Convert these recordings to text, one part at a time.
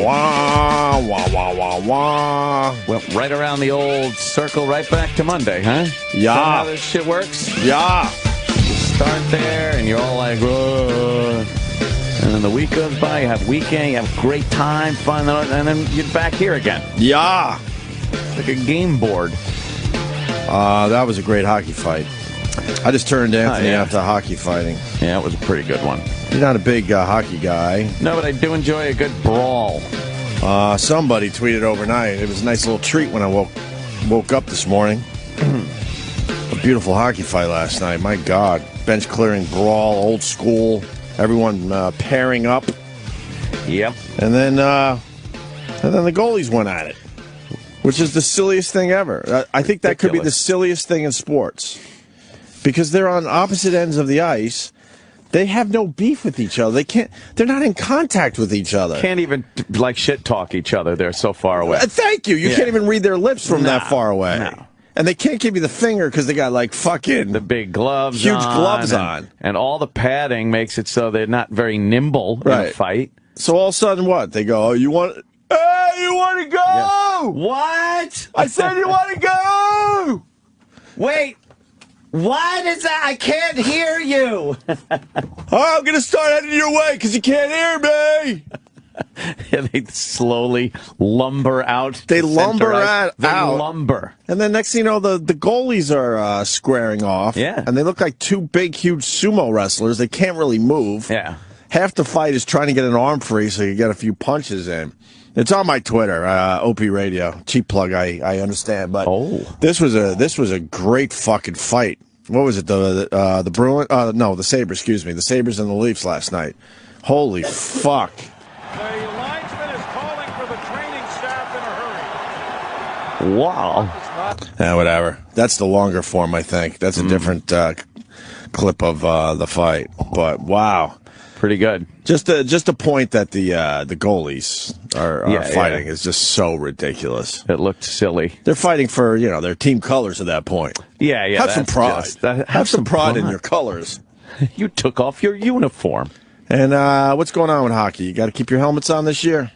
wah, wah, wah, wah, wah. Well, right around the old circle, right back to Monday, huh? Yeah. Is that how this shit works? Yeah. You start there, and you're all like, whoa. And then the week goes by, you have weekend, you have great time, fun, and then you're back here again. Yeah. It's like a game board. That was a great hockey fight. I just turned Anthony after hockey fighting. Yeah, it was a pretty good one. You're not a big hockey guy. No, but I do enjoy a good brawl. Somebody tweeted overnight. It was a nice little treat when I woke up this morning. A beautiful hockey fight last night. My God. Bench clearing brawl, old school. Everyone pairing up. Yep. And then the goalies went at it, which is the silliest thing ever. I think that could be the silliest thing in sports. Because they're on opposite ends of the ice. They have no beef with each other. They're not in contact with each other. Can't even, like, shit talk each other. They're so far away. Thank you. You can't even read their lips from that far away. No. And they can't give you the finger because they got, like, fucking... The big gloves huge gloves on. And all the padding makes it so they're not very nimble in a fight. So all of a sudden, what? They go, oh, you want... Hey, you want to go? Yeah. What? I said you want to go! Wait. What is that? I can't hear you. I'm going to start heading your way because you can't hear me. Yeah, they slowly lumber out. They lumber out. Lumber. And then next thing you know, the goalies are squaring off. Yeah. And they look like two big, huge sumo wrestlers. They can't really move. Yeah. Half the fight is trying to get an arm free so you get a few punches in. It's on my Twitter, Opie Radio. Cheap plug, I understand. But this was a great fucking fight. What was it? The Bruins? No, the Sabres, excuse me. The Sabres and the Leafs last night. Holy fuck. The linesman is calling for the training staff in a hurry. Wow. Yeah, whatever. That's the longer form, I think. That's a different clip of the fight. But wow. Pretty good. Just a point that the goalies are fighting is just so ridiculous. It looked silly. They're fighting for, their team colors at that point. Yeah. Have some pride. Have some pride in your colors. You took off your uniform. And what's going on with hockey? You got to keep your helmets on this year?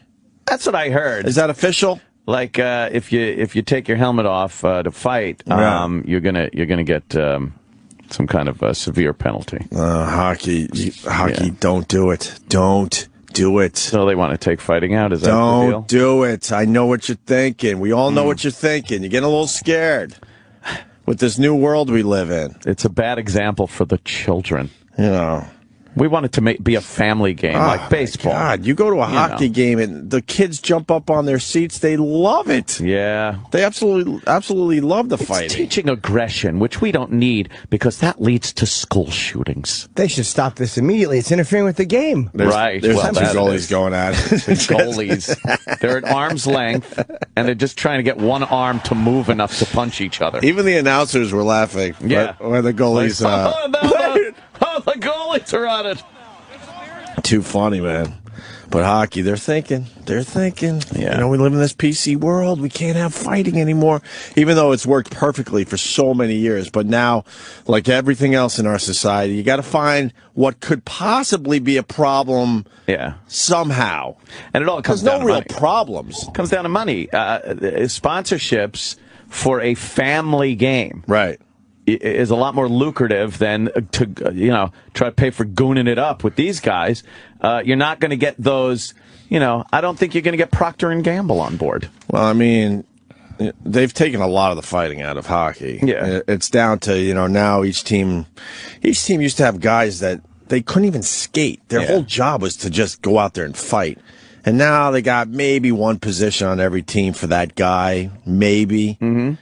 That's what I heard. Is that official? Like if you take your helmet off to fight, you're gonna get some kind of a severe penalty. Hockey, don't do it. Don't do it. So they want to take fighting out? Is that the deal? Don't do it. I know what you're thinking. We all know what you're thinking. You're getting a little scared with this new world we live in. It's a bad example for the children. We want it to be a family game, like baseball. God, you go to a hockey game and the kids jump up on their seats. They love it. Yeah. They absolutely love the fight. It's teaching aggression, which we don't need because that leads to school shootings. They should stop this immediately. It's interfering with the game. There's two goalies going at it. The goalies. They're at arm's length, and they're just trying to get one arm to move enough to punch each other. Even the announcers were laughing. Yeah. When the goalies... the goalies are on it. Too funny, man. But hockey, they're thinking. Yeah. We live in this PC world. We can't have fighting anymore. Even though it's worked perfectly for so many years. But now, like everything else in our society, you got to find what could possibly be a problem somehow. And it all comes down to real money. problems. It comes down to money. Sponsorships for a family game. Right. Is a lot more lucrative than to try to pay for gooning it up with these guys. You're not going to get those. I don't think you're going to get Procter and Gamble on board. Well, I mean, they've taken a lot of the fighting out of hockey. Yeah, it's down to now each team used to have guys that they couldn't even skate. Their whole job was to just go out there and fight. And now they got maybe one position on every team for that guy, maybe. Mm-hmm.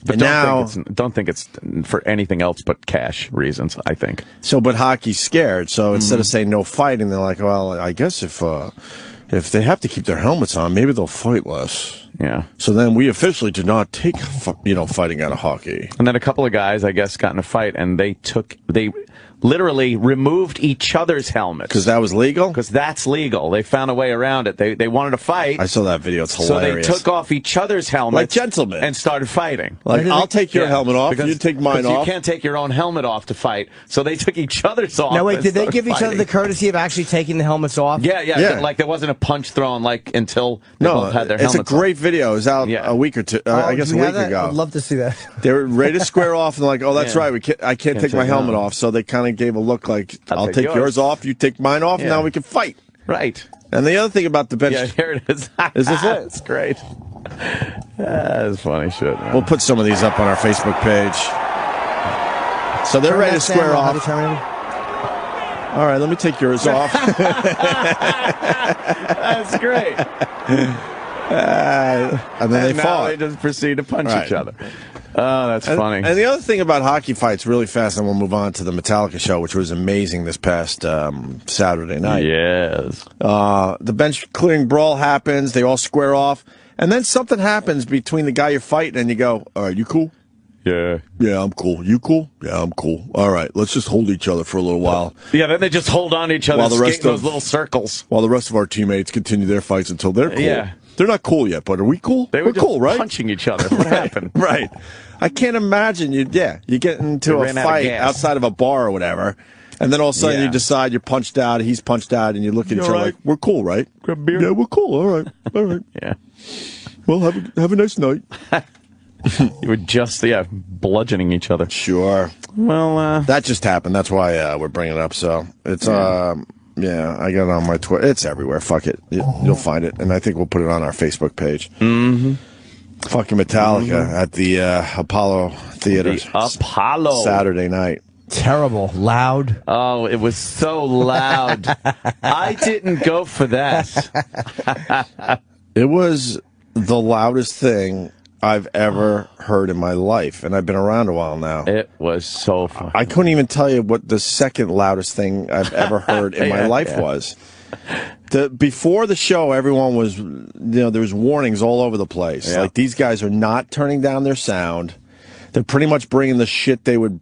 But and don't think it's for anything else but cash reasons, I think. So, but hockey's scared. So instead of saying no fighting, they're like, well, I guess if they have to keep their helmets on, maybe they'll fight less. Yeah. So then we officially do not take, fighting out of hockey. And then a couple of guys, I guess, got in a fight, and they literally removed each other's helmets. Because that was legal? Because that's legal. They found a way around it. They wanted to fight. I saw that video. It's hilarious. So they took off each other's helmets. Like gentlemen. And started fighting. Like, I'll take your helmet off, you take mine off. You can't take your own helmet off to fight. So they took each other's off. Now, wait, did they give each other the courtesy of actually taking the helmets off? Yeah. Like, there wasn't a punch thrown, like, until they both had their helmets off. It's a great video. It was out a week or two, I guess a week ago. I'd love to see that. They were ready to square off, and like, oh, that's right, I can't take my helmet off. So they kind of gave a look like, I'll take yours off, you take mine off, and now we can fight. Right. And the other thing about the bench... Yeah, here it is. Is this it? It's great. That's funny shit, man. We'll put some of these up on our Facebook page. So they're ready to square off. All right, let me take yours off. That's great. And then they fought. They just proceed to punch each other. Oh, that's funny. And the other thing about hockey fights, really fast, and we'll move on to the Metallica show, which was amazing this past Saturday night. Yes. The bench clearing brawl happens. They all square off. And then something happens between the guy you're fighting, and you go, all right, you cool? Yeah. Yeah, I'm cool. You cool? Yeah, I'm cool. All right, let's just hold each other for a little while. Yeah, then they just hold on to each other, skate those little circles. While the rest of our teammates continue their fights until they're cool. Yeah. They're not cool yet, but are we cool? We're cool, right? Punching each other. What happened? Right. I can't imagine you get into a fight outside of a bar or whatever, and then all of a sudden you decide you're punched out, he's punched out, and you look at each other like, we're cool, right? Grab a beer. Yeah, we're cool. All right. All right. Yeah. Well, have a nice night. You were just, bludgeoning each other. Sure. Well, that just happened. That's why we're bringing it up. So it's, I got it on my Twitter. It's everywhere. Fuck it. You'll find it. And I think we'll put it on our Facebook page. Mm-hmm. Fucking Metallica at the Apollo Theater. The Apollo. Saturday night. Terrible. Loud. Oh, it was so loud. I didn't go for that. It was the loudest thing I've ever heard in my life, and I've been around a while now. It was so fun. I couldn't even tell you what the second loudest thing I've ever heard in my life was. Before the show, everyone was, there was warnings all over the place. Yeah. Like, these guys are not turning down their sound. They're pretty much bringing the shit they would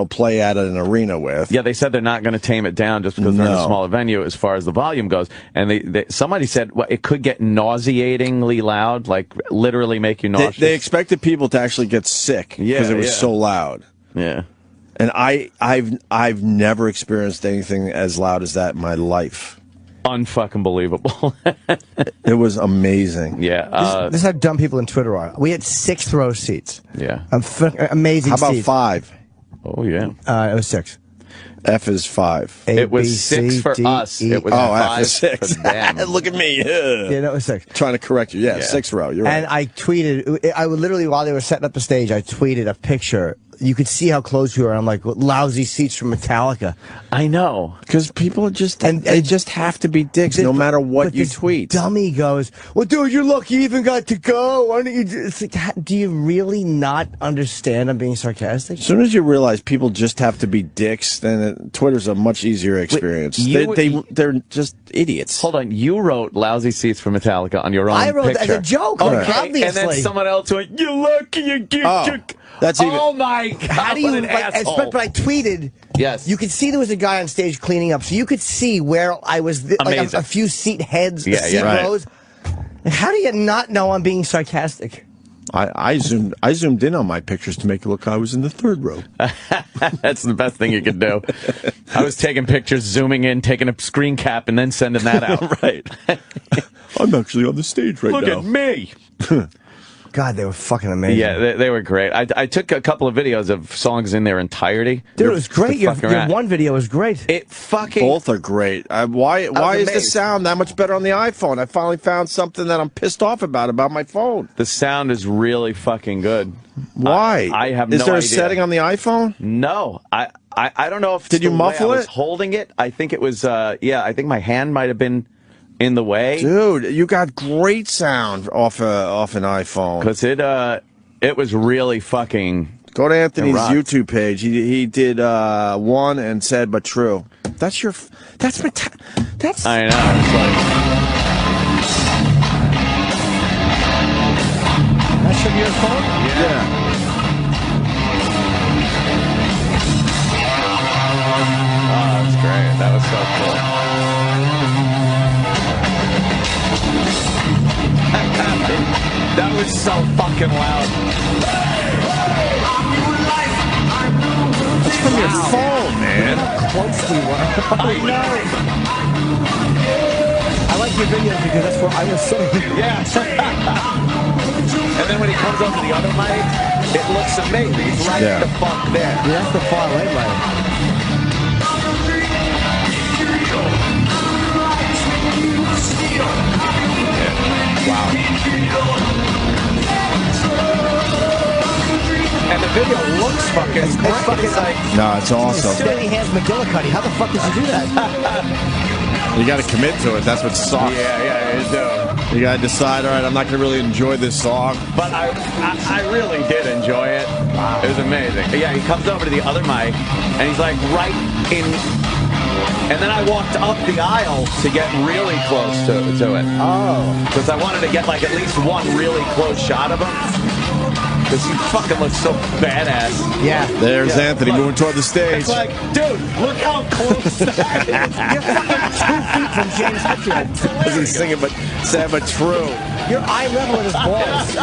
play at an arena with. Yeah, they said they're not going to tame it down just because they're in a smaller venue as far as the volume goes. And somebody said it could get nauseatingly loud, like literally make you nauseous. They expected people to actually get sick because it was so loud. Yeah. And I've never experienced anything as loud as that in my life. Unfucking believable. It was amazing. Yeah. This is how dumb people in Twitter are. We had 6th row seats. Yeah. Amazing seats. How about seats. 5? Oh, yeah. It was 6. F is 5. It was 6 for us. It was 5 F is 6. for them. Look at me. Yeah, no, it was 6. Trying to correct you. Yeah, 6th row. You're right. And I tweeted, I would literally, while they were setting up the stage, I tweeted a picture. You could see how close we were. I'm like, lousy seats from Metallica. I know. Because people are just, they just have to be dicks no matter what you tweet. Dummy goes, well, dude, you're lucky you even got to go. Why don't you it's like, do you really not understand I'm being sarcastic? As soon as you realize people just have to be dicks, then Twitter's a much easier experience. They're just idiots. Hold on. You wrote lousy seats for Metallica on your own I wrote picture. that as a joke. Okay. Obviously. And then someone else went, you're lucky you get That's even. Oh my God! How do you? What an asshole. But I tweeted. Yes. You could see there was a guy on stage cleaning up, so you could see where I was. Like a few seat heads, seat rows. How do you not know I'm being sarcastic? I zoomed in on my pictures to make it look like I was in the 3rd row. That's the best thing you could do. I was taking pictures, zooming in, taking a screen cap, and then sending that out. Right. I'm actually on the stage right now. Look at me. God, they were fucking amazing. Yeah, they were great. I took a couple of videos of songs in their entirety. Dude, it was great. Your one video was great. It fucking... Both are great. Why is the sound that much better on the iPhone? I finally found something that I'm pissed off about my phone. The sound is really fucking good. Why? I have no idea. Is there a setting on the iPhone? No. I don't know if... Did you muffle I was holding it. I think it was... I think my hand might have been... in the way. Dude, you got great sound off an iPhone. Because it was really fucking... Go to Anthony's YouTube page. He did one and said but true. That's I know. It's like... That should be your phone? Yeah. so fucking loud. It's from your phone, man. How close we were. I know. I like your videos because that's where I was sitting. Yeah. And then when he comes over the other mic, it looks amazing. He's right the fuck there. Yeah, that's the far right mic. Wow. And the video looks fucking. It's fucking like. No, it's awesome. Steady Hands McGillicuddy. How the fuck did you do that? You got to commit to it. That's what sucks. Yeah, you do. You got to decide, all right, I'm not going to really enjoy this song. But I really did enjoy it. Wow. It was amazing. Yeah, he comes over to the other mic, and he's like right in... And then I walked up the aisle to get really close to it. Oh. Because I wanted to get like at least one really close shot of him. Because he fucking looks so badass. Yeah. There's Anthony moving toward the stage. It's like, dude, look how close that is. You're fucking 2 feet from James Hetfield. He's singing, but sad but true. You're eye level with his balls.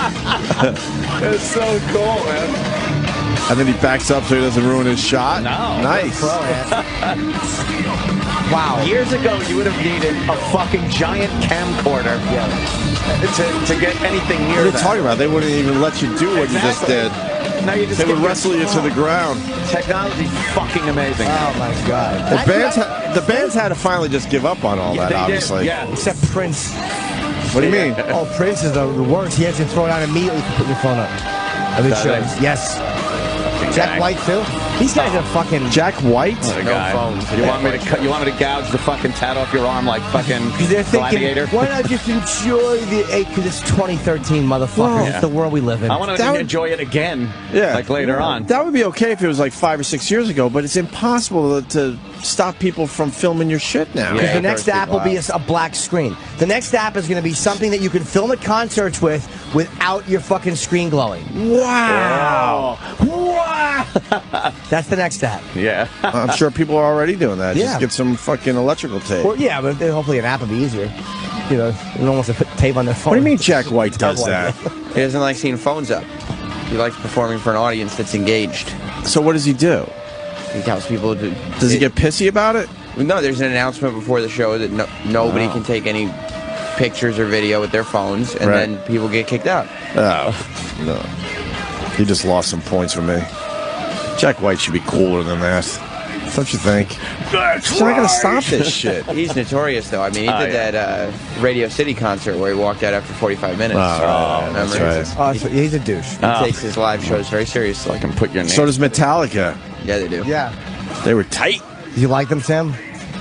It's so cool, man. And then he backs up so he doesn't ruin his shot. No. Nice. Wow. Years ago, you would have needed a fucking giant camcorder to get anything near What are you that. talking about? They wouldn't even let you do what you just did. Now you just They would get wrestle you to the ground. Technology's fucking amazing. Oh my god. The bands had to finally just give up on all that, They obviously. did, yeah. Except Prince. What do you mean? Oh, Prince is the worst. He has to throw it out immediately to put your phone up. Of his shows. Yes. Jack White too. These guys are fucking. Jack White? What a guy. phones. You want me to cut? You want me to gouge the fucking tat off your arm like fucking They're thinking, Gladiator? why not just enjoy the? Because it's 2013, motherfucker. Well, It's the world we live in. I want to enjoy it again. Yeah. Like later on. That would be okay if it was like 5 or 6 years ago, but it's impossible to stop people from filming your shit now. Yeah. The next app will be a black screen. The next app is going to be something that you can film at concerts with without your fucking screen glowing. Wow. Wow. That's the next app. Yeah. I'm sure people are already doing that. Yeah. Just get some fucking electrical tape. Well, yeah, but then hopefully an app will be easier. You know, no one wants to put tape on their phone. What do you mean Jack White does that? He doesn't like seeing phones up. He likes performing for an audience that's engaged. So what does he do? He tells people to... Does he get pissy about it? No, there's an announcement before the show that nobody can take any pictures or video with their phones, and then people get kicked out. Oh, no. He just lost some points from me. Jack White should be cooler than that. Don't you think? He's not going to stop this shit. He's notorious, though. I mean, he did that Radio City concert where he walked out after 45 minutes. That's right. Oh, so he's a douche. He takes his live shows very seriously. I can put your name. So does Metallica. Yeah, they do. Yeah. They were tight. Did you like them, Sam?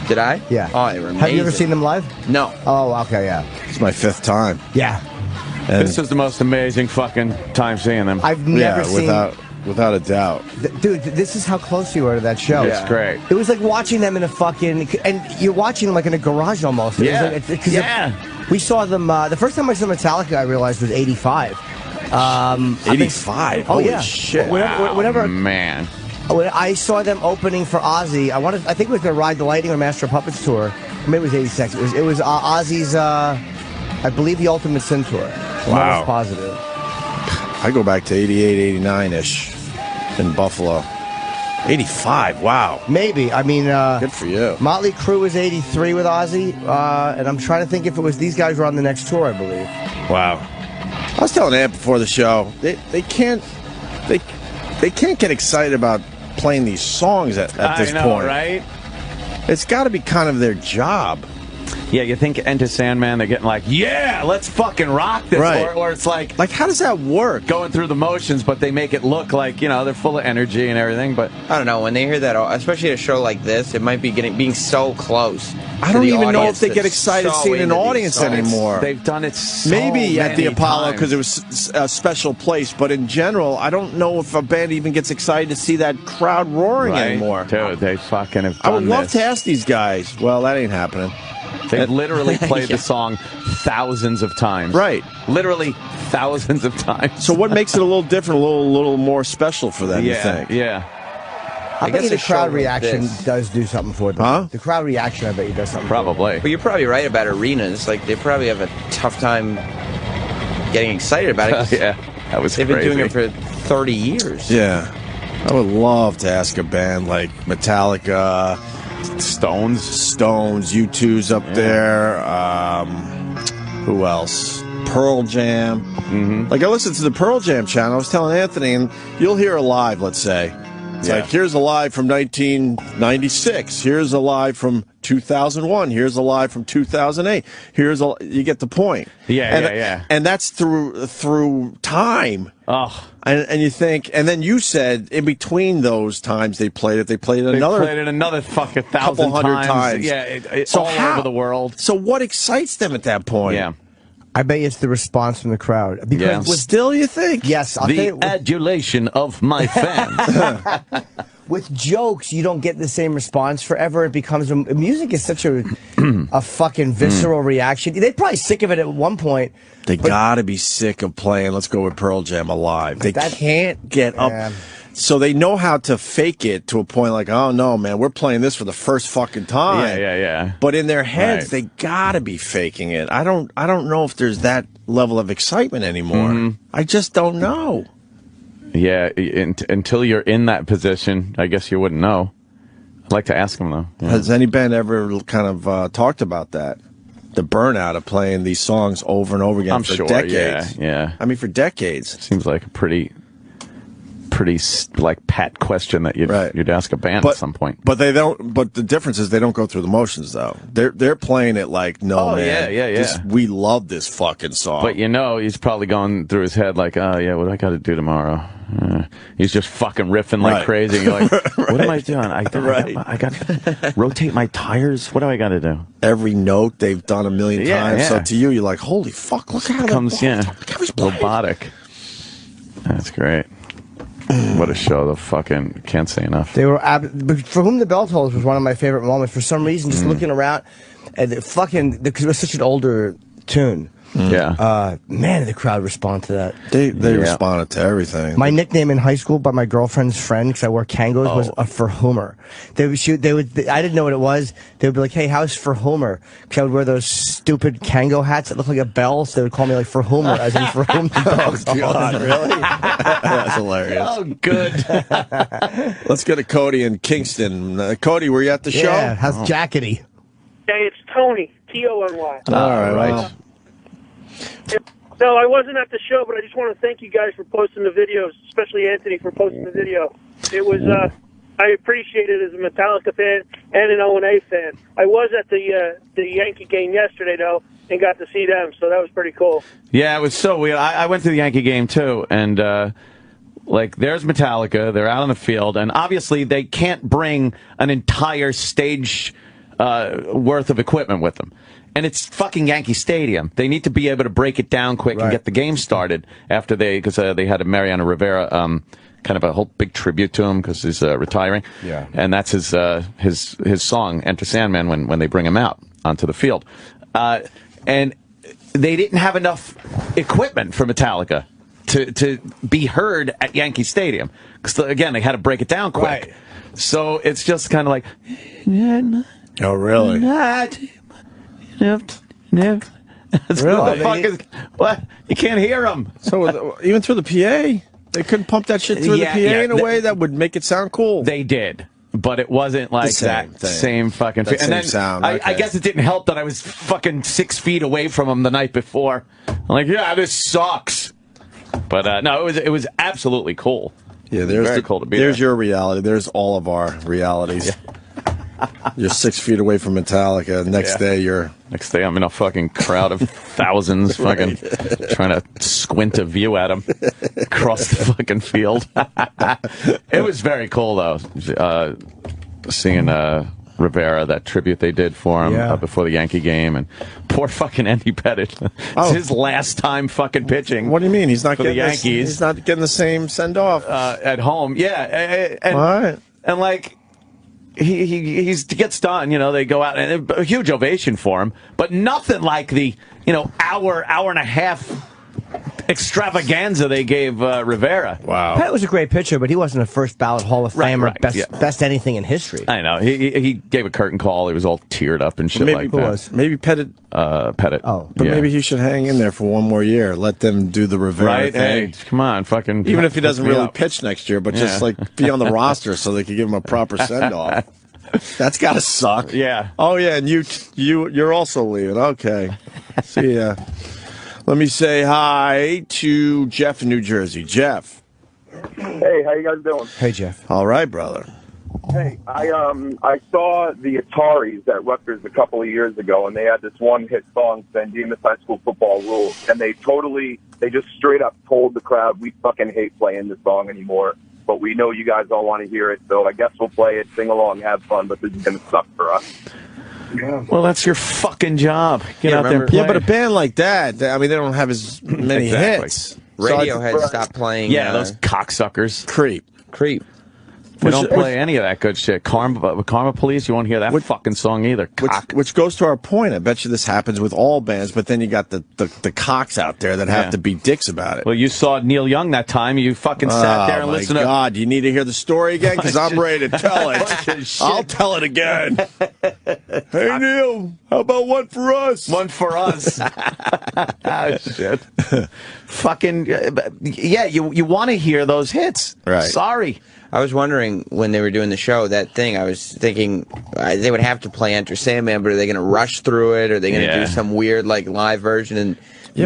Did I? Yeah. Oh, they were amazing. Have you ever seen them live? No. Oh, okay, yeah. It's my 5th time. Yeah. And This is the most amazing fucking time seeing them. I've never seen. Without a doubt. Dude, this is how close you were to that show. It's great. It was like watching them in a fucking, and you're watching them like in a garage almost. It Yeah. was like, we saw them. The first time I saw Metallica, I realized was '85. 85. Oh Holy yeah. shit. Whenever Man. when I saw them opening for Ozzy, I think it was their Ride the Lightning or Master of Puppets tour. Maybe it was '86. It was Ozzy's. I believe the Ultimate Sin tour. I'm almost positive. I go back to 88, 89-ish in Buffalo. 85, wow. Maybe. I mean, Good for you. Motley Crue was '83 with Ozzy, and I'm trying to think if it was these guys were on the next tour, I believe. Wow. I was telling Ant before the show, they can't get excited about playing these songs at this point. Right? It's got to be kind of their job. Yeah, you think Enter Sandman, they're getting like, yeah, let's fucking rock this. Right. Or it's like how does that work? going through the motions, but they make it look like, they're full of energy and everything. But I don't know. When they hear that, especially at a show like this, it might be being so close. I don't even know if they get excited seeing an audience anymore. They've done it so Maybe at the many Apollo times. because it was a special place, but in general, I don't know if a band even gets excited to see that crowd roaring anymore. Dude, they fucking have I done would love this. to ask these guys. Well, that ain't happening. They've literally played the song thousands of times. Right. Literally thousands of times. So what makes it a little different, a little more special for them, you think? Yeah. I bet you guess the a show crowd like reaction this- does do something for them. Huh? The crowd reaction, I bet you does something. For them. Probably. But you're probably right about arenas. Like, they probably have a tough time getting excited about it. Yeah, that was They've crazy. been doing it for 30 years. Yeah. I would love to ask a band like Metallica, Stones, U2's up there. Who else? Pearl Jam. Mm-hmm. Like, I listened to the Pearl Jam channel. I was telling Anthony, and you'll hear a live, let's say. It's like, here's a live from 1996. Here's a live from 2001. Here's a live from 2008. You get the point. Yeah. And that's through time. Oh. And you think, and then you said in between those times they played it another fucking couple hundred times. Yeah, so all over the world. So what excites them at that point? Yeah. I bet you it's the response from the crowd. Because still, you think? Yes, I'll tell The you, adulation of my fans. with jokes, you don't get the same response forever. It becomes music is such a fucking visceral reaction. They're probably sick of it at one point. They gotta be sick of playing. Let's go with Pearl Jam alive. They can't get up. So they know how to fake it to a point like, oh no, man, we're playing this for the first fucking time. Yeah. But in their heads, they gotta be faking it. I don't know if there's that level of excitement anymore. I just don't know. Yeah, until you're in that position, I guess you wouldn't know. I'd like to ask them though. Yeah. Has any band ever kind of talked about that? The burnout of playing these songs over and over again for decades. Yeah. I mean, for decades. Seems like a pretty like pat question that you'd ask a band at some point. But they don't. But the difference is they don't go through the motions though. They're playing it like, no, man. Yeah. We love this fucking song. But he's probably going through his head like, oh yeah, what do I got to do tomorrow? He's just fucking riffing like crazy. You're like, what am I doing? I got to rotate my tires. What do I got to do? Every note they've done a million times. Yeah. So to you, you're like, holy fuck! Look how it comes. Robotic. That's great. What a show! The fucking can't say enough. They were For Whom the Bell Tolls was one of my favorite moments. For some reason, just looking around, and because it was such an older tune. Yeah. Man, the crowd responded to that. They responded to everything. My nickname in high school by my girlfriend's friend, because I wore Kangos, was a For Homer. I didn't know what it was. They would be like, hey, how's For Homer? Because I would wear those stupid Kango hats that look like a bell, so they would call me like For Homer, as in For Whom the Bell Tolls. Oh, God, really? That's hilarious. Oh, good. Let's go to Cody in Kingston. Cody, were you at the show? Yeah, how's Jackety? Hey, it's Tony, Tony. All right. No, I wasn't at the show, but I just want to thank you guys for posting the videos, especially Anthony for posting the video. It was, I appreciate it as a Metallica fan and an O&A fan. I was at the Yankee game yesterday, though, and got to see them, so that was pretty cool. Yeah, it was so weird. I went to the Yankee game, too, and, there's Metallica. They're out on the field, and obviously they can't bring an entire stage worth of equipment with them. And it's fucking Yankee Stadium. They need to be able to break it down quick and get the game started after because they had a Mariano Rivera kind of a whole big tribute to him because he's retiring. Yeah, and that's his song "Enter Sandman" when they bring him out onto the field, and they didn't have enough equipment for Metallica to be heard at Yankee Stadium because again they had to break it down quick. Right. So it's just kind of like, oh really? Really? What? You can't hear them. So even through the PA, they couldn't pump that shit through the PA in a way that would make it sound cool. They did, but it wasn't like same fucking that same sound. I guess it didn't help that I was fucking 6 feet away from them the night before. I'm like, yeah, this sucks. But no, it was absolutely cool. Yeah, there's very cool to be there's there. your reality. There's all of our realities. Yeah. You're 6 feet away from Metallica. Next day, I'm in a fucking crowd of thousands, fucking trying to squint a view at them across the fucking field. It was very cool though, seeing Rivera, that tribute they did for him before the Yankee game, and poor fucking Andy Pettit. It's his last time fucking pitching. What do you mean? He's not for getting the Yankees. He's not getting the same send off at home. Yeah, and, all right, and like. He gets done, they go out and a huge ovation for him, but nothing like the, hour and a half extravaganza they gave Rivera. Wow. Pettit was a great pitcher, but he wasn't a first ballot Hall of Famer, best anything in history. I know. He gave a curtain call. He was all teared up and shit like that. Maybe Pettit. Pettit. Oh. But maybe he should hang in there for one more year. Let them do the Rivera thing. Hey, come on, fucking. Even if he doesn't really pitch next year, but just like be on the roster so they can give him a proper send-off. That's gotta suck. Yeah. Oh yeah, and you're also leaving. Okay. See ya. Let me say hi to Jeff in New Jersey. Jeff. Hey, how you guys doing? Hey, Jeff. All right, brother. Hey, I saw the Ataris at Rutgers a couple of years ago, and they had this one-hit song, San Dimas High School Football Rules, and they just straight up told the crowd, we fucking hate playing this song anymore, but we know you guys all want to hear it, so I guess we'll play it, sing along, have fun, but this is going to suck for us. Yeah. Well, that's your fucking job. Get out there and play. Yeah, but a band like that, I mean, they don't have as many hits. Radiohead stopped playing. Yeah, those cocksuckers. Creep. They don't play any of that good shit. Karma Police, you won't hear that fucking song either. Which goes to our point. I bet you this happens with all bands, but then you got the cocks out there that have to be dicks about it. Well, you saw Neil Young that time. You fucking sat there and listened to... Oh, my God. You need to hear the story again? Because I'm ready to tell it. I'll tell it again. Hey, Neil, how about one for us? One for us. Oh, shit. Fucking... yeah, you want to hear those hits. Right. Sorry. I was wondering when they were doing the show, that thing, I was thinking they would have to play Enter Sandman, but are they going to rush through it? Or are they going to do some weird like live version? And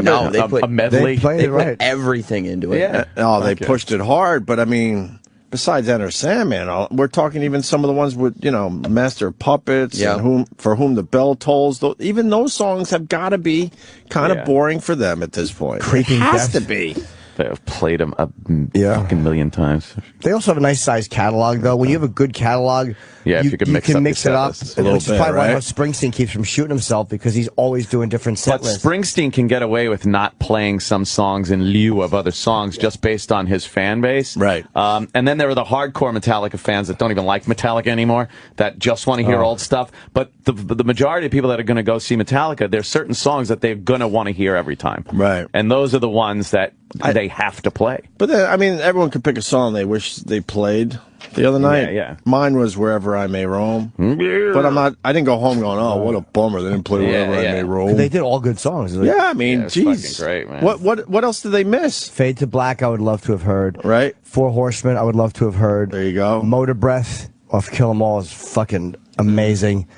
no, they put a medley. They put everything into it. Yeah. Oh, they pushed it hard, but I mean, besides Enter Sandman, we're talking even some of the ones with, Master of Puppets and For Whom the Bell Tolls. Even those songs have got to be kind of boring for them at this point. Creeping It has Death. to be. They've played them a fucking million times. They also have a nice sized catalog, though. When you have a good catalog, if you can mix it up. a little Which is probably why Springsteen keeps from shooting himself, because he's always doing different set lists. But Springsteen can get away with not playing some songs in lieu of other songs just based on his fan base. Right. And then there are the hardcore Metallica fans that don't even like Metallica anymore, that just want to hear old stuff. But the majority of people that are going to go see Metallica, there's certain songs that they're going to want to hear every time. Right. And those are the ones that they have to play. But then, I mean, everyone could pick a song they wish they played the other night. Yeah. Mine was Wherever I May Roam. But I didn't go home going, oh, what a bummer. They didn't play Wherever I May Roam. They did all good songs. Yeah, I mean, geez. Great, man. What else did they miss? Fade to Black, I would love to have heard. Right. Four Horsemen, I would love to have heard. There you go. Motor Breath off Kill 'Em All is fucking amazing.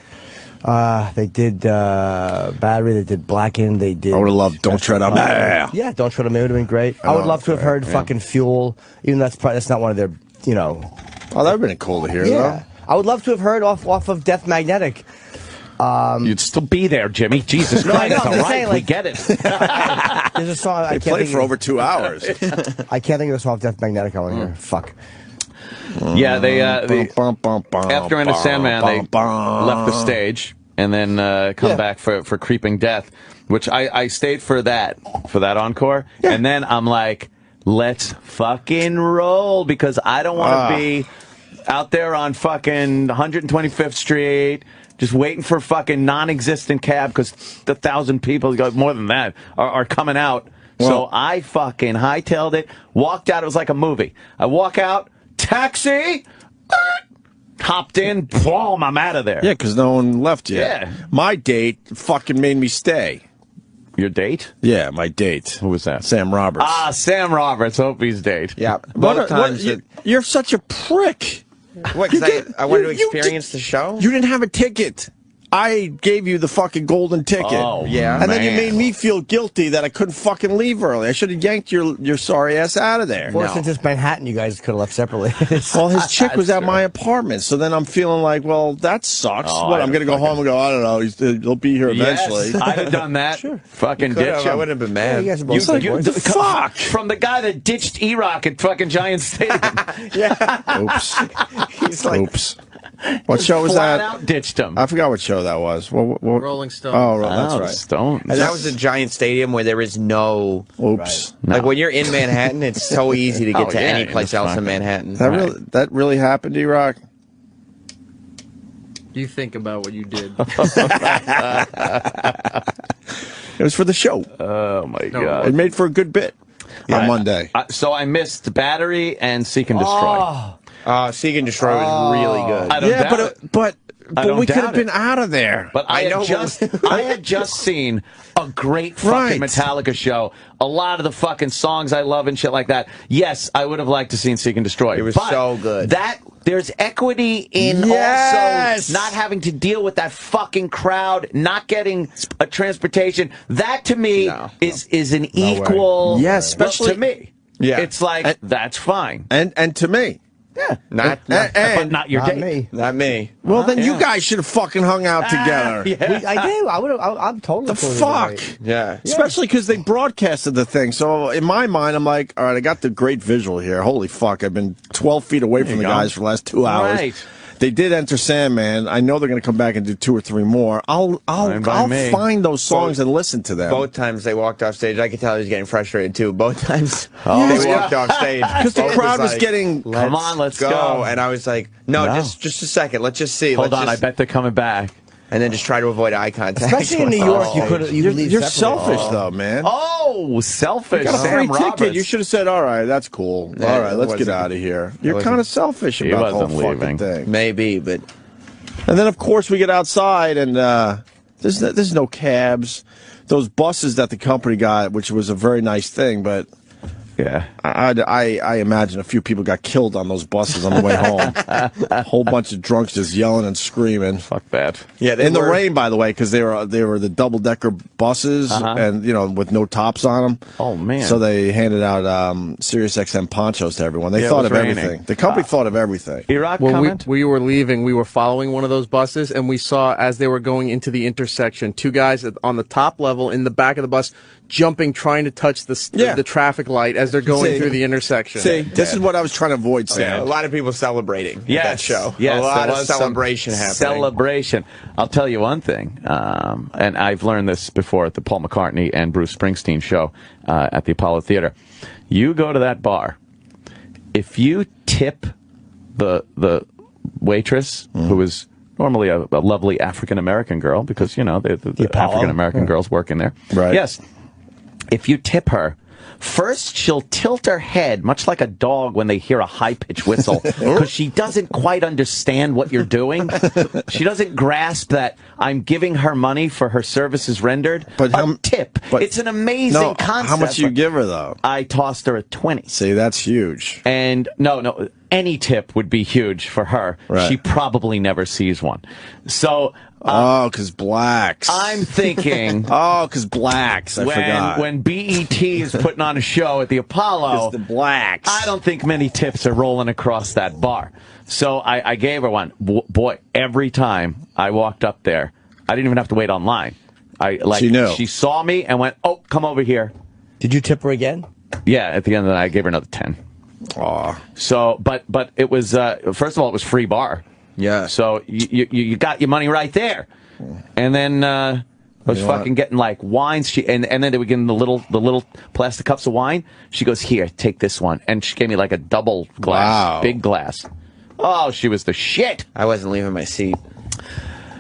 They did Battery, they did Blackened, they did... I would have loved Don't Tread on Me. Yeah, Don't Tread on Me would have been great. I would love to have heard fucking Fuel, even though that's not one of their, Oh, that would have been cool to hear, though. I would love to have heard off of Death Magnetic. You'd still be there, Jimmy. Jesus No, I Christ. know, I'm All just right, saying, we like- get it. There's a song I They can't played think for of. over 2 hours. I can't think of a song off Death Magnetic I want to hear. Fuck. Yeah, they after Enter Sandman, they left the stage and then come back for Creeping Death, which I stayed for that encore, and then I'm like, let's fucking roll, because I don't want to be out there on fucking 125th Street just waiting for fucking non-existent cab, because the 1,000 people, more than that, are coming out. So I fucking hightailed it, walked out. It was like a movie. I walk out, taxi, hopped in, boom, I'm out of there. Yeah, because no one left yet. Yeah. My date fucking made me stay. Your date? Yeah, my date. Who was that? Sam Roberts. Ah, Sam Roberts, Opie's date. Yeah. Both times. You're such a prick. What, because I wanted to experience the show? You didn't have a ticket. I gave you the fucking golden ticket. Oh, yeah. And then you made me feel guilty that I couldn't fucking leave early. I should have yanked your sorry ass out of there. Well, since it's Manhattan, you guys could have left separately. Well, his chick was at my apartment, so then I'm feeling like, well, that sucks. What, I'm going to go home and go, I don't know, he'll be here eventually. Yes, I'd have done that. Sure. Fucking ditch him. I wouldn't have been mad. You guys are both Fuck! From the guy that ditched E-Rock at fucking Giant Stadium. Oops. He's like, Oops. What show was Flat that? out ditched him. I forgot what show that was. What? Rolling Stone. Oh, that's right. Stone. and that was a Giant Stadium where there is no... Oops. Like, when you're in Manhattan, it's so easy to get to any in place the else in fucking- Manhattan. That really happened, E-Rock? You think about what you did. It was for the show. Oh, my God. It made for a good bit. on Monday. So I missed Battery and Seek and Destroy. Seek and Destroy was really good. I don't doubt it. But we could have been it. out of there. But I had just seen a great fucking Metallica show. A lot of the fucking songs I love and shit like that. Yes, I would have liked to seen Seek and Destroy. It was so good. There's equity in also not having to deal with that fucking crowd, not getting a transportation. That to me is an equal. Yes, especially to me. Yeah, it's like that's fine. And to me. Yeah, but not your date. Not me. Well, then you guys should have fucking hung out together. I do. I'm totally. The fuck. Yeah. Especially because they broadcasted the thing. So in my mind, I'm like, all right, I got the great visual here. Holy fuck! I've been 12 feet away from the guys for the last 2 hours. Right. They did Enter Sandman. I know they're going to come back and do 2 or 3 more. I'll find those songs and listen to them. Both times they walked off stage, I could tell he was getting frustrated too. Both times they walked off stage because the crowd was getting. Come on, let's go. And I was like, no. just a second. Let's just see. Hold on, I bet they're coming back. And then just try to avoid eye contact. Especially in New York, You're selfish though, man. Oh, selfish. You got a free Sam ticket. Roberts. You should have said, "All right, that's cool. All right, let's get out of here." You're kind of selfish about the whole fucking thing. Maybe, but. And then, of course, we get outside, and there's no cabs. Those buses that the company got, which was a very nice thing, but yeah, I imagine a few people got killed on those buses on the way home. A whole bunch of drunks just yelling and screaming. Fuck that. Yeah, in the rain, by the way, because they were the double-decker buses, and with no tops on them. Oh man! So they handed out Sirius XM ponchos to everyone. They thought of everything. The company thought of everything. Iraq comment? We were leaving. We were following one of those buses, and we saw as they were going into the intersection, 2 guys on the top level in the back of the bus jumping, trying to touch the traffic light as they're going through the intersection. See, this is what I was trying to avoid, Sam. Yeah, a lot of people celebrating at that show. Yes, a lot of celebration happening. Celebration. I'll tell you one thing, and I've learned this before at the Paul McCartney and Bruce Springsteen show at the Apollo Theater. You go to that bar, if you tip the waitress, who is normally a lovely African-American girl, because, the African-American girls working there. Right. Yes. If you tip her, first she'll tilt her head, much like a dog when they hear a high-pitched whistle, because she doesn't quite understand what you're doing. She doesn't grasp that I'm giving her money for her services rendered. But tip. It's an amazing concept. How much do you give her, though? I tossed her a 20. See, that's huge. And no, any tip would be huge for her. Right. She probably never sees one. So... because blacks. I'm thinking... because blacks. I forgot. When BET is putting on a show at the Apollo... the blacks. I don't think many tips are rolling across that bar. So I gave her one. Boy, every time I walked up there, I didn't even have to wait online. She knew. She saw me and went, oh, come over here. Did you tip her again? Yeah, at the end of the night, I gave her another 10. Aw. So, but it was, first of all, it was free bar. Yeah. So you got your money right there, and then I was fucking getting like wines. And then they would give them the little plastic cups of wine. She goes, here, take this one, and she gave me like a double glass, big glass. Oh, she was the shit. I wasn't leaving my seat.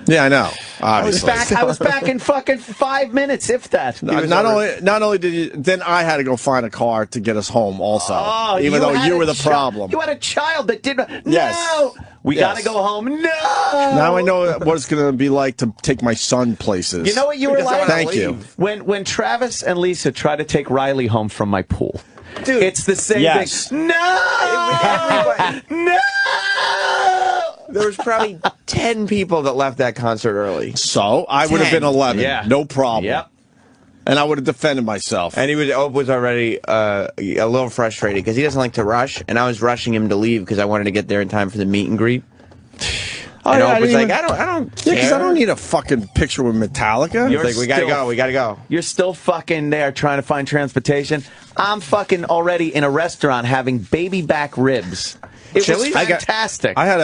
Yeah, I know. Obviously. I was back in fucking 5 minutes, if that. Not only did you, then I had to go find a car to get us home also. Oh, even though you were the problem. You had a child that didn't. Yes. No. We got to go home. No. Now I know what it's going to be like to take my son places. You know what you were like? Thank you. When Travis and Lisa try to take Riley home from my pool. Dude, it's the same thing. No. No. There was probably 10 people that left that concert early. So I would have been 11. Yeah. No problem. Yep. And I would have defended myself. And Ope was already a little frustrated because he doesn't like to rush, and I was rushing him to leave because I wanted to get there in time for the meet and greet. And Ope was like, I don't care. Yeah, because I don't need a fucking picture with Metallica. He's like, we gotta go. You're still fucking there trying to find transportation. I'm fucking already in a restaurant having baby back ribs. It was fantastic. I had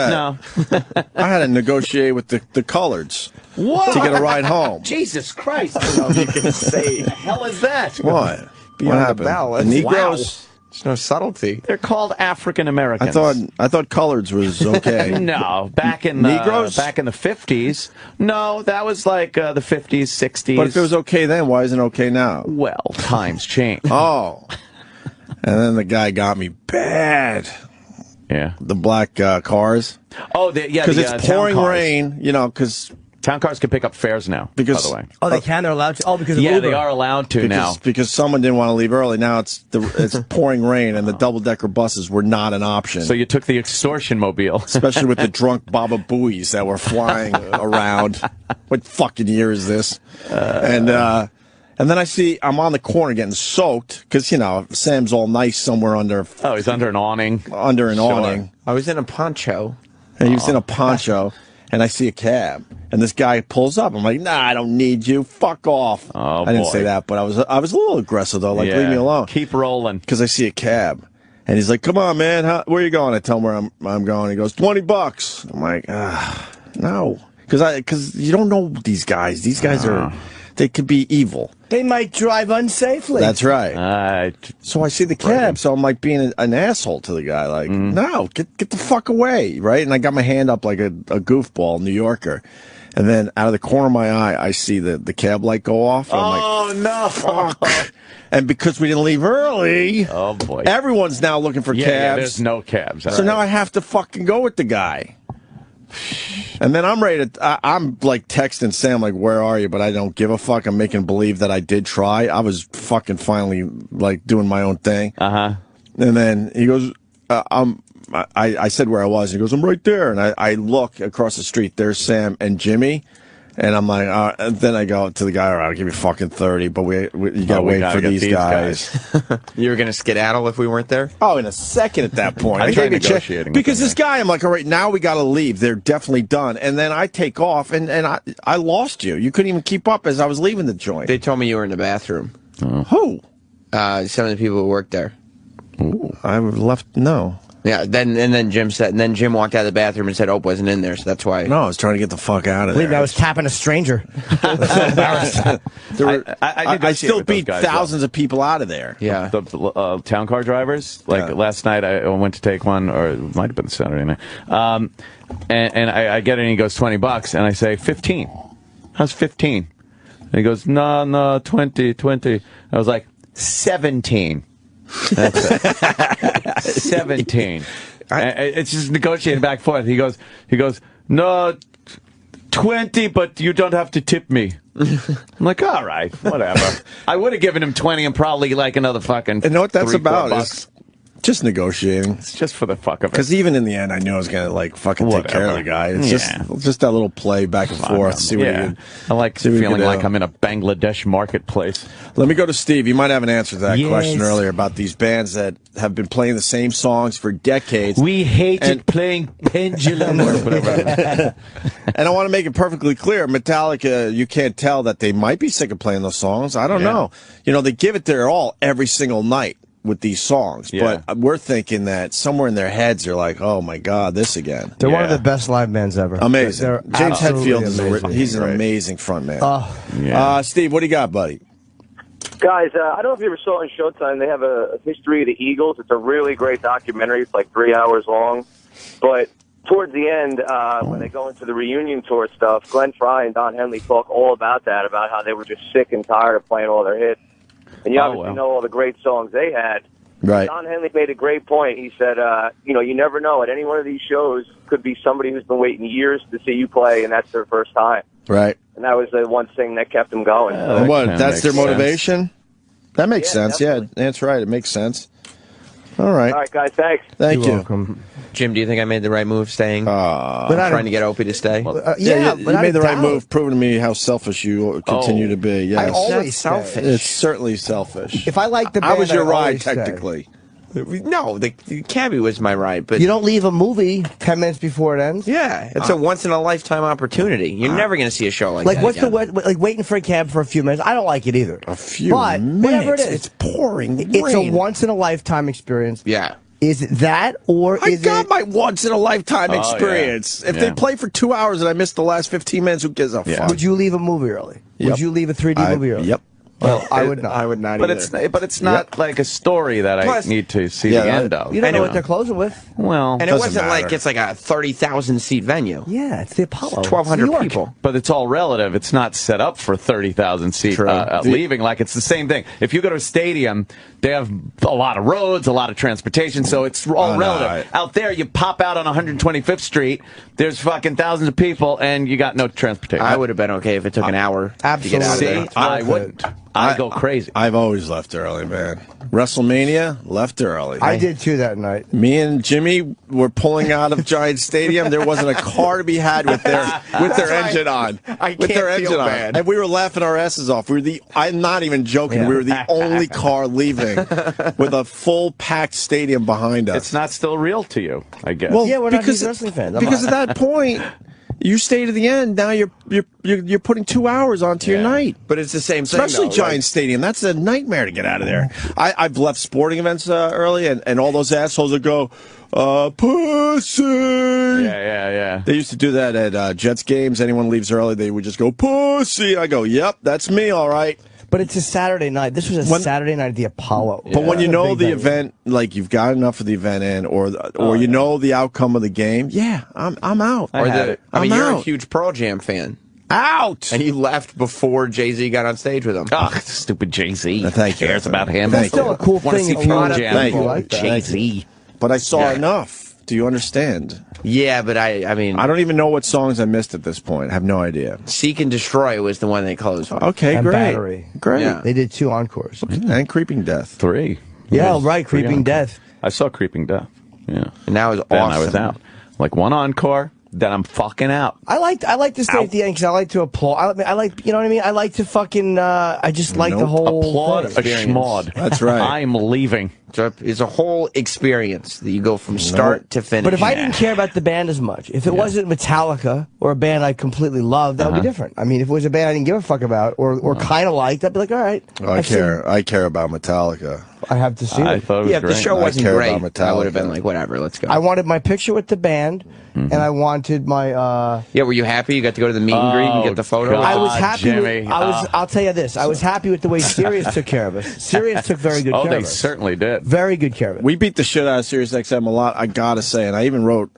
to negotiate with the coloreds to get a ride home. Jesus Christ! I don't know if you can say. What the hell is that? What? Beyond what happened? The bell. The Negroes. Wow. There's no subtlety. They're called African Americans. I thought coloreds was okay. No, back in the Negroes? back in the 50s. No, that was like the 50s, 60s. But if it was okay then, why isn't it okay now? Well, times change. Oh. And then the guy got me bad. Yeah. The black cars. Oh, yeah. Because it's pouring rain, you know, because... Town cars can pick up fares now, by the way. Oh, they can? They're allowed to? Oh, because of Yeah, Uber. they are allowed to now. Because someone didn't want to leave early. Now it's pouring rain, and the double-decker buses were not an option. So you took the extortion mobile. Especially with the drunk Baba Booies that were flying around. What fucking year is this? And then I see I'm on the corner getting soaked because, you know, Sam's all nice somewhere under... Oh, he's under an awning. Under an awning. I was in a poncho. And he was in a poncho. And I see a cab, and this guy pulls up. I'm like, nah, I don't need you. Fuck off. Oh, I didn't say that, but I was a little aggressive, though. Like, leave me alone. Keep rolling. Because I see a cab. And he's like, come on, man. Where you going? I tell him where I'm going. He goes, $20. I'm like, no. Because you don't know these guys. These guys they could be evil. They might drive unsafely. That's right. So I see the cab, so I'm like being an asshole to the guy. Like, no, get the fuck away, right? And I got my hand up like a goofball New Yorker. And then out of the corner of my eye, I see the cab light go off. And I'm like, no. Fuck. And because we didn't leave early, oh boy, everyone's now looking for cabs. Yeah, there's no cabs. So now I have to fucking go with the guy. And then I'm ready to, I'm like texting Sam, like, where are you? But I don't give a fuck. I'm making believe that I did try. I was fucking finally, like, doing my own thing. And then he goes, I said where I was. He goes, I'm right there. And I look across the street. There's Sam and Jimmy. And I'm like, and then I go to the guy, all right, I'll give you fucking 30, but you gotta wait for these guys. You were gonna skedaddle if we weren't there? Oh, in a second at that point. I tried negotiating because this guy, I'm like, all right, now we gotta leave. They're definitely done. And then I take off, and I lost you. You couldn't even keep up as I was leaving the joint. They told me you were in the bathroom. Who? Some of the people who worked there. Ooh, I left. No. Yeah. Then Jim said. And then Jim walked out of the bathroom and said Ope wasn't in there, so that's why. No, I was trying to get the fuck out of there. I was tapping a stranger. I still beat thousands of people out of there. Yeah. The town car drivers. Like last night, I went to take one, or it might have been Saturday night. And I get it, and he goes $20, and I say 15. How's 15? And he goes, no, 20. I was like, 17. That's it. 17. It's just negotiating back and forth. He goes, no, 20, but you don't have to tip me. I'm like, all right, whatever. I would have given him 20 and probably like another fucking. And you know what that's about? $3-4. Just negotiating. It's just for the fuck of it. Because even in the end, I knew I was going to, like, fucking take care of the guy. It's just that little play back and forth. See what I like feeling like I'm in a Bangladesh marketplace. Let me go to Steve. You might have an answer to that question earlier about these bands that have been playing the same songs for decades. We hated playing Pendulum or whatever. And I want to make it perfectly clear. Metallica, you can't tell that they might be sick of playing those songs. I don't know. You know, they give it their all every single night with these songs, but we're thinking that somewhere in their heads they're like, oh my god, this again. They're one of the best live bands ever. Amazing. James Hetfield he's an amazing front man. Steve, what do you got, buddy? Guys, I don't know if you ever saw it on Showtime. They have a history of the Eagles. It's a really great documentary. It's like 3 hours long, but towards the end, when they go into the reunion tour stuff, Glenn Frey and Don Henley talk all about that, about how they were just sick and tired of playing all their hits. And you obviously know all the great songs they had. Right. Don Henley made a great point. He said, you never know. At any one of these shows could be somebody who's been waiting years to see you play, and that's their first time. Right. And that was the one thing that kept them going. That's their motivation? That makes sense. Definitely. Yeah, that's right. It makes sense. All right. All right, guys. Thanks. Thank you. Welcome. Jim, do you think I made the right move staying? Trying to get Opie to stay? You made the right move, proving to me how selfish you continue to be. Yes. I always selfish. It's certainly selfish. If I like the band, I was your ride, stay. technically. No, the cabbie was my ride, but you don't leave a movie 10 minutes before it ends. Yeah, it's a once in a lifetime opportunity. You're never going to see a show like that. What's like waiting for a cab for a few minutes? I don't like it either. A few minutes. Whatever it is, it's pouring rain. It's a once in a lifetime experience. Yeah. Is it that, or I got my once in a lifetime experience. If they play for 2 hours and I miss the last 15 minutes, who gives a fuck? Would you leave a movie early? Yep. Would you leave a 3D movie early? Yep. Well, I would not. I would not But either. it's not like a story that Plus- I need to see the end of. You don't know what they're closing with. Well, And it wasn't like it's like a 30,000 seat venue. Yeah, it's the Apollo. 1,200 people. but it's all relative. It's not set up for 30,000 seat leaving. Like, it's the same thing. If you go to a stadium, they have a lot of roads, a lot of transportation, so it's all relative. Out there, you pop out on 125th Street, there's fucking thousands of people, and you got no transportation. I would have been okay if it took an hour to get out of there. I wouldn't. I go crazy. I've always left early, man. WrestleMania, left early. I did too that night. Me and Jimmy were pulling out of Giant Stadium. There wasn't a car to be had with their engine on. And we were laughing our asses off. I'm not even joking. We were the only car leaving with a full packed stadium behind us. It's not still real to you, I guess. Well, yeah, we're not huge wrestling fans. Because at that point, you stay to the end. Now you're putting 2 hours onto your night. But it's the same thing, Especially though, Giant Stadium. That's a nightmare to get out of there. I've left sporting events early, and all those assholes that go, pussy. Yeah. They used to do that at Jets games. Anyone leaves early, they would just go, pussy. I go, yep, that's me, all right. But it's a Saturday night. This was a Saturday night at the Apollo. But when you know the event, like you've got enough of the event in, or you know the outcome of the game, I'm out. I mean, you're a huge Pearl Jam fan. Out! And you left before Jay-Z got on stage with him. Oh, stupid Jay-Z. Thank you. Cares about him. That's still a cool Want to thing. see Pearl Jam. Thank you. Like Jay-Z. But I saw enough. Do you understand? Yeah, but I mean... I don't even know what songs I missed at this point. I have no idea. Seek and Destroy was the one they closed with. Okay, and great. Battery. Great. Yeah. They did 2 encores. And Creeping Death. 3. Yeah, right. Creeping Death. I saw Creeping Death. Yeah. And that was awesome. Then I was out. Like one encore, then I'm fucking out. I like to stay at the end because I like to applaud. I like, you know what I mean? I like to fucking, I just like the whole applaud thing. a schmod. That's right. I'm leaving. It's a whole experience that you go from start to finish. But if I didn't care about the band as much, if it wasn't Metallica or a band I completely loved, that would be different. I mean, if it was a band I didn't give a fuck about or kind of liked, I'd be like, all right. I care about Metallica. I have to see I it. thought it was if the great. show wasn't care great, about I would have Metallica. been like, whatever, let's go. I wanted my picture with the band, and I wanted my. Yeah, were you happy? You got to go to the meet and greet and get the photo? God. I was happy. Jimmy. I'll tell you this. I was happy with the way Sirius took care of us. Sirius took very good care They of us. certainly did. Very good care of us. We beat the shit out of Sirius XM a lot, I gotta say. And I even wrote,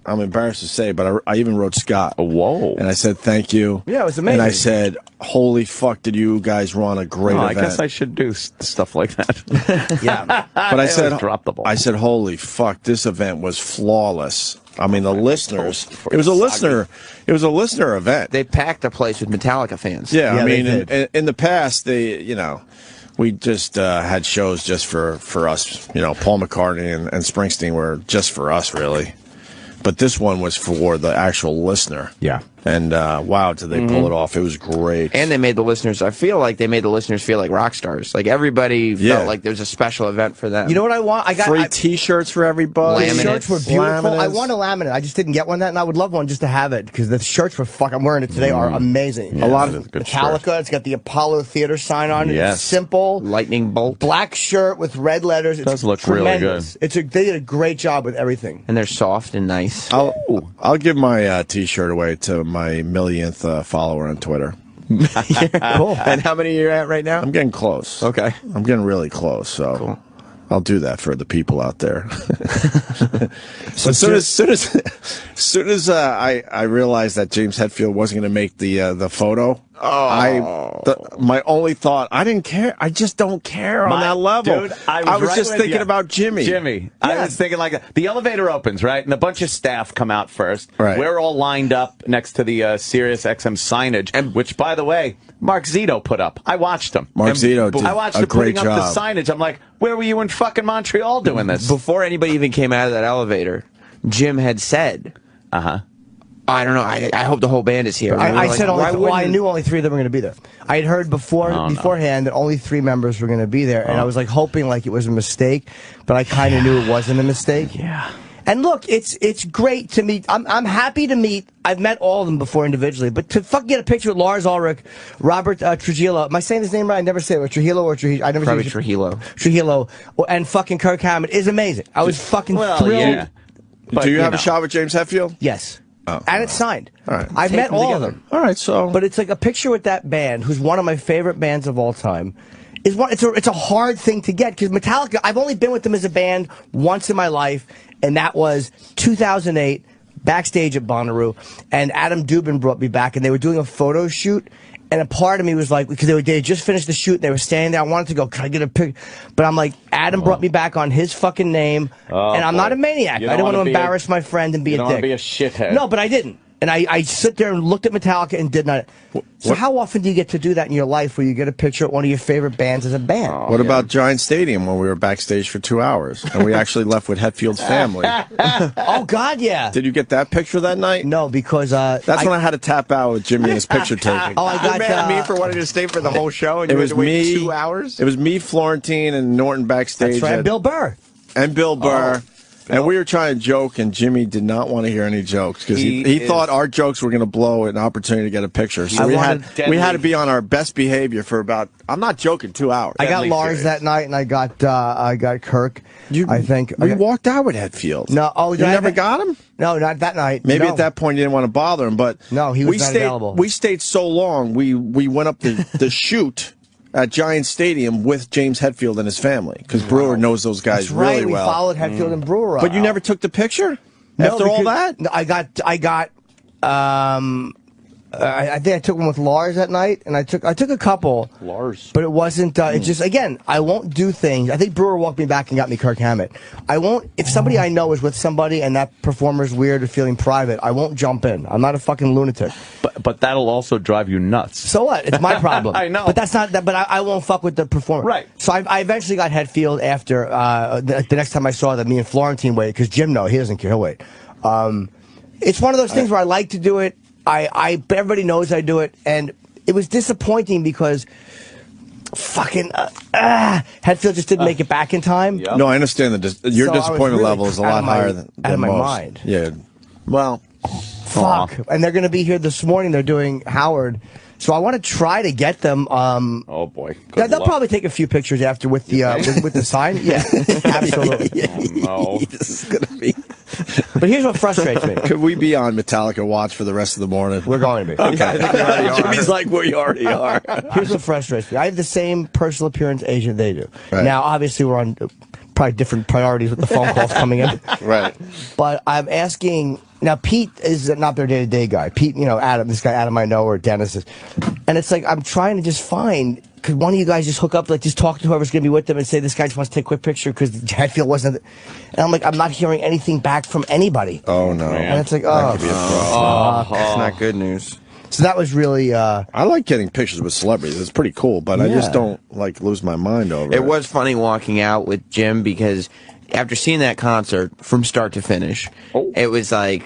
I'm embarrassed to say, but I even wrote Scott. Whoa. And I said, thank you. Yeah, it was amazing. And I said, holy fuck, did you guys run a great event. I guess I should do stuff like that. Yeah. But I said, drop the ball. I said, holy fuck, this event was flawless. I mean, the listeners, it was a listener event. They packed the place with Metallica fans. Yeah, I mean, they in the past, we just had shows just for us. You know, Paul McCartney and Springsteen were just for us, really. But this one was for the actual listener. Yeah. And wow, did they pull it off? It was great. And they made the listeners, I feel like they made the listeners feel like rock stars. Like everybody felt like there's a special event for them. You know what I want? I got free T-shirts for everybody. The shirts were beautiful. Laminates. I want a laminate. I just didn't get one that, and I would love one just to have it because the shirts were I'm wearing it today. Are amazing. A lot of Metallica. Shirt. It's got the Apollo Theater sign on it. Yes. It's simple. Lightning bolt. Black shirt with red letters. It does look really good. They did a great job with everything. And they're soft and nice. I'll give my T-shirt away to my millionth follower on Twitter. Cool. And how many are you at right now? I'm getting close. Okay. I'm getting really close. So Cool. I'll do that for the people out there. So as soon as I realized that James Hetfield wasn't going to make the photo, my only thought, I didn't care. I just don't care on that level. Dude, I was just thinking about Jimmy. I was thinking like the elevator opens, right? And a bunch of staff come out first. Right. We're all lined up next to the Sirius XM signage, which, by the way, Mark Zito put up. I watched him. Mark Zito did I watched a him great putting up job. the signage. I'm like, where were you in fucking Montreal doing this? Before anybody even came out of that elevator, Jim had said, I don't know. I hope the whole band is here. I said I knew only 3 of them were going to be there. I had heard beforehand that only 3 members were going to be there, and I was like hoping like it was a mistake, but I kind of knew it wasn't a mistake. Yeah. And look, it's great to meet. I'm happy to meet. I've met all of them before individually, but to fucking get a picture with Lars Ulrich, Robert Trujillo. Am I saying his name right? I never say it. Trujillo or Trujillo? I never Probably say Trujillo. Trujillo, and fucking Kirk Hammett is amazing. I was fucking thrilled. Yeah. Do you have a shot with James Hetfield? Yes. and it's signed. All right. I've met all of them. All right, so. But it's like a picture with that band, who's one of my favorite bands of all time. It's a hard thing to get, because Metallica, I've only been with them as a band once in my life, and that was 2008, backstage at Bonnaroo, and Adam Dubin brought me back, and they were doing a photo shoot, and a part of me was like, because they had just finished the shoot, and they were standing there, I wanted to go, can I get a picture? But I'm like, Adam brought me back on his fucking name, and I'm not a maniac. I didn't want to embarrass my friend and be a dick. You don't want to be a shithead. No, but I didn't. And I sit there and looked at Metallica and did not. So how often do you get to do that in your life, where you get a picture of one of your favorite bands as a band? What about Giant Stadium, when we were backstage for 2 hours and we actually left with Hetfield's family? Oh God, yeah. Did you get that picture that night? No, because that's when I had to tap out with Jimmy and his picture taking. Oh, I got mad at me for wanting to stay for the whole show, and you had to wait 2 hours. It was me, Florentine, and Norton backstage. That's right, Bill Burr. And Bill Burr. And we were trying to joke, and Jimmy did not want to hear any jokes, because he thought our jokes were going to blow an opportunity to get a picture. So we had to be on our best behavior for about, I'm not joking, 2 hours. I got Lars that night, and I got Kirk. I think we walked out with Hetfield. No, you never got him. No, not that night. Maybe at that point you didn't want to bother him, but no, he was not available. We stayed so long. We went up the chute at Giant Stadium with James Hetfield and his family, because Brewer knows those guys really well. We followed Hetfield and Brewer. But you never took the picture after all that? No, I got. I think I took one with Lars that night, and I took a couple. Lars. But it wasn't. It just, again, I won't do things. I think Brewer walked me back and got me Kirk Hammett. I won't. If somebody I know is with somebody and that performer's weird or feeling private, I won't jump in. I'm not a fucking lunatic. But that'll also drive you nuts. So what? It's my problem. I know. But that's not. But I won't fuck with the performer. Right. So I eventually got Hetfield after the next time I saw that me and Florentine waited, because Jim, no, he doesn't care. He'll wait. It's one of those things where I like to do it. Everybody knows I do it, and it was disappointing because fucking Hetfield just didn't make it back in time. Yep. No, I understand that your disappointment level is a lot higher than out of my most. mind. Yeah. Well, fuck. And they're going to be here this morning. They're doing Howard. So I want to try to get them. Oh boy, they'll probably take a few pictures after with the with the sign. Yeah, absolutely. No, this is gonna be. But here's what frustrates me. Could we be on Metallica watch for the rest of the morning? We're going to be. Okay, I think we already are. Jimmy's like, we already are. Here's what frustrates me. I have the same personal appearance agent they do. Right. Now, obviously, we're on probably different priorities with the phone calls coming in. Right. But I'm asking. Now, Pete is not their day-to-day guy. Pete, Adam, this guy Adam I know, or Dennis is. And it's like, I'm trying to just find, could one of you guys just hook up, like just talk to whoever's going to be with them and say, this guy just wants to take a quick picture because Hetfield wasn't. And I'm like, I'm not hearing anything back from anybody. Oh, no. And it's like, that could be a problem. It's not good news. So that was really. I like getting pictures with celebrities. It's pretty cool, but I just don't like lose my mind over it. It was funny walking out with Jim, because after seeing that concert from start to finish, it was like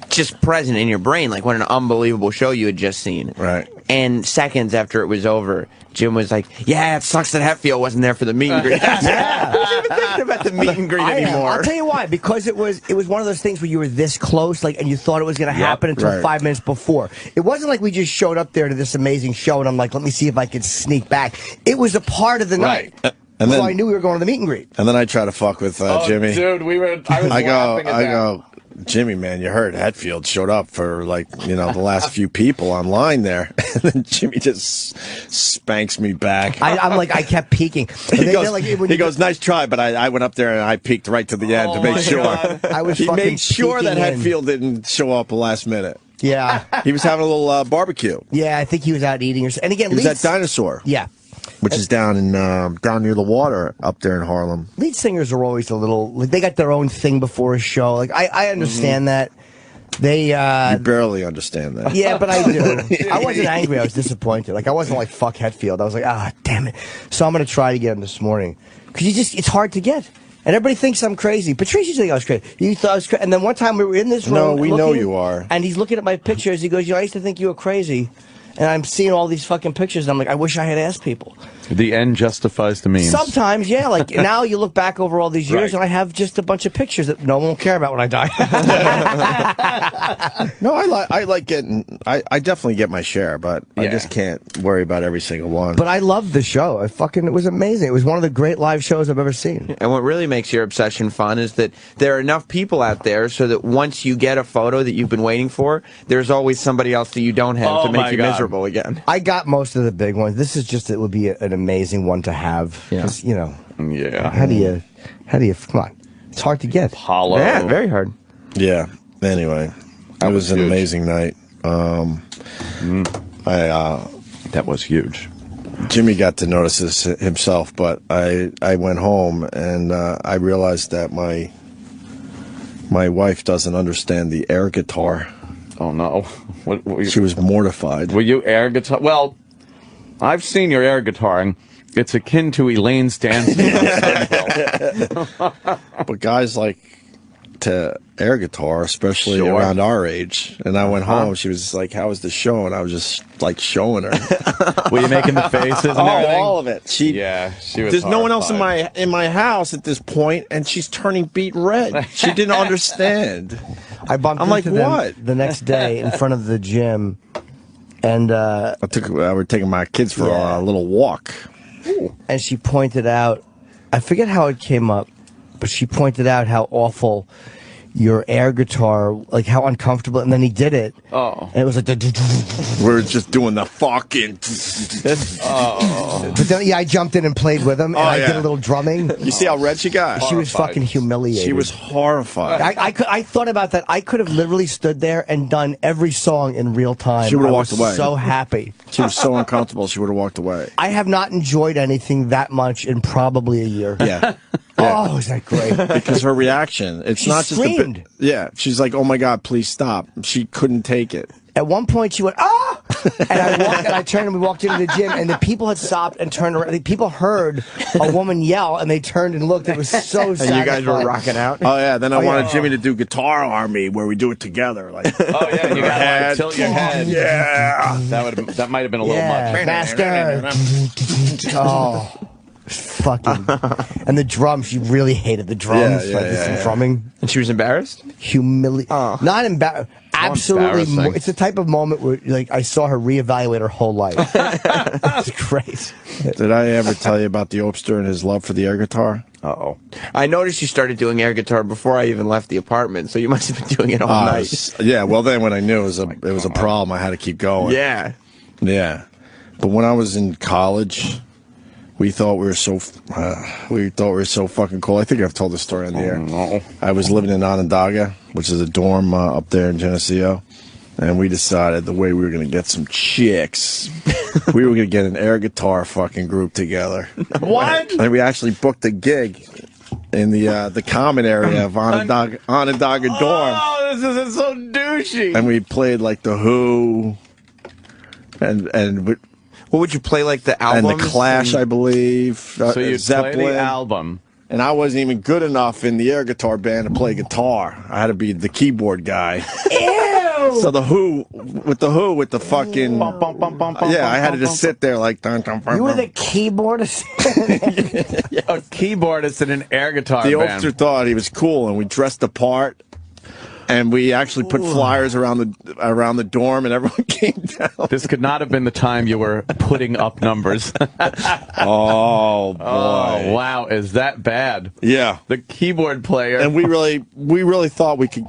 just present in your brain, like what an unbelievable show you had just seen. Right. And seconds after it was over, Jim was like, yeah, it sucks that Hetfield wasn't there for the meet and greet. Yeah. I wasn't even thinking about the meet and greet anymore. I'll tell you why. Because it was one of those things where you were this close, like, and you thought it was going to happen until 5 minutes before. It wasn't like we just showed up there to this amazing show, and I'm like, let me see if I can sneak back. It was a part of the night. And so then, I knew we were going to the meet and greet. And then I try to fuck with Jimmy. Dude, I go, Jimmy, man, you heard Hetfield showed up for, like, the last few people online there. And then Jimmy just spanks me back. I'm like, I kept peeking. He goes, nice try, but I went up there and I peeked right to the end to make sure. He made sure that Hetfield didn't show up last minute. Yeah. He was having a little barbecue. Yeah, I think he was out eating. And again, he was at Dinosaur. Yeah. Which is down near the water up there in Harlem. Lead singers are always a little, like, they got their own thing before a show. Like, I understand that. They you barely understand that. Yeah, but I do. I wasn't angry. I was disappointed. Like, I wasn't like, fuck Hetfield. I was like, damn it. So I'm going to try to get him this morning. Because it's hard to get. And everybody thinks I'm crazy. Patrice used to think I was crazy. You thought I was crazy. And then one time we were in this room. No, we know you are. And he's looking at my pictures. He goes, I used to think you were crazy. And I'm seeing all these fucking pictures, and I'm like, I wish I had asked people. The end justifies the means. Sometimes, yeah. Like, now you look back over all these years, and I have just a bunch of pictures that no one will care about when I die. No, I like getting... I definitely get my share, but I just can't worry about every single one. But I loved the show. It was amazing. It was one of the great live shows I've ever seen. And what really makes your obsession fun is that there are enough people out there so that once you get a photo that you've been waiting for, there's always somebody else that you don't have to make you miserable again. I got most of the big ones. This is just, it would be an amazing one to have. Yeah. You know. Yeah. How do you, come on. It's hard to get. Apollo. Yeah, very hard. Yeah. Anyway, that was an amazing night. That was huge. Jimmy got to notice this himself, but I went home and I realized that my wife doesn't understand the air guitar. Oh no! She was mortified. Were you air guitar? Well, I've seen your air guitaring. It's akin to Elaine's dancing. But guys like to air guitar, especially around our age. And I went home. She was like, "How was the show?" And I was just like showing her. Were you making the faces and everything? All of it. She was. There's no one else in my house at this point, and she's turning beet red. She didn't understand. I bumped into them the next day in front of the gym, and we're taking my kids for a little walk. And she pointed out, I forget how it came up, but she pointed out how awful your air guitar, like how uncomfortable, and then he did it. Oh. And it was like we're just doing the fucking. But then, I jumped in and played with him, and I did a little drumming. You see how red she got? She was fucking humiliated. She was horrified. I thought about that. I could have literally stood there and done every song in real time. She would have walked away. So happy. She was so uncomfortable. She would have walked away. I have not enjoyed anything that much in probably a year. Yeah. Oh, is that great? Because her reaction, it's She not just screamed. she's like, "Oh my God, please stop." She couldn't take it. At one point, she went, "Ah!" And I turned and we walked into the gym, and the people had stopped and turned around. The people heard a woman yell, and they turned and looked. It was so satisfying. And you guys were rocking out? Oh, yeah. Then I wanted Jimmy to do Guitar Army, where we do it together. Like, oh, yeah. You got to tilt your head. Yeah. That might have been a little much. Master. Oh. Fucking. And the drums, she really hated the drums. Drumming. And she was embarrassed? Not embarrassed. Absolutely. It's the type of moment where, like, I saw her reevaluate her whole life. It's great. Did I ever tell you about the Opster and his love for the air guitar? Uh-oh. I noticed you started doing air guitar before I even left the apartment, so you must have been doing it all night. Yeah, well, then when I knew it was a problem, I had to keep going. Yeah. Yeah. But when I was in college, we thought we were so fucking cool. I think I've told this story on the air. No. I was living in Onondaga, which is a dorm up there in Geneseo, and we decided the way we were going to get some chicks, we were going to get an air guitar fucking group together. What? And we actually booked a gig in the common area of Onondaga dorm. Oh, this is so douchey. And we played like the Who, and what would you play, like the album? And the Clash, I believe. So you play the album. And I wasn't even good enough in the air guitar band to play guitar. I had to be the keyboard guy. Ew! So the Who with the fucking I had to just sit there like you were the keyboardist. A keyboardist in an air guitar the band. Opster thought he was cool, and we dressed the part. And we actually put flyers around the dorm, and everyone came down. This could not have been the time you were putting up numbers. Oh boy! Oh wow, is that bad? Yeah, the keyboard player. And we really thought we could,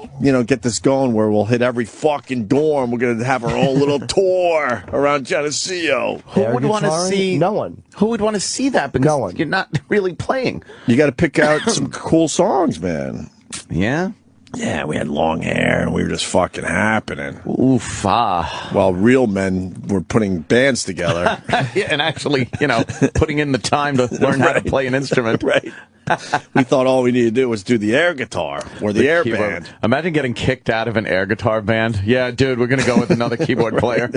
get this going where we'll hit every fucking dorm. We're gonna have our own little tour around Geneseo. Who would want to see? No one. Who would want to see that? Because no one. You're not really playing. You got to pick out some cool songs, man. Yeah. Yeah, we had long hair, and we were just fucking happening. Oof, While real men were putting bands together. Yeah, and actually, putting in the time to learn how to play an instrument. Right. We thought all we needed to do was do the air guitar or the air band. Imagine getting kicked out of an air guitar band. Yeah, dude, we're going to go with another keyboard player.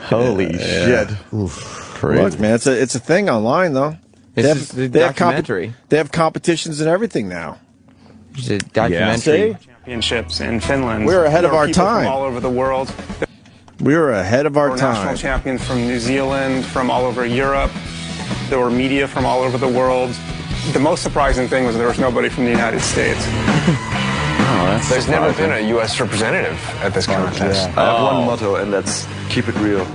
Holy shit. Oof. Crazy. Look, man, it's a thing online, though. They have competitions and everything now. It's a documentary. Championships in Finland. We're ahead of our time. From all over the world. We were ahead of our There were time. national champions from New Zealand, from all over Europe. There were media from all over the world. The most surprising thing was there was nobody from the United States. There's never been a U.S. representative at this contest. I have one motto, and that's keep it real.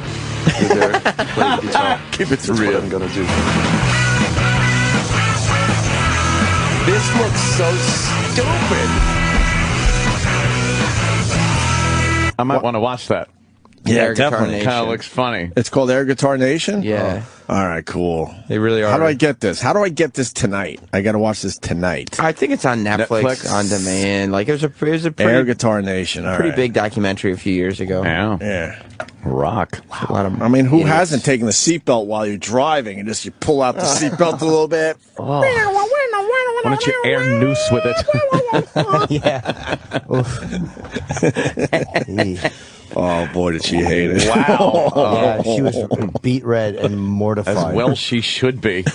You're there playing guitar. Keep it That's real. what I'm gonna do. This looks so stupid. I might want to watch that. Yeah, Air Guitar definitely. Nation. Kind of looks funny. It's called Air Guitar Nation? Yeah. Oh. All right, cool. They really are. How do I get this? How do I get this tonight? I got to watch this tonight. I think it's on Netflix, on demand. Like it was a Air pretty, Guitar Nation. All pretty right. big documentary a few years ago. Yeah. Yeah. Rock. A lot of I mean, who idiots. hasn't taken the seatbelt while you're driving and just you pull out the seatbelt a little bit? Oh. Why don't you air noose with it? Yeah. Oh, boy, did she hate it. Wow. Yeah, she was beat red and mortified. As well she should be.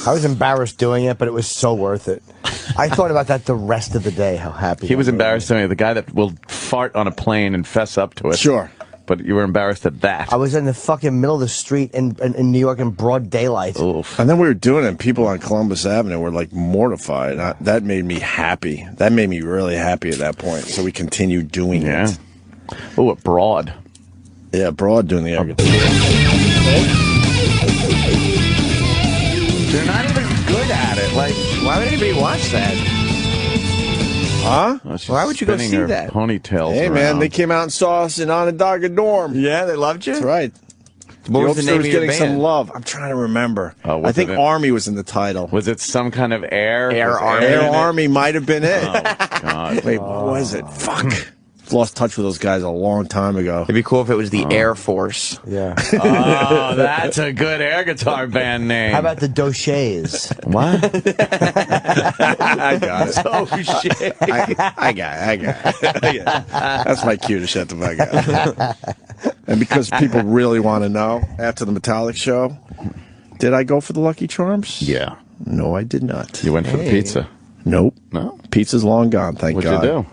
I was embarrassed doing it, but it was so worth it. I thought about that the rest of the day, how happy He was I embarrassed doing it. The guy that will fart on a plane and fess up to it. Sure. But you were embarrassed at that. I was in the fucking middle of the street in New York in broad daylight. Oof. And then we were doing it, and people on Columbus Avenue were like mortified. That made me happy. That made me really happy at that point. So we continued doing it. Oh, at Broad. Yeah, Broad doing the air guitar. They're not even good at it. Like, Why would anybody watch that? Huh? oh, she's Why would you go spinning see her that? Ponytails Hey, man, around. they came out and saw us in Onondaga Dorm. Yeah, they loved you. That's right. What was the Upstairs name of your getting some band? love. I'm trying to remember. Oh, I think it? Army was in the title. Was it some kind of air? Air Was Army. Air in it? Army might have been it. Oh, God. Wait, what was it? Fuck. Lost touch with those guys a long time ago. It'd be cool if it was the Air Force. Yeah. Oh, that's a good air guitar band name. How about the Doches? what? I got it. Oh, shit. I got it. That's my cue to shut the fuck up. And because people really want to know, after the Metallic show, did I go for the Lucky Charms? Yeah. No, I did not. You went for the pizza. Nope. No? Pizza's long gone, thank What'd God. you do?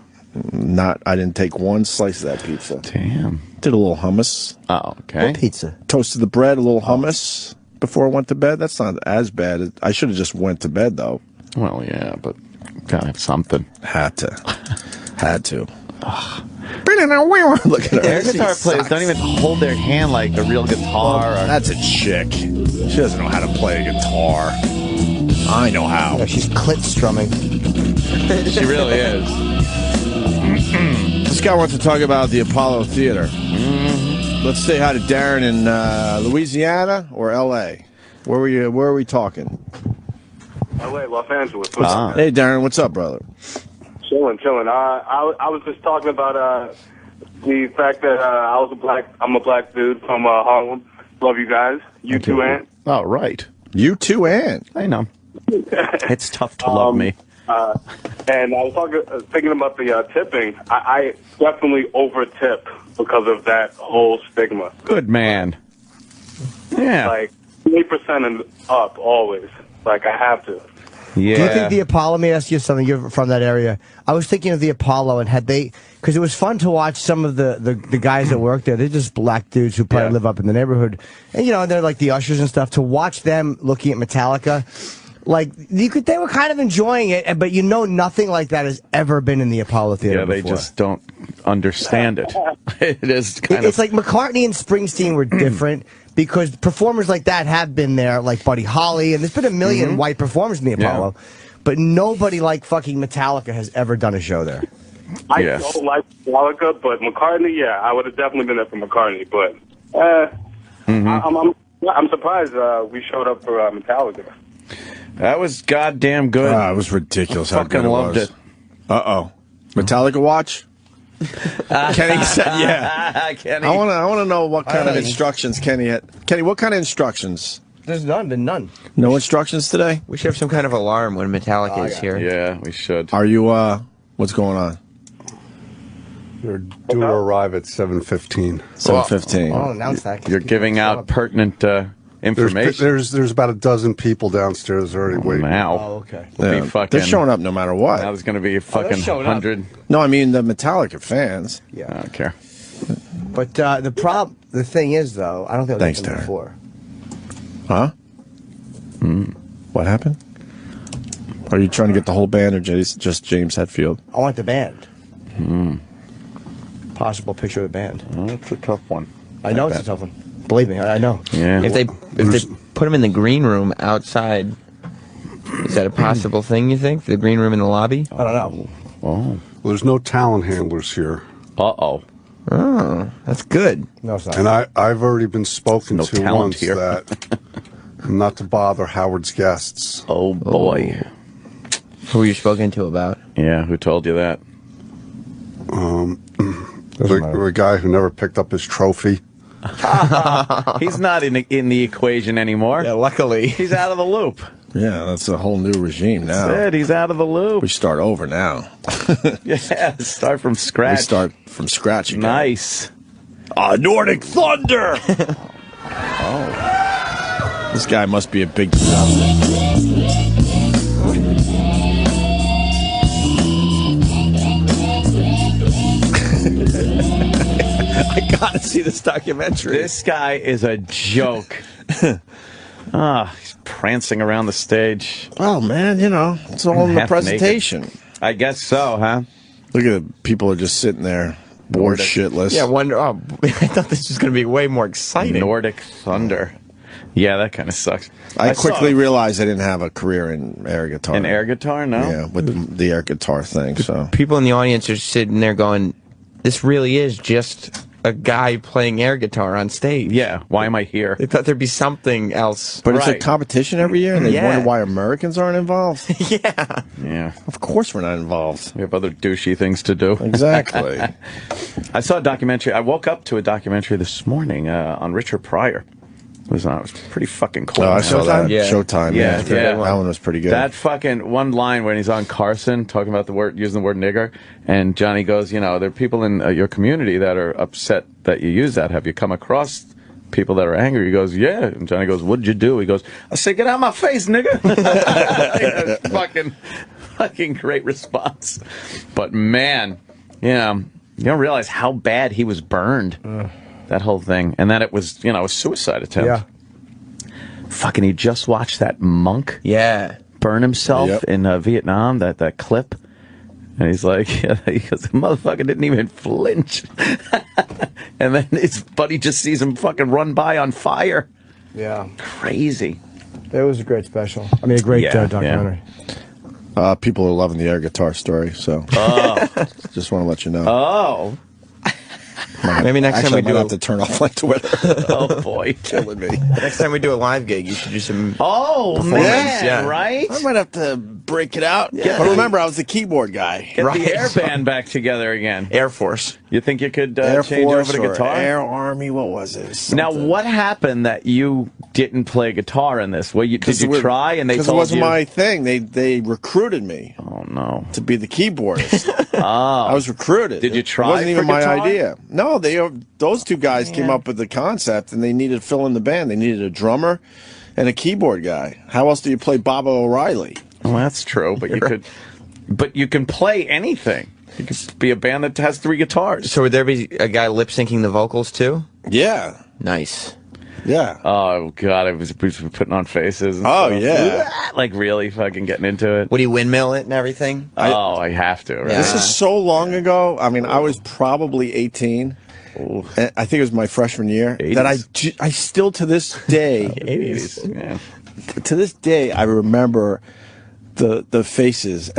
I didn't take one slice of that pizza. Damn. Did a little hummus. Oh, okay. Pizza. Toasted the bread, a little hummus before I went to bed. That's not as bad. I should have just went to bed, though. Well, yeah, but gotta have something. Had to. Look at her. Air guitar players don't even hold their hand like a real guitar. Or... That's a chick. She doesn't know how to play a guitar. I know how. Yeah, she's clit strumming. She really is. This guy wants to talk about the Apollo Theater. Let's say hi to Darren in Louisiana or L.A. Where are we talking? LA, Los Angeles. Hey, Darren, what's up, brother? Chilling. I was just talking about the fact that I'm a black dude from Harlem. Love you guys. You too, Ant. Oh, right. You too, Ant. I know. It's tough to love me. And I was thinking about the tipping. I definitely over-tip because of that whole stigma. Good man. Yeah. Like 20% and up always. Like I have to. Yeah. Do you think the Apollo, let me ask you something, you're from that area. I was thinking of the Apollo, and had they, because it was fun to watch some of the guys that work there. They're just black dudes who probably live up in the neighborhood. And, they're like the ushers and stuff. To watch them looking at Metallica, like, they were kind of enjoying it, but nothing like that has ever been in the Apollo Theater Yeah, they before. just don't understand it. It is kind It's like McCartney and Springsteen were different because performers like that have been there, like Buddy Holly, and there's been a million white performers in the Apollo, but nobody like fucking Metallica has ever done a show there. I don't like Metallica, but McCartney, I would have definitely been there for McCartney. But I'm surprised we showed up for Metallica. That was goddamn good. It was ridiculous how fucking good it loved was. it. Uh-oh. Metallica watch? Kenny said, yeah. Kenny. I want to know what kind of instructions Kenny had. Kenny, what kind of instructions? There's been none. No instructions today? We should have some kind of alarm when Metallica is here. Yeah, we should. Are you, what's going on? They're due to arrive at 7:15. 7:15. I'll announce that. You're giving out pertinent information. There's about a dozen people downstairs already waiting. Now. Oh, okay. We'll be fucking, they're showing up no matter what. Now there's going to be a fucking showing up. 100. No, I mean the Metallica fans. I don't care. But the thing is, though, I don't think I've done before. Huh? What happened? Are you trying to get the whole band or just James Hetfield? I want the band. Possible picture of the band. That's a tough one. I know it's a tough one. Believe me, I know. Yeah. If they put him in the green room outside, is that a possible thing, you think? The green room in the lobby? I don't know. Oh. Well, there's no talent handlers here. Oh, that's good. No, it's not. And I've already been spoken No to talent once here. that not to bother Howard's guests. Oh, boy. Who were you spoken to about? Yeah, who told you that? The guy who never picked up his trophy. He's not in the equation anymore. Yeah, luckily. He's out of the loop. Yeah, that's a whole new regime now. That's it. He's out of the loop. We start over now. Yeah, start from scratch. We start from scratch again. Nice. Nordic Thunder! Oh. This guy must be a big I gotta see this documentary. This guy is a joke. He's prancing around the stage. Oh, man, it's all in the presentation. Naked. I guess so, huh? Look at it. People are just sitting there, bored shitless. Yeah, I thought this was going to be way more exciting. Nordic Thunder. Yeah, that kind of sucks. I quickly realized I didn't have a career in air guitar. In air guitar, no? Yeah, with the air guitar thing, so. People in the audience are sitting there going, this really is just a guy playing air guitar on stage. Yeah, why am I here? They thought there'd be something else. But it's a competition every year, and they wonder why Americans aren't involved? Yeah. Of course we're not involved. We have other douchey things to do. Exactly. I saw a documentary. I woke up to a documentary this morning on Richard Pryor. It was pretty fucking cool. Oh, I saw that. Yeah. Showtime. Yeah. That one was pretty good. That fucking one line when he's on Carson talking about using the word nigger, and Johnny goes, there are people in your community that are upset that you use that. Have you come across people that are angry? He goes, yeah. And Johnny goes, what did you do? He goes, I said, get out of my face, nigga. fucking great response. But man, you don't realize how bad he was burned. That whole thing. And then it was, a suicide attempt. Yeah. Fucking, he just watched that monk burn himself in Vietnam, that clip. And he's like, he goes, the motherfucker didn't even flinch. And then his buddy just sees him fucking run by on fire. Yeah. Crazy. It was a great special. I mean, a great documentary. People are loving the air guitar story, so. Just want to let you know. Oh. Maybe next time we might have to turn off my Twitter. Oh boy, killing me. Next time we do a live gig, you should do some. Oh man, right? I might have to break it out. Yeah. But remember, I was the keyboard guy. Get the air band back together again. Air Force. You think you could Air change Force over to guitar? Air Army. What was it? Something. Now, what happened that you didn't play guitar in this? Did you try and they told you? Because it wasn't my thing. They recruited me. Oh no. To be the keyboardist. I was recruited. Did you try? It wasn't even my guitar? idea. No, those two guys came up with the concept, and they needed to fill in the band. They needed a drummer and a keyboard guy. How else do you play Bob O'Reilly? Well, that's true, but you can play anything. You could be a band that has 3 guitars. So would there be a guy lip syncing the vocals too? Yeah. Nice. Yeah. Oh god, I was putting on faces. And oh stuff. yeah. Like really fucking getting into it. Would he windmill it and everything? I have to. Right? This is so long ago. I mean, I was probably 18. And I think it was my freshman year. 80s. That I still to this day 80s. Yeah. To this day I remember the faces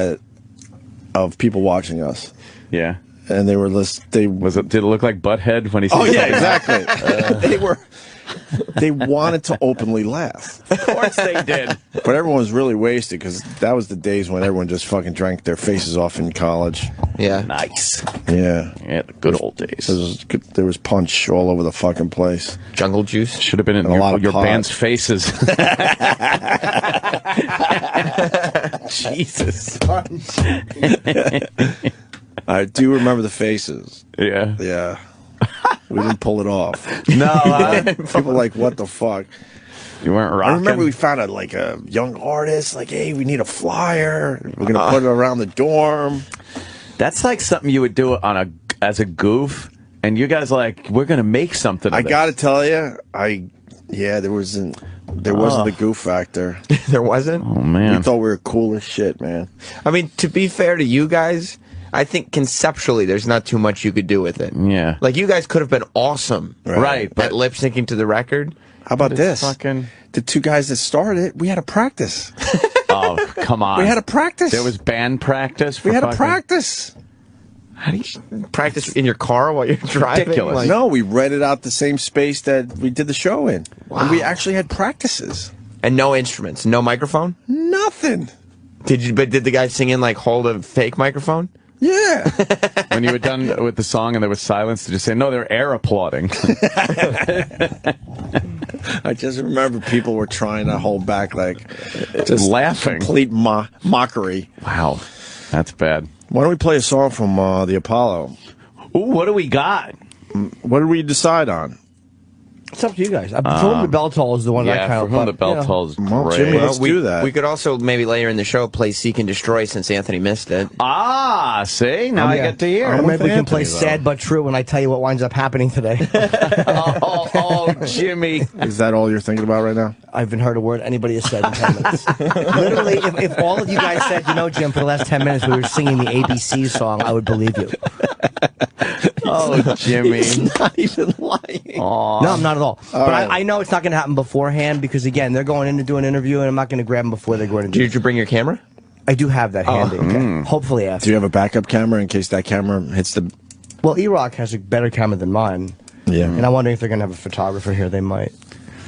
of people watching us. Yeah. And they were did it look like Butthead when he said Oh yeah, exactly. They wanted to openly laugh. Of course they did. But everyone was really wasted because that was the days when everyone just fucking drank their faces off in college. Yeah. Nice. Yeah. Yeah, the good old days. There was punch all over the fucking place. Jungle juice? Should have been in your band's faces. Jesus. I do remember the faces. Yeah. Yeah. We didn't pull it off. No. People were like, what the fuck? You weren't rocking? I remember we found a young artist, like, hey, we need a flyer. We're going to put it around the dorm. That's like something you would do as a goof, And you guys like, we're going to make something of I this. got to tell you, there wasn't the goof factor. There wasn't? Oh, man. We thought we were cool as shit, man. I mean, to be fair to you guys, I think conceptually there's not too much you could do with it. Yeah. Like, you guys could have been awesome. Right. At lip-syncing to the record. How about this? Fucking... The two guys that started it, we had a practice. Oh, come on. We had a practice. There was band practice. We had a practice. How do you practice in your car while you're driving? Ridiculous. Like, no, we rented out the same space that we did the show in. Wow. And we actually had practices. And no instruments, no microphone? Nothing. But did the guy sing in, like, hold a fake microphone? Yeah. When you were done with the song and there was silence, did you say, no, they're air applauding? I just remember people were trying to hold back, like, just laughing. Complete mockery. Wow. That's bad. Why don't we play a song from the Apollo? Ooh, what do we got? What did we decide on? It's up to you guys. For Whom the Bell Tolls is the one that I kind of... For Whom the Bell Tolls is Well, great. Jimmy, let's do that. We could also, maybe later in the show, play Seek and Destroy since Anthony missed it. Ah, see? Now I get to hear. Or maybe we can play Anthony, Sad But True when I tell you what winds up happening today. oh, Jimmy. Is that all you're thinking about right now? I haven't heard a word anybody has said in 10 minutes. Literally, if all of you guys said, Jim, for the last 10 minutes we were singing the ABC song, I would believe you. Oh, Jimmy. He's not even lying. Aww. No, I'm not at all. But right. I know it's not going to happen beforehand because, again, they're going in to do an interview, and I'm not going to grab them before they go in. Did you bring your camera? I do have that handy. Hopefully after. Do you have a backup camera in case that camera hits the... Well, E-Rock has a better camera than mine. Yeah. And I'm wondering if they're going to have a photographer here. They might.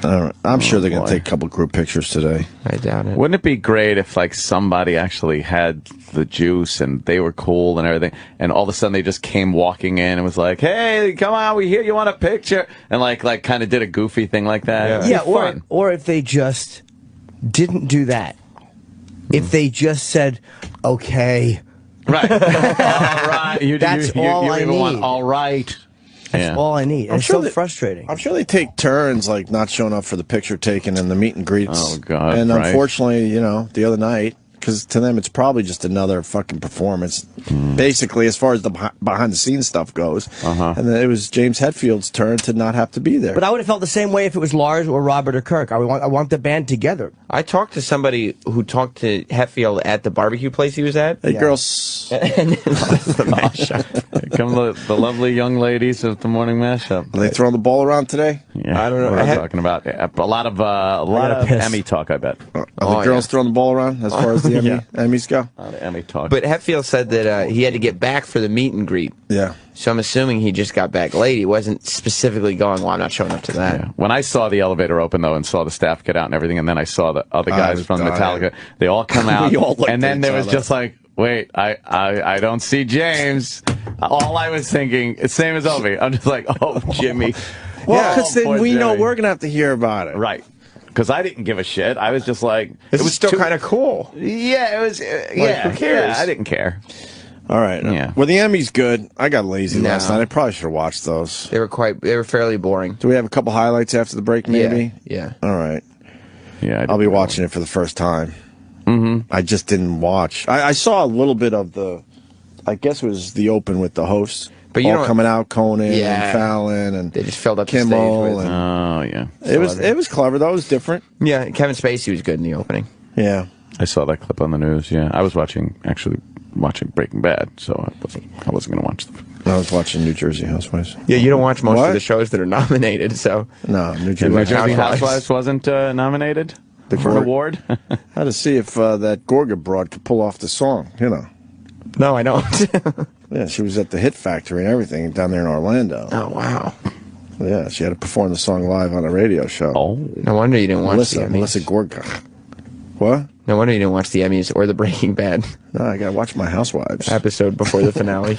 I'm sure they're going to take a couple group pictures today. I doubt it. Wouldn't it be great if, like, somebody actually had the juice and they were cool and everything, and all of a sudden they just came walking in and was like, hey, come on, we hear you want a picture, and like kind of did a goofy thing like that. Yeah, or if they just didn't do that. If they just said, okay. Right. All right. That's all I need. Want, all right. That's all I need. And it's so frustrating. I'm sure they take turns, like, not showing up for the picture taking and the meet and greets. Oh, God. And right. unfortunately, the other night, because to them it's probably just another fucking performance, basically, as far as the behind-the-scenes stuff goes. And then it was James Hetfield's turn to not have to be there. But I would have felt the same way if it was Lars or Robert or Kirk. I want the band together. I talked to somebody who talked to Hetfield at the barbecue place he was at. Hey, girls. And then the mashup. Here come the lovely young ladies of the morning mashup. Are they throwing the ball around today? Yeah, I don't know. What I'm talking about. A lot of Emmy talk, I bet. Are the girls throwing the ball around as far as the Emmys go? A lot of Emmy talk. But Hetfield said that he had to get back for the meet and greet. Yeah. So I'm assuming he just got back late. He wasn't specifically going, well, I'm not showing up to that. Yeah. When I saw the elevator open, though, and saw the staff get out and everything, and then I saw the other guys from Metallica, they all come out, and then there was just like, wait, I don't see James. All I was thinking, it's same as Opie. I'm just like, oh, Jimmy. Well, because then we know Jimmy. we're going to have to hear about it. Right. Because I didn't give a shit. I was just like... It was still kind of cool. Yeah, it was... who cares? Yeah, I didn't care. All right. Yeah. Well, the Emmys good. I got lazy last night. I probably should have watched those. They were fairly boring. Do we have a couple highlights after the break, maybe? Yeah. All right. Yeah, I'll be watching it for the first time. I just didn't watch. I saw a little bit of the... I guess it was the open with the hosts. But you all coming out, Conan and Fallon and they just filled up Kimmel. the stage with. Oh, yeah. It was clever, though. It was different. Yeah, Kevin Spacey was good in the opening. Yeah. I saw that clip on the news, yeah. I was actually watching Breaking Bad, so I wasn't going to watch them. I was watching New Jersey Housewives. Yeah, you don't watch most of the shows that are nominated, so... No, New Jersey, New Jersey Housewives wasn't nominated for an award? Had to see if that Gorga broad could pull off the song, No, I don't. Yeah, she was at the Hit Factory and everything down there in Orlando. Oh, wow. Yeah, she had to perform the song live on a radio show. Oh. No wonder you didn't watch the Emmys. Melissa Gorga. What? No wonder you didn't watch the Emmys or the Breaking Bad No, I gotta watch my Housewives. episode before the finale.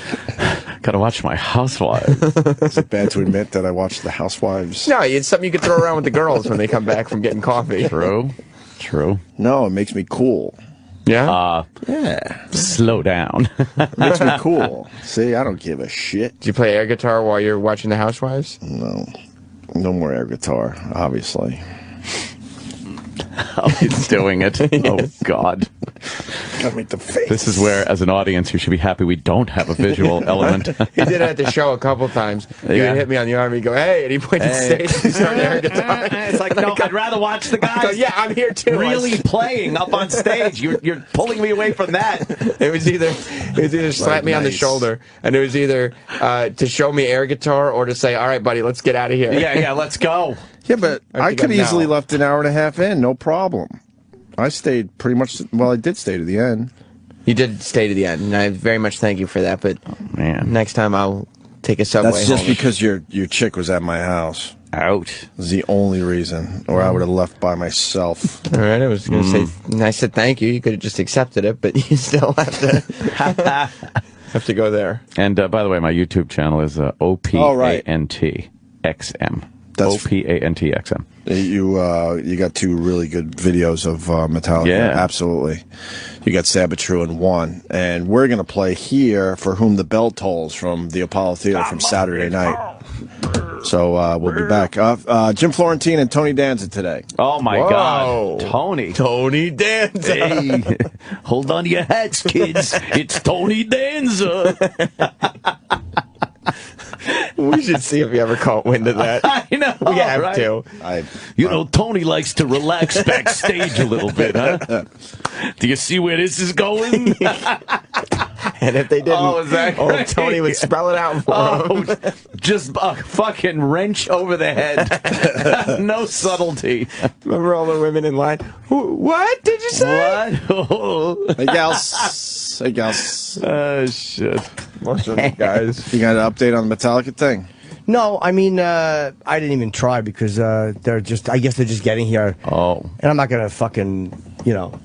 Gotta watch my Housewives. Is it bad to admit that I watched the Housewives? No, it's something you could throw around with the girls when they come back from getting coffee. True. No, it makes me cool. Yeah? Yeah. Slow down. It makes me cool. See, I don't give a shit. Do you play air guitar while you're watching The Housewives? No. No more air guitar, obviously. Oh, he's doing it. Oh, God. Gotta make the face. This is where, as an audience, you should be happy we don't have a visual element. He did it at the show a couple times. He would hit me on the arm. He'd go, "Hey," and he pointed to stage. He started air guitar. It's like, no, I'd rather watch the guys. Yeah, I'm here too. Really playing up on stage. You're pulling me away from that. It was either slap me on the shoulder, and it was either to show me air guitar or to say, "All right, buddy, let's get out of here." Yeah, let's go. Yeah, but I could easily left an hour and a half in, no problem. I stayed pretty much. Well, I did stay to the end. You did stay to the end, and I very much thank you for that. But next time I'll take a subway. That's just home. because your chick was at my house. Out. Is the only reason, or I would have left by myself. All right, I was going to say, and I said thank you. You could have just accepted it, but you still have to have to go there. And by the way, my YouTube channel is OPANTXM. That's OPANTXM. You got two really good videos of Metallica. Yeah, absolutely. You got Sabatru in one, and we're gonna play here "For Whom the Bell Tolls" from the Apollo Theater from Saturday night. So we'll be back. Jim Florentine and Tony Danza today. Oh my God, Tony Danza. Hey, hold on to your hats, kids. It's Tony Danza. We should see if we ever caught wind of that. I know, we have right? to. You know, Tony likes to relax backstage a little bit, huh? Do you see where this is going? And if they didn't, Tony would spell it out for him. Just a fucking wrench over the head. No subtlety. Remember all the women in line? What did you say? What? Hey, gals. Hey, gals. Oh, shit. Guys. You got an update on the Metallica thing? No, I mean, I didn't even try because they're just, I guess they're just getting here. Oh. And I'm not going to fucking, you know.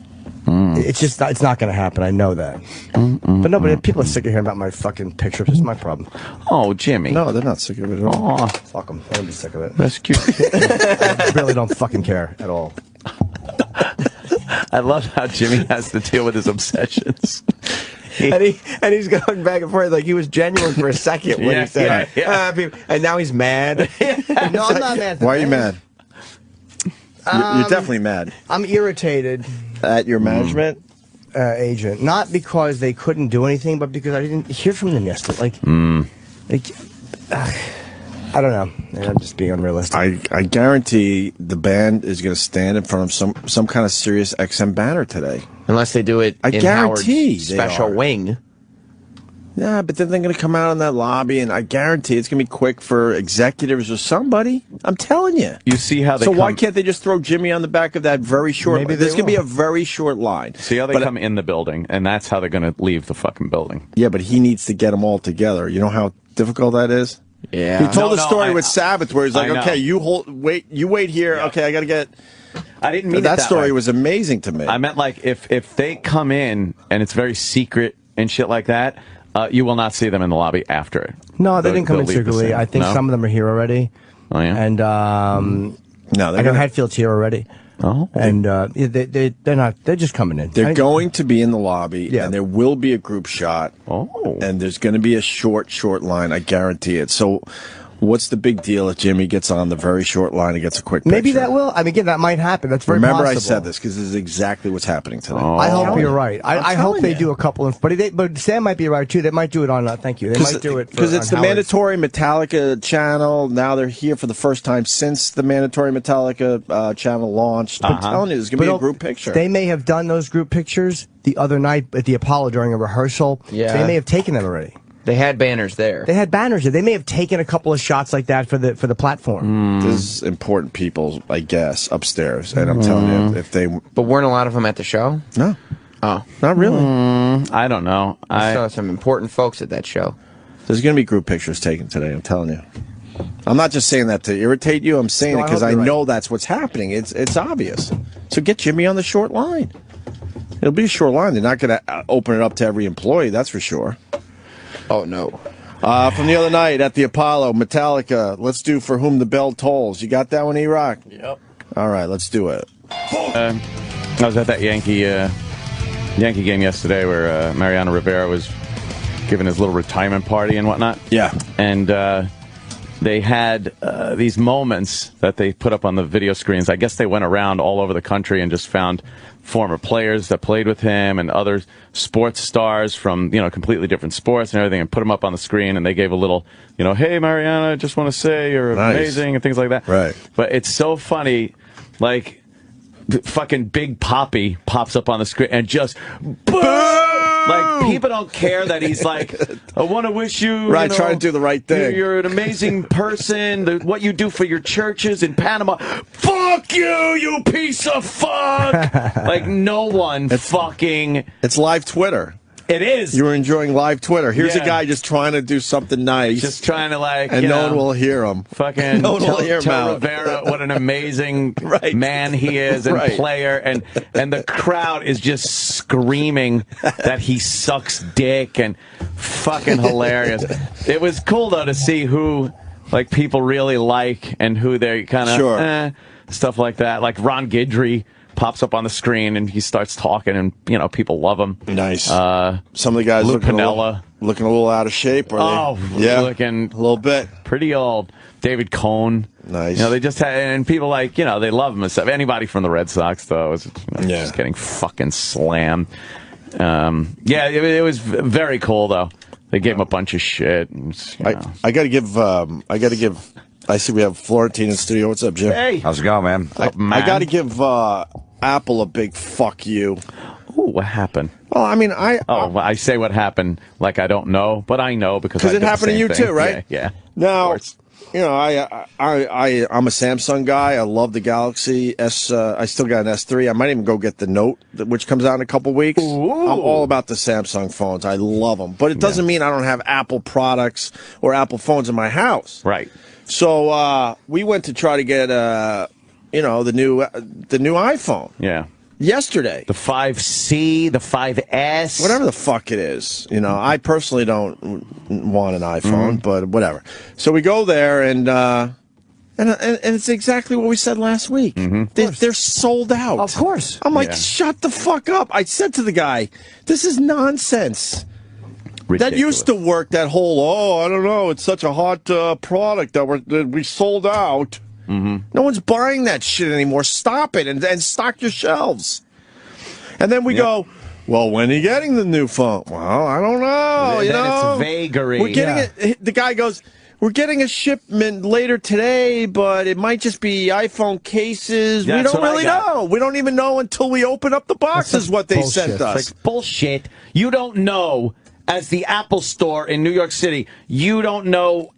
It's just, it's not going to happen. I know that. But no, but people are sick of hearing about my fucking pictures. It's my problem. Oh, Jimmy. No, they're not sick of it at all. Aw. Fuck them. I don't be sick of it. That's cute. I really don't fucking care at all. I love how Jimmy has to deal with his obsessions. And he's going back and forth like he was genuine for a second when he said, and now he's mad. No, I'm not mad. Why are you mad? You're definitely mad. I'm irritated. At your management? Agent. Not because they couldn't do anything, but because I didn't hear from them yesterday. I don't know. I'm just being unrealistic. I guarantee the band is going to stand in front of some kind of Sirius XM banner today. Unless they do it in Howard's special wing. Yeah, but then they're going to come out in that lobby, and I guarantee it's going to be quick for executives or somebody. I'm telling you. You see how they So why can't they just throw Jimmy on the back of that very short line? There's going to be a very short line. See how they come in the building, and that's how they're going to leave the fucking building. Yeah, but he needs to get them all together. You know how difficult that is? Yeah. He told a story with Sabbath where he's like, okay, you wait here. Yeah. Okay, I got to get... I didn't mean that it story way. was amazing to me. I meant like if they come in and it's very secret and shit like that, you will not see them in the lobby after it. No, they didn't come in leave the secretly. scene. I think some of them are here already. Oh, yeah? And no, I know Hatfield's here already. Oh. And they're not. They're just coming in. They're going to be in the lobby, and there will be a group shot. Oh. And there's going to be a short line. I guarantee it. So what's the big deal if Jimmy gets on the very short line and gets a quick picture? Maybe that will. I mean, again, that might happen. That's very Remember possible. I said this because this is exactly what's happening today. Oh. I hope you're right. I hope they do a couple of, but Sam might be right too. They might do it on. Thank you. They might do it because it's the mandatory Metallica channel. Now they're here for the first time since the mandatory Metallica channel launched. I'm telling you, there's going to be a group picture. They may have done those group pictures the other night at the Apollo during a rehearsal. Yeah. They may have taken them already. They had banners there. They had banners there. They may have taken a couple of shots like that for the platform. There's important people, I guess, upstairs, and I'm telling you, if they. But weren't a lot of them at the show? No. Oh, not really. I don't know. I saw some important folks at that show. There's going to be group pictures taken today. I'm telling you. I'm not just saying that to irritate you. I'm saying it because I know that's what's happening. It's obvious. So get Jimmy on the short line. It'll be a short line. They're not going to open it up to every employee. That's for sure. Oh, no. From the other night at the Apollo, Metallica, let's do For Whom the Bell Tolls. You got that one, E-Rock? Yep. All right, let's do it. I was at that Yankee game yesterday where Mariano Rivera was giving his little retirement party and whatnot. Yeah. And they had these moments that they put up on the video screens. I guess they went around all over the country and just found former players that played with him and other sports stars from, completely different sports and everything, and put them up on the screen, and they gave a little, hey, Mariana, I just want to say you're amazing and things like that. Right. But it's so funny, like, fucking Big Papi pops up on the screen and just boom! Like, people don't care that he's like, I want to wish you... Right, trying to do the right thing. You're an amazing person. What you do for your churches in Panama. Fuck you, you piece of fuck! Like, no one fucking... It's live Twitter. It is. You were enjoying live Twitter. Here's a guy just trying to do something nice. Just trying to, like, and no one will hear him. Fucking no one will hear him tell out. Rivera what an amazing man he is and player. And the crowd is just screaming that he sucks dick and fucking hilarious. It was cool, though, to see who, like, people really like and who they kind of, stuff like that. Like Ron Guidry pops up on the screen and he starts talking, and people love him. Nice. Some of the guys looking a little out of shape. Looking a little bit pretty old. David Cohn. Nice. They just had, and people like, they love him and stuff. Anybody from the Red Sox, though, is just getting fucking slammed. It was very cool, though. They gave him a bunch of shit. And, I got to give. I see we have Florentine in studio. What's up, Jim? Hey. How's it going, man? I got to give Apple a big fuck you. Ooh, what happened? Well, I mean, I say what happened like I don't know, but I know because it happened to you too, right? Yeah. Now, I'm a Samsung guy. I love the Galaxy S. I still got an S3. I might even go get the Note, which comes out in a couple weeks. Ooh. I'm all about the Samsung phones. I love them, but it doesn't mean I don't have Apple products or Apple phones in my house. Right. So we went to try to get the new iPhone. Yeah. Yesterday. The 5C, the 5S. Whatever the fuck it is. I personally don't want an iPhone, but whatever. So we go there, and it's exactly what we said last week. They're sold out. Of course. I'm like, shut the fuck up. I said to the guy, this is nonsense. Ridiculous. That used to work, that whole, I don't know, it's such a hot product that we sold out. No one's buying that shit anymore. Stop it and stock your shelves. And then we go, well, when are you getting the new phone? Well, I don't know. Then it's vagary. We're getting it. The guy goes, we're getting a shipment later today, but it might just be iPhone cases. We don't really know. We don't even know until we open up the boxes what they sent us. It's like bullshit. You don't know. As the Apple Store in New York City, you don't know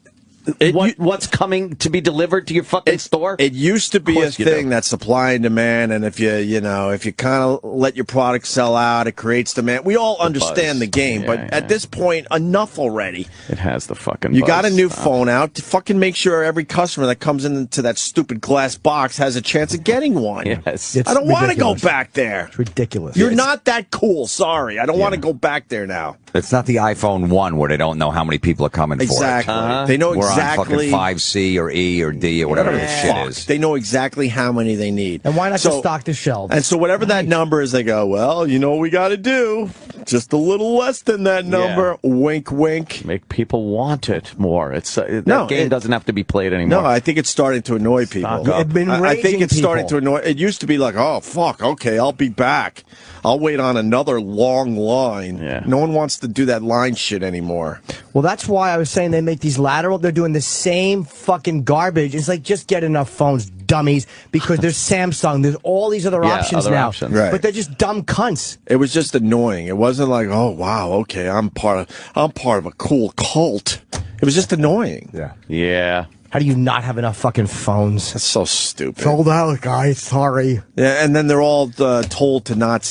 what's coming to be delivered to your fucking store? It used to be a thing that's supply and demand, and if you kind of let your product sell out, it creates demand. We all understand the game, but at this point, enough already. It has the fucking You got a new phone out, to fucking make sure every customer that comes into that stupid glass box has a chance of getting one. Yes. I don't want to go back there. It's ridiculous. You're not that cool. Sorry. I don't want to go back there now. It's not the iPhone 1 where they don't know how many people are coming for it. Exactly. They know We're exactly. on fucking 5C or E or D or whatever the shit is. They know exactly how many they need. And why not just stock the shelves? And so whatever that number is, they go, well, you know what we got to do? Just a little less than that number. Yeah. Wink, wink. Make people want it more. It's that game doesn't have to be played anymore. No, I think it's starting to annoy people. I think it's starting to annoy. It used to be like, oh, fuck, okay, I'll be back. I'll wait on another long line. Yeah. No one wants to do that line shit anymore. Well, that's why I was saying they make these lateral. They're doing the same fucking garbage. It's like, just get enough phones, dummies, because there's Samsung. There's all these other options now. Right. But they're just dumb cunts. It was just annoying. It wasn't like, oh, wow, okay, I'm part of a cool cult. It was just annoying. Yeah. Yeah. How do you not have enough fucking phones? That's so stupid. Sold out, guys. Sorry. Yeah, and then they're all told to not,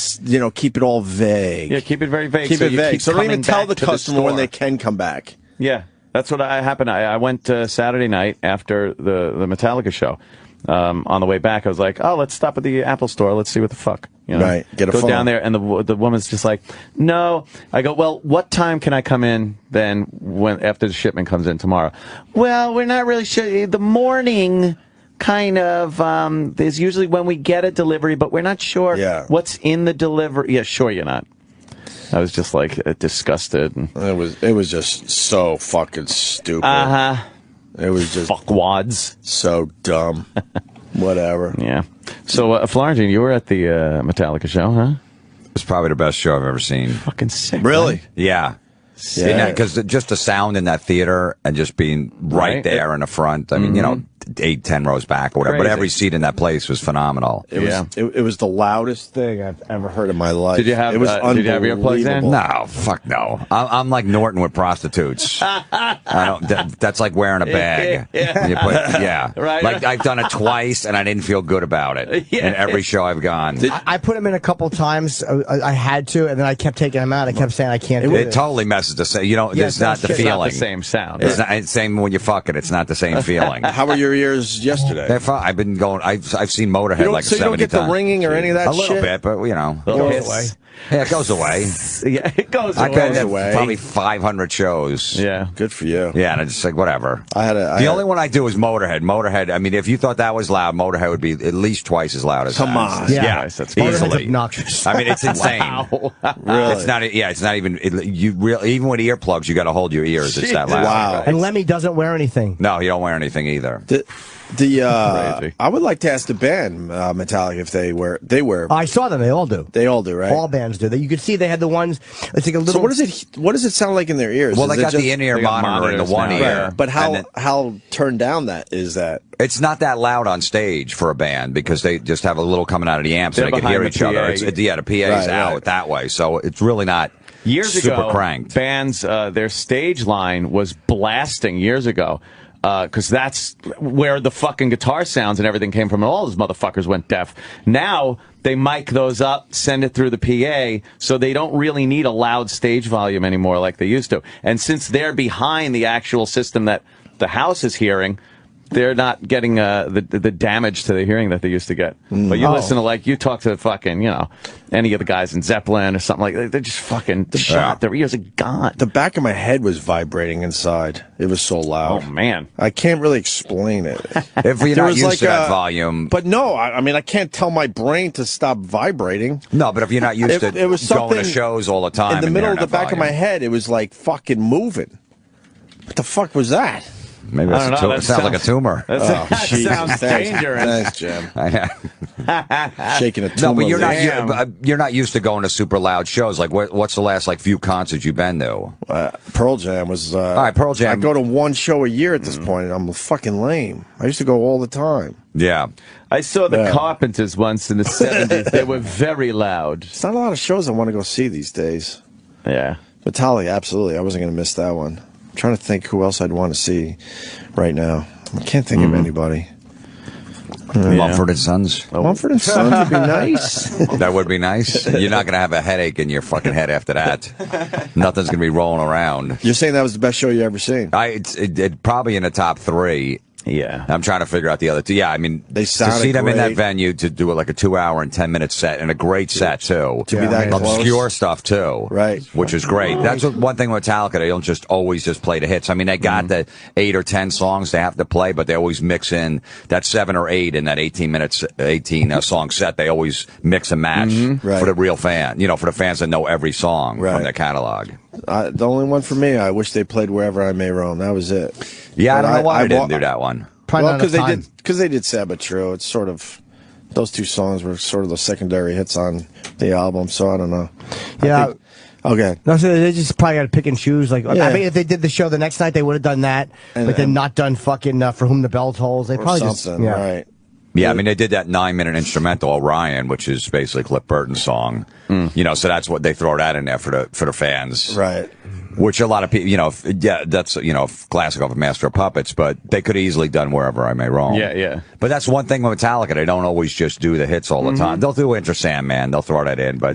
keep it all vague. Yeah, keep it very vague. Keep it vague. So don't even tell the customer when they they can come back. Yeah, that's what happened. I went Saturday night after the Metallica show. On the way back, I was like, oh, let's stop at the Apple store. Let's see what the fuck. Right. Get a phone. Go down there, and the woman's just like, no. I go, well, what time can I come in then after the shipment comes in tomorrow? Well, we're not really sure. The morning kind of is usually when we get a delivery, but we're not sure what's in the delivery. Yeah, sure you're not. I was just like disgusted. It was just so fucking stupid. It was just fuckwads. So dumb. Whatever. Yeah. So, Florentine, you were at the Metallica show, huh? It was probably the best show I've ever seen. Fucking sick. Really? Right? Yeah. Yeah. Because just the sound in that theater and just being right there in the front. I mean, you know, 8-10 rows back or whatever. Crazy. But every seat in that place was phenomenal. It was the loudest thing I've ever heard in my life. Did you have? It was did you have earplugs in? No, fuck no. I'm like Norton with prostitutes. I don't. That's like wearing a bag. Right. Like I've done it twice and I didn't feel good about it. In every show I've gone. I put him in a couple times. I had to, and then I kept taking him out. I kept saying I can't do it. It totally messes the same. You know, it's not the feeling. It's not the same sound. It's not it's same when you fuck it. It's not the same feeling. How were your ears yesterday? I've been going. I've seen Motorhead like 70 times. So you don't get the ringing or any of that shit? A little bit, but you know, it goes away. Yeah, it goes away. Yeah, it goes I've away. been to probably 500 shows. Yeah, good for you. Yeah, and it's just like whatever. The only one I do is Motorhead. Motorhead. I mean, if you thought that was loud, Motorhead would be at least twice as loud as that. Come on. Yeah, that's easily obnoxious. I mean, it's insane. Wow. Really? It's not. Yeah, it's not even. Even with earplugs, you got to hold your ears. It's that loud. Wow. And Lemmy doesn't wear anything. No, he don't wear anything either. I would like to ask the band Metallica if they wear. I saw them. They all do. They all do, right? All bands do. You could see they had the ones. It's like a little. So what does it sound like in their ears? Well, Is they it got the in-ear monitor in the one ear. Right. But how turned down that is that? It's not that loud on stage for a band because they just have a little coming out of the amps and they can hear each other. The PA's out that way, so it's really not. Years super ago, cranked. bands, their stage line was blasting years ago. Because that's where the fucking guitar sounds and everything came from, and all those motherfuckers went deaf. Now, they mic those up, send it through the PA, so they don't really need a loud stage volume anymore like they used to. And since they're behind the actual system that the house is hearing, they're not getting the damage to the hearing that they used to get. But you listen to, you talk to fucking, any of the guys in Zeppelin or something like that, they're just fucking shot. Their ears are gone. The back of my head was vibrating inside. It was so loud. Oh, man. I can't really explain it. If you're not used to that volume. But no, I mean, I can't tell my brain to stop vibrating. No, but if you're not used to it was going to shows all the time. In the middle of the back of my head, it was like fucking moving. What the fuck was that? Maybe that's it sounds like a tumor. That sounds dangerous. Thanks, Jim. Shaking a tumor. No, but you're not used to going to super loud shows. Like, what's the last few concerts you've been to? Pearl Jam was. All right, Pearl Jam. I go to one show a year at this point, and I'm fucking lame. I used to go all the time. Yeah. I saw the Carpenters once in the 70s. They were very loud. It's not a lot of shows I want to go see these days. Yeah. Metallica, absolutely. I wasn't going to miss that one. I'm trying to think who else I'd want to see right now. I can't think of anybody. Mumford & Sons. Mumford & Sons would be nice. That would be nice. You're not going to have a headache in your fucking head after that. Nothing's going to be rolling around. You're saying that was the best show you ever seen? It's probably in the top 3. Yeah. I'm trying to figure out the other 2. Yeah, I mean, they to see them in that venue, to do it like a 2-hour and 10-minute set, and a great set, too. To be that close. Obscure stuff, too. Right. Which is great. That's one thing with Metallica. They don't just always play the hits. I mean, they got the 8 or 10 songs they have to play, but they always mix in that 7 or 8 in that 18 song set. They always mix and match for the real fan. For the fans that know every song from their catalog. The only one for me, I wish they played Wherever I May Roam. That was it. Yeah, but I don't know why I didn't do that one. Well, because they did Sad But True. It's sort of, those 2 songs were sort of the secondary hits on the album, so I don't know. Yeah. Okay. No, so they just probably got to pick and choose. I mean, if they did the show the next night, they would have done that, but then not done fucking For Whom the Bell Tolls. They probably something, right. Yeah, I mean, they did that 9-minute instrumental, Orion, which is basically Cliff Burton's song. So that's what they throw that in there for the fans. Right. Which a lot of people, that's, classic of a Master of Puppets, but they could have easily done Wherever I May Roam. Yeah. But that's one thing with Metallica. They don't always just do the hits all the time. They'll do Enter Sandman. They'll throw that in. But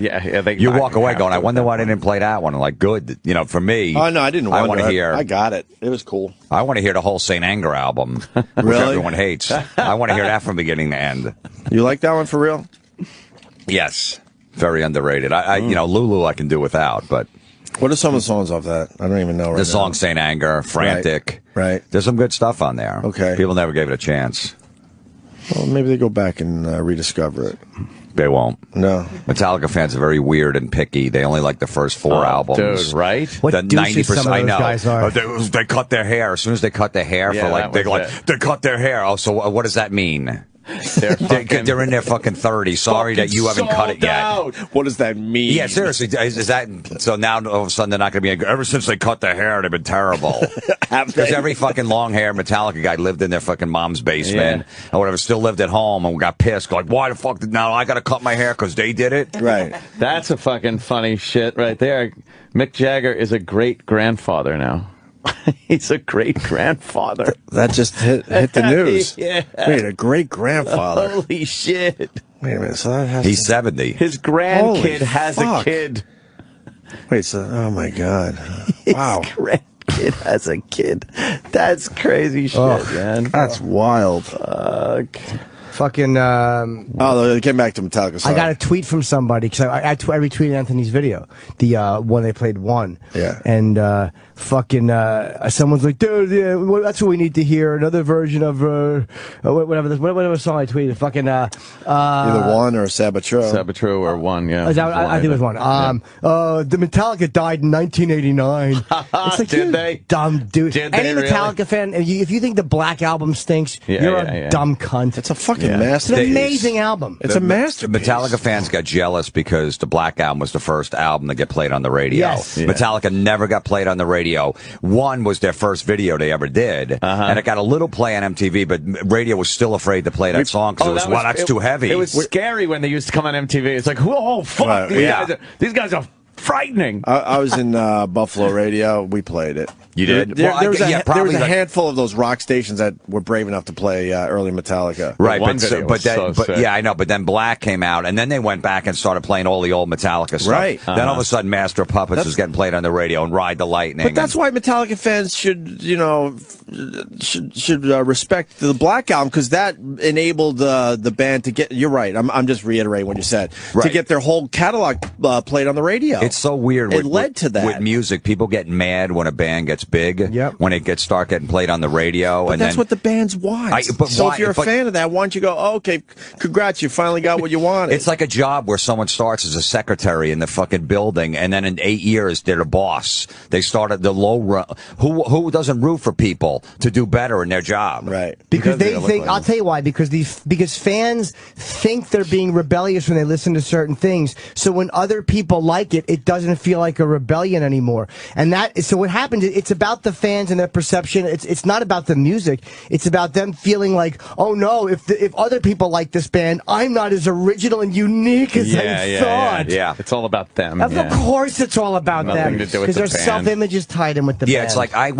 you walk away going, I wonder why they didn't play that one. Like, good. For me. Oh, no, I didn't wonder. I want to hear. I got it. It was cool. I want to hear the whole Saint Anger album, which everyone hates. I want to hear that from beginning to end. You like that one for real? Yes. Very underrated. Lulu I can do without, but. What are some of the songs off that? I don't even know right now. The song Saint Anger, Frantic. Right. There's some good stuff on there. Okay. People never gave it a chance. Well, maybe they go back and rediscover it. They won't. No. Metallica fans are very weird and picky. They only like the first 4 albums. Dude, right? What the douches some of those I know. guys are. They cut their hair. As soon as they cut their hair they cut their hair. Oh, so what does that mean? They're in their fucking 30s. Sorry that you haven't cut it yet. What does that mean? Yeah, seriously. Is that so? Now all of a sudden they're not going to be. Ever since they cut their hair, they've been terrible. Because every fucking long hair Metallica guy lived in their fucking mom's basement or whatever. Still lived at home and got pissed. Like, why the fuck did now I got to cut my hair because they did it? Right. That's a fucking funny shit right there. Mick Jagger is a great grandfather now. He's a great grandfather. That just hit the news. Yeah. Wait, a great grandfather. Holy shit. Wait a minute. So that has He's 70. His grandkid has a kid. Wait, so oh my god. Wow. His grandkid has a kid. That's crazy shit, man. That's wild. Fuck. Fucking. They came back to Metallica. Sorry. I got a tweet from somebody because I retweeted Anthony's video, the one they played one. Yeah. And someone's like, dude, that's what we need to hear. Another version of whatever song I tweeted. Fucking either One or Sabatro or One. Yeah. I think it was One. The Metallica died in 1989. It's like, Did they? Dumb dude. Did Any they Metallica really? fan, if you think the Black Album stinks, you're a dumb cunt. It's a fucking It's masterpiece. an amazing album. It's a masterpiece. Metallica fans got jealous because the Black Album was the first album to get played on the radio. Yes. Yeah. Metallica never got played on the radio. One was their first video they ever did, and it got a little play on MTV, but radio was still afraid to play that song because that's too heavy. It was scary when they used to come on MTV. It's like, oh, fuck, these guys are frightening. I was in Buffalo radio. We played it. You did? There was a handful of those rock stations that were brave enough to play early Metallica. Right, yeah, I know. But then Black came out, and then they went back and started playing all the old Metallica stuff. Right. Then all of a sudden, Master of Puppets was getting played on the radio, and Ride the Lightning. But that's why Metallica fans should respect the Black Album, because that enabled the band to get. You're right. I'm just reiterating what you said. Right. To get their whole catalog played on the radio. It's so weird. It led to that. With music, people get mad when a band gets big. When it start getting played on the radio. But and that's what the bands want. If you're a fan of that, why don't you go, okay, congrats, you finally got what you wanted. It's like a job where someone starts as a secretary in the fucking building, and then in 8 years, they're the boss. They started the low run. Who doesn't root for people to do better in their job? Right. Because they think, I'll tell you why, because fans think they're being rebellious when they listen to certain things. So when other people like it, it doesn't feel like a rebellion anymore. And so what happens, it's about the fans and their perception. It's not about the music. It's about them feeling like, oh no, if other people like this band, I'm not as original and unique as I thought. Yeah, it's all about them. Of course it's all about them. Because their self-image is tied in with the band. Yeah, it's like I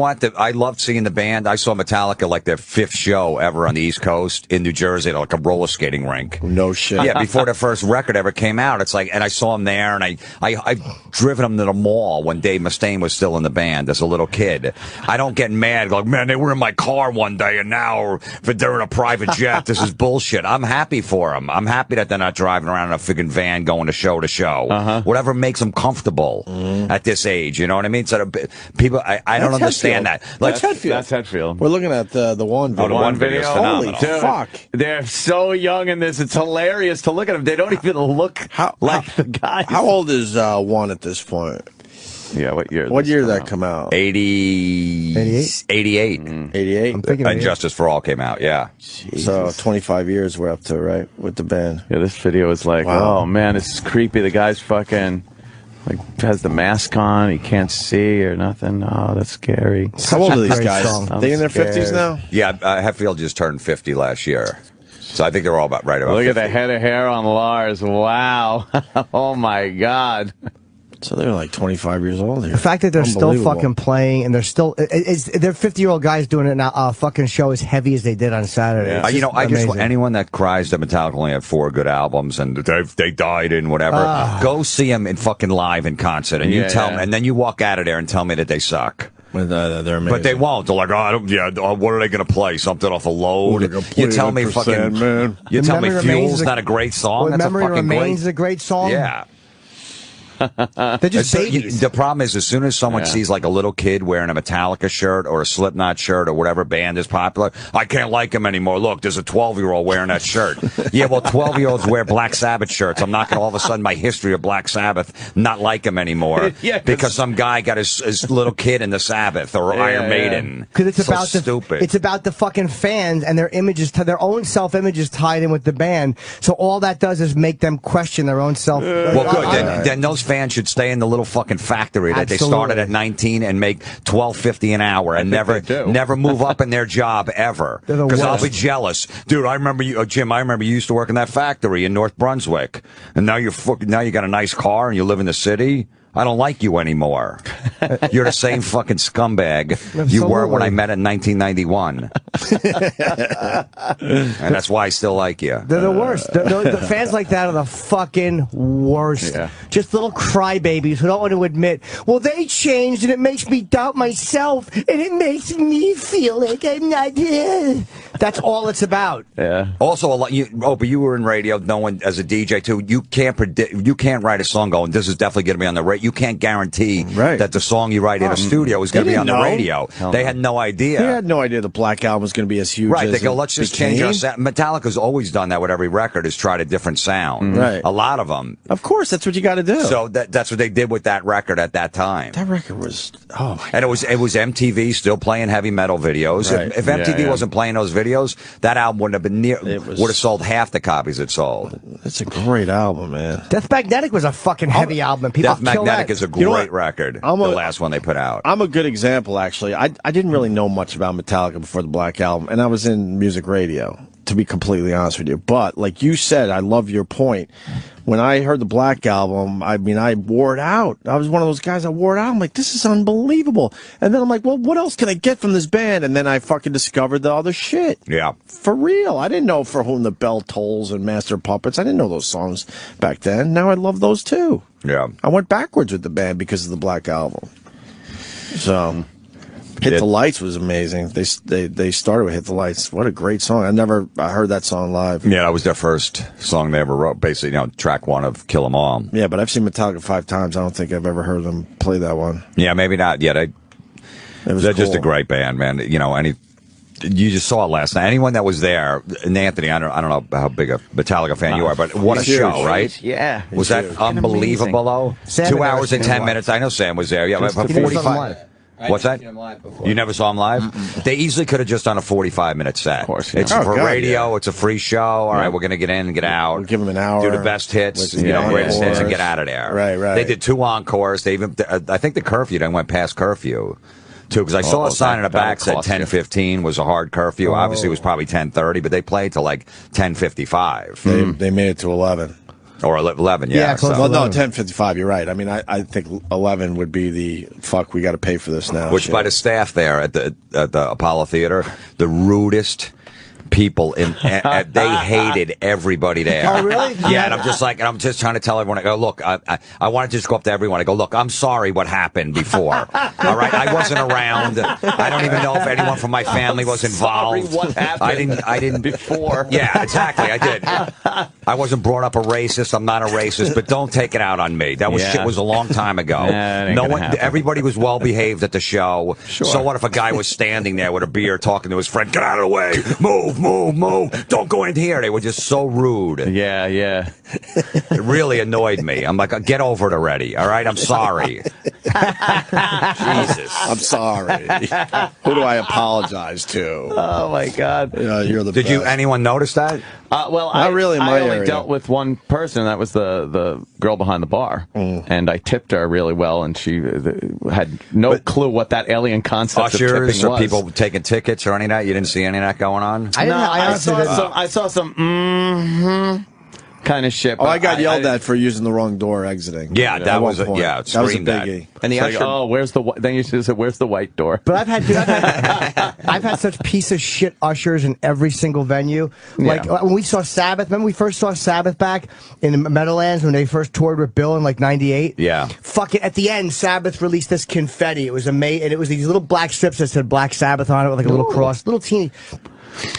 loved seeing the band. I saw Metallica like their 5th show ever on the East Coast in New Jersey at like a roller skating rink. No shit. Yeah, before their first record ever came out. It's like, and I saw them there, and I've driven them to the mall when Dave Mustaine was still in the band as a little kid. I don't get mad like, man, they were in my car one day and now they're in a private jet. This is bullshit. I'm happy for them. I'm happy that they're not driving around in a friggin' van going to show to show. Whatever makes them comfortable at this age. You know what I mean? So people, I don't understand that. Like, that's Hetfield. We're looking at the one video. The one video. Holy fuck. They're so young in this. It's hilarious to look at them. They don't even look like the guys. How old is One at this point? Yeah, what year? What year did that come out? 88. 88. 88? I'm thinking And Justice for All came out, yeah. Jesus. So 25 years we're up to, right, with the band. Yeah, this video is like, oh man, this is creepy. The guy's fucking, like, has the mask on. He can't see or nothing. Oh, that's scary. How old are these guys? They in their 50s now? Yeah, Hetfield just turned 50 last year. So I think they're all about right about Look 50. at the head of hair on Lars. Wow. Oh my God. So they're like 25 years old here. The fact that they're still fucking playing and they're still, they're 50-year-old guys doing it now, a fucking show as heavy as they did on Saturday. I just want anyone that cries that Metallica only had 4 good albums and they died in whatever, go see them in fucking live in concert and you tell me, and then you walk out of there and tell me that they suck. They're amazing. But they won't. They're like, what are they going to play? Something off a load? You tell me fucking, you tell me Fuel's not a great song? That's a fucking Remains is a great song? Yeah. They're just babies. The problem is, as soon as someone sees like a little kid wearing a Metallica shirt or a Slipknot shirt or whatever band is popular, I can't like him anymore. Look, there's a 12-year-old wearing that shirt. Yeah, well, 12-year-olds wear Black Sabbath shirts. I'm not going to all of a sudden, my history of Black Sabbath, not like him anymore because some guy got his little kid in the Sabbath or Iron Maiden. Because it's so about stupid. It's about the fucking fans and their images, their own self-images tied in with the band. So all that does is make them question their own self. Well, good. Then those fans should stay in the little fucking factory that they started at 19 and make $12.50 an hour and never move up in their job ever. Because I'll be jealous, dude. I remember you, Jim. I remember you used to work in that factory in North Brunswick, and now you got a nice car and you live in the city. I don't like you anymore. You're the same fucking scumbag you were when I met in 1991. And that's why I still like you. They're the worst. The fans like that are the fucking worst. Yeah. Just little crybabies who don't want to admit, well, they changed and it makes me doubt myself and it makes me feel like I'm not here. That's all it's about. Yeah. Also, but you were in radio, knowing as a DJ too, you can't predict, you can't write a song going, this is definitely going to be on the radio. You can't guarantee that the song you write in a studio is going to be on the radio. They had no idea. They had no idea the Black Album was going to be as huge. Right. They go, let's just change our sound. Metallica's always done that with every record, is tried a different sound. Right. A lot of them. Of course, that's what you got to do. So that's what they did with that record at that time. That record was and it was MTV still playing heavy metal videos. Right. If MTV wasn't playing those videos, that album wouldn't have been would have sold half the copies it sold. It's a great album, man. Death Magnetic was a fucking heavy album. People Death Magnetic is a great record. The last one they put out. I'm a good example, actually. I didn't really know much about Metallica before the Black Album, and I was in music radio, to be completely honest with you. But like you said, I love your point. When I heard the Black Album, I mean, I wore it out. I was one of those guys that wore it out. I'm like, this is unbelievable. And then I'm like, well, what else can I get from this band? And then I fucking discovered the other shit. Yeah. For real. I didn't know For Whom the Bell Tolls and Master of Puppets. I didn't know those songs back then. Now I love those too. Yeah. I went backwards with the band because of the Black Album. So, Hit the Lights was amazing. They started with Hit the Lights. What a great song. I heard that song live. Yeah, that was their first song they ever wrote. Basically, track one of Kill 'Em All. Yeah, but I've seen Metallica 5 times. I don't think I've ever heard them play that one. Yeah, maybe not. Yeah, they're just a great band, man. You just saw it last night. Anyone that was there, and Anthony, I don't know how big a Metallica fan you are, but what a show, right? Yeah. Was that unbelievable, though? 2 hours and 10 minutes. I know Sam was there. Yeah, but 45. What's that? You never saw him live? They easily could have just done a 45-minute set. Of course. It's for radio. It's a free show. All right, we're going to get in and get out. We'll give them an hour. Do the best hits, greatest hits, and get out of there. Right. They did 2 encores. They even, I think the curfew didn't went past curfew. Too, because I saw a sign in the back said 10:15 was a hard curfew. Obviously, it was probably 10:30, but they played till like 10:55. They made it to 11. Or 11, yeah. Well, no, 10:55. You're right. I mean, I think 11 would be the fuck. We got to pay for this now. Which by the staff there at the Apollo Theater, the rudest people they hated everybody there. Oh, really? Yeah, and I'm just trying to tell everyone, I go, look, I want to just go up to everyone. I go, look, I'm sorry what happened before. All right, I wasn't around. I don't even know if anyone from my family was involved. Sorry what happened. I didn't before. Yeah, exactly. I did. I wasn't brought up a racist. I'm not a racist, but don't take it out on me. That was shit was a long time ago. No one, everybody was well behaved at the show. Sure. So what if a guy was standing there with a beer talking to his friend? Get out of the way! Move! Don't go in here. They were just so rude. Yeah. It really annoyed me. I'm like, get over it already. All right, I'm sorry. Jesus, I'm sorry. Who do I apologize to? Oh my God. You're the best. Did anyone notice that? Well, Not really in my I only area. dealt with one person. That was the girl behind the bar, and I tipped her really well, and she had no clue what that alien concept of tipping Ushers or was. people taking tickets or any of that? You didn't see any of that going on? I saw some kind of shit. Oh, I got yelled at for using the wrong door exiting. Yeah, that was a biggie. And the usher, oh, where's the? Then you said, where's the white door? But I've had such piece of shit ushers in every single venue. Like when we saw Sabbath, remember we first saw Sabbath back in Meadowlands when they first toured with Bill in like '98. Yeah. Fuck it. At the end, Sabbath released this confetti. It was amazing, and it was these little black strips that said Black Sabbath on it with like a little cross, little teeny.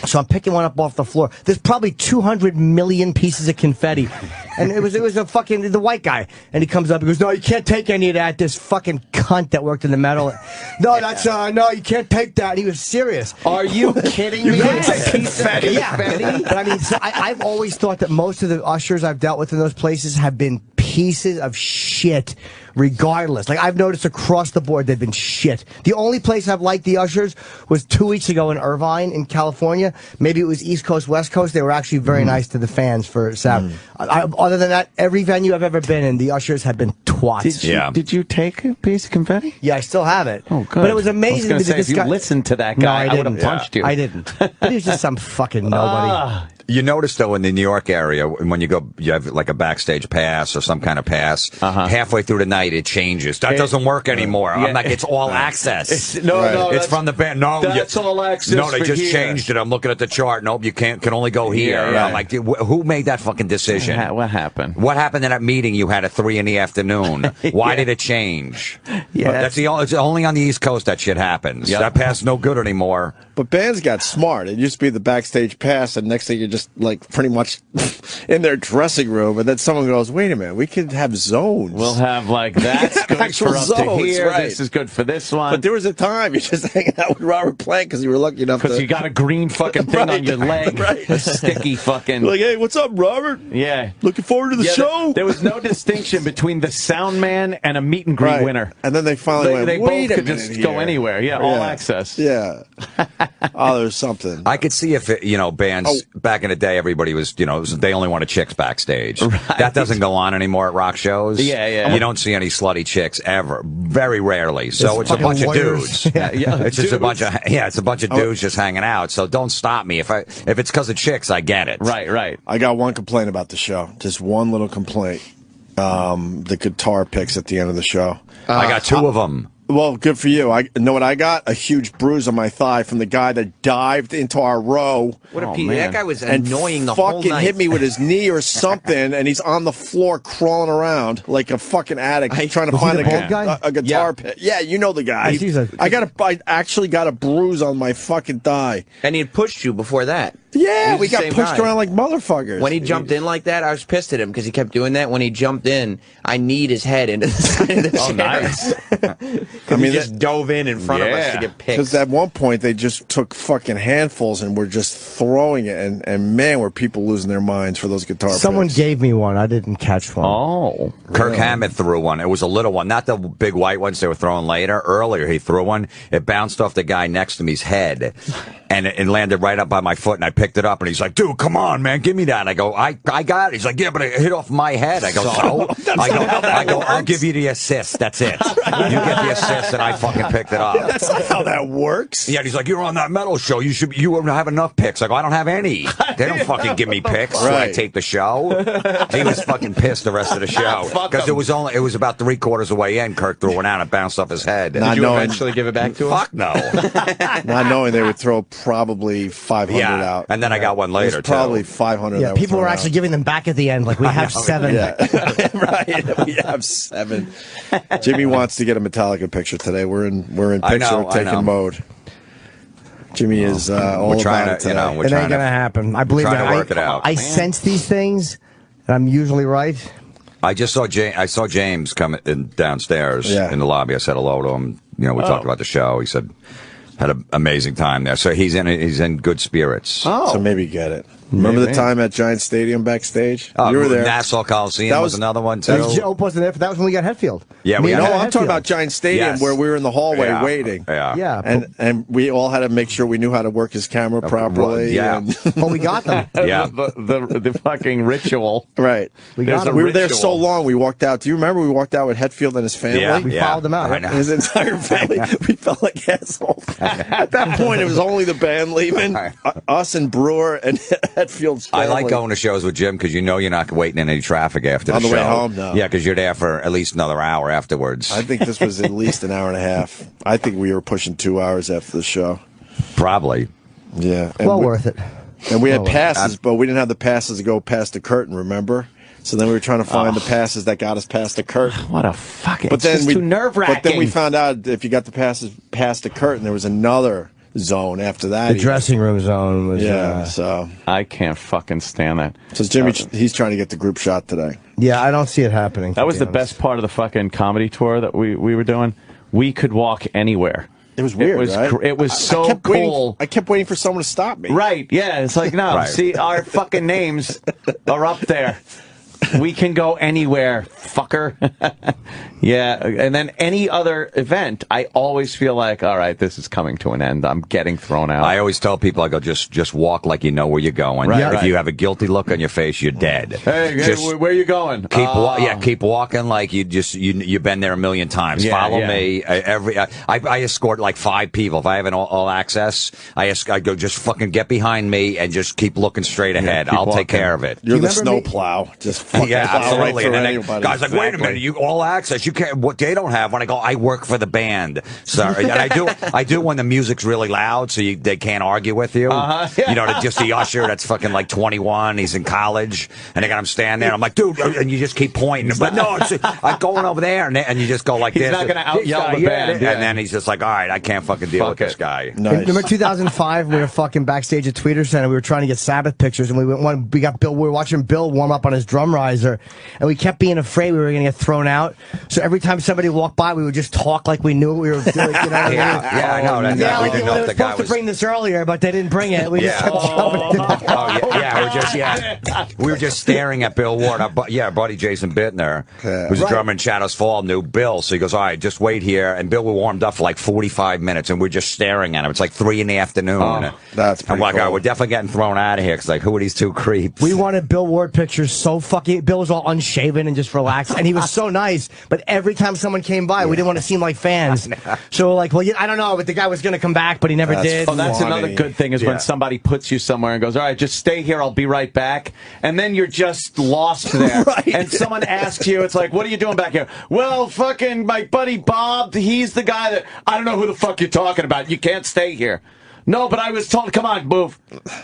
So I'm picking one up off the floor. There's probably 200 million pieces of confetti. And it was a fucking, the white guy. And he comes up and goes, no, you can't take any of that. This fucking cunt that worked in the metal. No, that's, no, you can't take that. And he was serious. Are you kidding me? Confetti. Yeah. But I mean, so I've always thought that most of the ushers I've dealt with in those places have been pieces of shit. Regardless, like I've noticed across the board, they've been shit. The only place I've liked the ushers was 2 weeks ago in Irvine, in California. Maybe it was East Coast, West Coast. They were actually very nice to the fans for Saturday. Other than that, every venue I've ever been in, the ushers have been twats. Did you take a piece of confetti? Yeah, I still have it. Oh, good. But it was amazing. I was going to say, if you listened to that guy, no, I would have punched you. I didn't. But he was just some fucking nobody. You notice, though, in the New York area, when you go, you have like a backstage pass or some kind of pass. Halfway through the night, it changes. That doesn't work anymore. I'm like, it's all access. It's from the band. No, that's all access. No, they just changed it. I'm looking at the chart. Nope, you can only go here. I'm like, who made that fucking decision? What happened? What happened in that meeting you had at 3 in the afternoon? Why did it change? It's only on the East Coast that shit happens. That pass no good anymore. But bands got smart. It used to be the backstage pass, and next thing you're just like pretty much in their dressing room, and then someone goes, "Wait a minute, we could have zones. We'll have like that's good for up to here. Right. This is good for this one." But there was a time you're just hanging out with Robert Plant because you were lucky enough because you got a green fucking thing on your leg, a sticky fucking. Like, hey, what's up, Robert? Yeah, looking forward to the show. There was no distinction betwing the sound man and a meet and greet winner. And then they finally went, they wait both a could minute just here. go anywhere. Yeah, all access. Yeah. Oh, there's something. I could see if bands back in the day, everybody was, they only wanted chicks backstage. Right. That doesn't go on anymore at rock shows. Yeah. You don't see any slutty chicks ever. Very rarely. So it's a bunch of dudes. It's just a bunch of dudes just hanging out. So don't stop me. If it's because of chicks, I get it. Right. I got one complaint about the show. Just one little complaint. The guitar picks at the end of the show. I got 2 of them. Well, good for you. I know what I got? A huge bruise on my thigh from the guy that dived into our row. What a piece. That guy was annoying the whole night. Fucking hit me with his knee or something, and he's on the floor crawling around like a fucking addict trying to find a guitar pick. Yeah, you know the guy. I actually got a bruise on my fucking thigh. And he had pushed you before that. Yeah, we got pushed around like motherfuckers. When he jumped in like that, I was pissed at him because he kept doing that. When he jumped in, I kneed his head into the side of the chair. Oh, nice. He just dove in front of us to get picked. Because at one point, they just took fucking handfuls and were just throwing it. And man, were people losing their minds for those guitar Someone picks. gave me one. I didn't catch one. Oh. Kirk Hammett threw one. It was a little one. Not the big white ones they were throwing later. Earlier, he threw one. It bounced off the guy next to me's head. And it landed right up by my foot, and I picked it up, and he's like, dude, come on, man, give me that. And I go, I got it. He's like, yeah, but it hit off my head. I go, I go, I'll give you the assist. That's it. You get the assist, and I fucking picked it up. That's not how that works. Yeah, and he's like, you're on that metal show. You wouldn't have enough picks. I go, I don't have any. They don't fucking give me picks when I tape the show. He was fucking pissed the rest of the show. Because it was about 3/4 of the way in. Kirk threw one out and it bounced off his head. Did you eventually give it back to him? Fuck no. Not knowing they would throw probably 500 out. And then I got one later, probably 500. Yeah, people were actually giving them back at the end. Like, we have 7. Yeah. Right. We have 7. Jimmy wants to get a Metallica picture today. We're in picture taking mode. Jimmy is all trying about it today. It ain't gonna happen. I believe that. To work it out. I sense these things, and I'm usually right. I just saw James come in downstairs in the lobby. I said hello to him. We talked about the show. He said had an amazing time there. So he's in good spirits. Oh, so maybe get it. Remember the time at Giant Stadium backstage? Oh, you were there. Nassau Coliseum was another one too. Joe wasn't there. That was when we got Hetfield. Yeah, I'm talking about Giant Stadium where we were in the hallway waiting. Yeah. And we all had to make sure we knew how to work his camera properly. Yeah. Well, we got them. Yeah. The fucking ritual. Right. We were there so long. We walked out. Do you remember we walked out with Hetfield and his family? Yeah. We followed them out. I know. His entire family. We felt like assholes. At that point, it was only the band leaving, us and Brewer and Hetfield's family. I like going to shows with Jim because you're not waiting in any traffic after the show. On the way home, no. Yeah, because you're there for at least another hour afterwards. I think this was at least an hour and a half. I think we were pushing 2 hours after the show. Probably. Yeah. Worth it. And we had passes, but we didn't have the passes to go past the curtain, remember? So then we were trying to find the passes that got us past the curtain. What a fucking... But then too nerve-wracking. But then we found out if you got the passes past the curtain, there was another zone after that. The dressing room zone was. So I can't fucking stand that. So Jimmy, he's trying to get the group shot today. Yeah, I don't see it happening. That was the best part of the fucking comedy tour that we were doing. We could walk anywhere. It was weird, right? It was so cool. I kept waiting for someone to stop me. Right, yeah. It's like, no, Right. see, our fucking names are up there. We can go anywhere, fucker. Yeah, and then any other event, I always feel like, all right, this is coming to an end. I'm getting thrown out. I always tell people, I go, just walk like you know where you're going. Right, if you have a guilty look on your face, you're dead. Hey, where are you going? Keep walking like you've been there a million times. Follow me. I escort like 5 people. If I have an all access, I go just fucking get behind me and just keep looking straight ahead. I'll take care of it. You're the snowplow. Just fucking absolutely. Right, and then guys like, wait a minute, you all access. You can't. What they don't have. When I go, I work for the band. Sorry, and I do when the music's really loud, so they can't argue with you. You know, just the usher that's fucking like 21. He's in college, and they got him stand there. I'm like, dude, and you just keep pointing. But no, I'm going over there, and you just go like this. He's not going to out-yell the band. And then he's just like, all right, I can't fucking deal with this guy. Nice. Remember 2005? We were fucking backstage at Tweeter Center. We were trying to get Sabbath pictures, and we got Bill. We were watching Bill warm up on his drum riser, and we kept being afraid we were going to get thrown out. So every time somebody walked by, we would just talk like we knew what we were doing. You know what I mean? I know. We didn't know the guy was supposed to bring this earlier, but they didn't bring it. We just kept we were just staring at Bill Ward. Our buddy Jason Bittner, who's a drummer in Shadows Fall, knew Bill. So he goes, all right, just wait here. And Bill, we warmed up for like 45 minutes, and we're just staring at him. It's like 3 in the afternoon. That's pretty I'm like, cool. all right, we're definitely getting thrown out of here. Because like, who are these 2 creeps? We wanted Bill Ward pictures so fucking. Bill was all unshaven and just relaxed, and he was so nice. But every time someone came by, we didn't want to seem like fans. So we're like, well, I don't know, but the guy was going to come back, but he never did. Oh, that's another good thing is when somebody puts you somewhere and goes, all right, just stay here, I'll be right back. And then you're just lost there. And someone asks you, it's like, what are you doing back here? Well, fucking my buddy Bob, he's the guy that, I don't know who the fuck you're talking about. You can't stay here. No, but I was told, come on, move.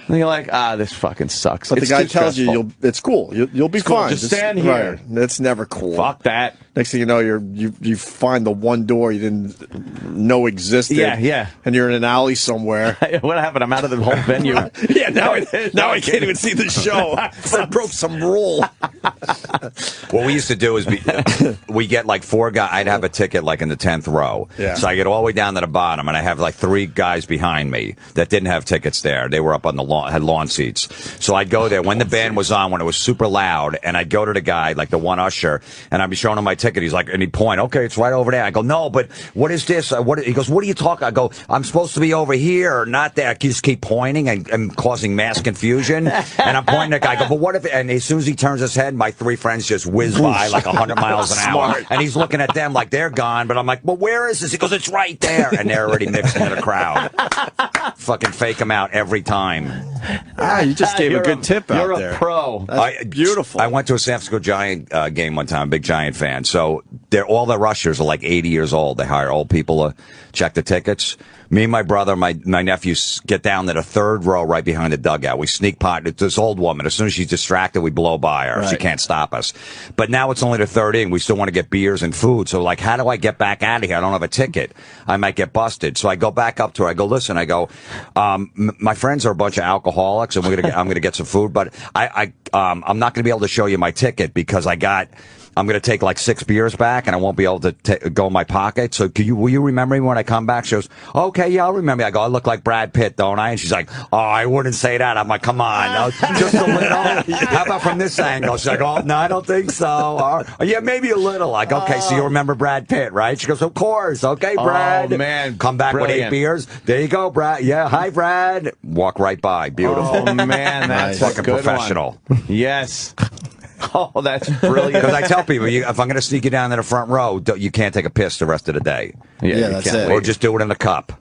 And you're like, this fucking sucks. But the guy tells you, it's cool. You'll be fine. Just stand here. Right. That's never cool. Fuck that. Next thing you know, you find the one door you didn't know existed. Yeah. And you're in an alley somewhere. What happened? I'm out of the whole venue. Now I can't even see the show. I broke some rule. What we used to do is we get like 4 guys. I'd have a ticket like in the 10th row. Yeah. So I get all the way down to the bottom, and I have like 3 guys behind me that didn't have tickets there. They were up on the lawn, had lawn seats. So I'd go there when the band was on, when it was super loud, and I'd go to the guy, like the one usher, and I'd be showing him my ticket. He's like, and he'd point, okay, it's right over there. I go, no, but what is this? He goes, what are you talking? I go, I'm supposed to be over here, or not there. I just keep pointing and causing mass confusion. And I'm pointing at the guy. I go, but what if? And as soon as he turns his head, my 3 friends just whiz by like 100 miles an hour. And he's looking at them like they're gone. But I'm like, well, where is this? He goes, it's right there. And they're already mixed into the crowd. Fucking fake them out every time. You just gave a good tip out there. You're a pro. That's beautiful. I went to a San Francisco Giant game one time, big Giant fan. So all the rushers are like 80 years old. They hire old people to check the tickets. Me and my brother, my nephews get down to the 3rd row right behind the dugout. We sneak pot. This old woman, as soon as she's distracted, we blow by her. Right. She can't stop us. But now it's only the 3rd inning. We still want to get beers and food. So like, how do I get back out of here? I don't have a ticket. I might get busted. So I go back up to her. I go, listen, my friends are a bunch of alcoholics, and I'm going to get some food, but I'm not going to be able to show you my ticket because I'm going to take like 6 beers back, and I won't be able to go in my pocket. So will you remember me when I come back? She goes, okay, yeah, I'll remember. I go, I look like Brad Pitt, don't I? And she's like, oh, I wouldn't say that. I'm like, come on, no, just a little. How about from this angle? She's like, oh, no, I don't think so. Yeah, maybe a little. Like, okay, so you remember Brad Pitt, right? She goes, of course. Okay, Brad. Oh, man. Come back with 8 beers. There you go, Brad. Yeah, hi, Brad. Walk right by. Beautiful. Oh, man, that's fucking a good professional. One. Yes. Oh, that's brilliant. Because I tell people, if I'm going to sneak you down to the front row, you can't take a piss the rest of the day. Yeah, that's it. Or just do it in the cup.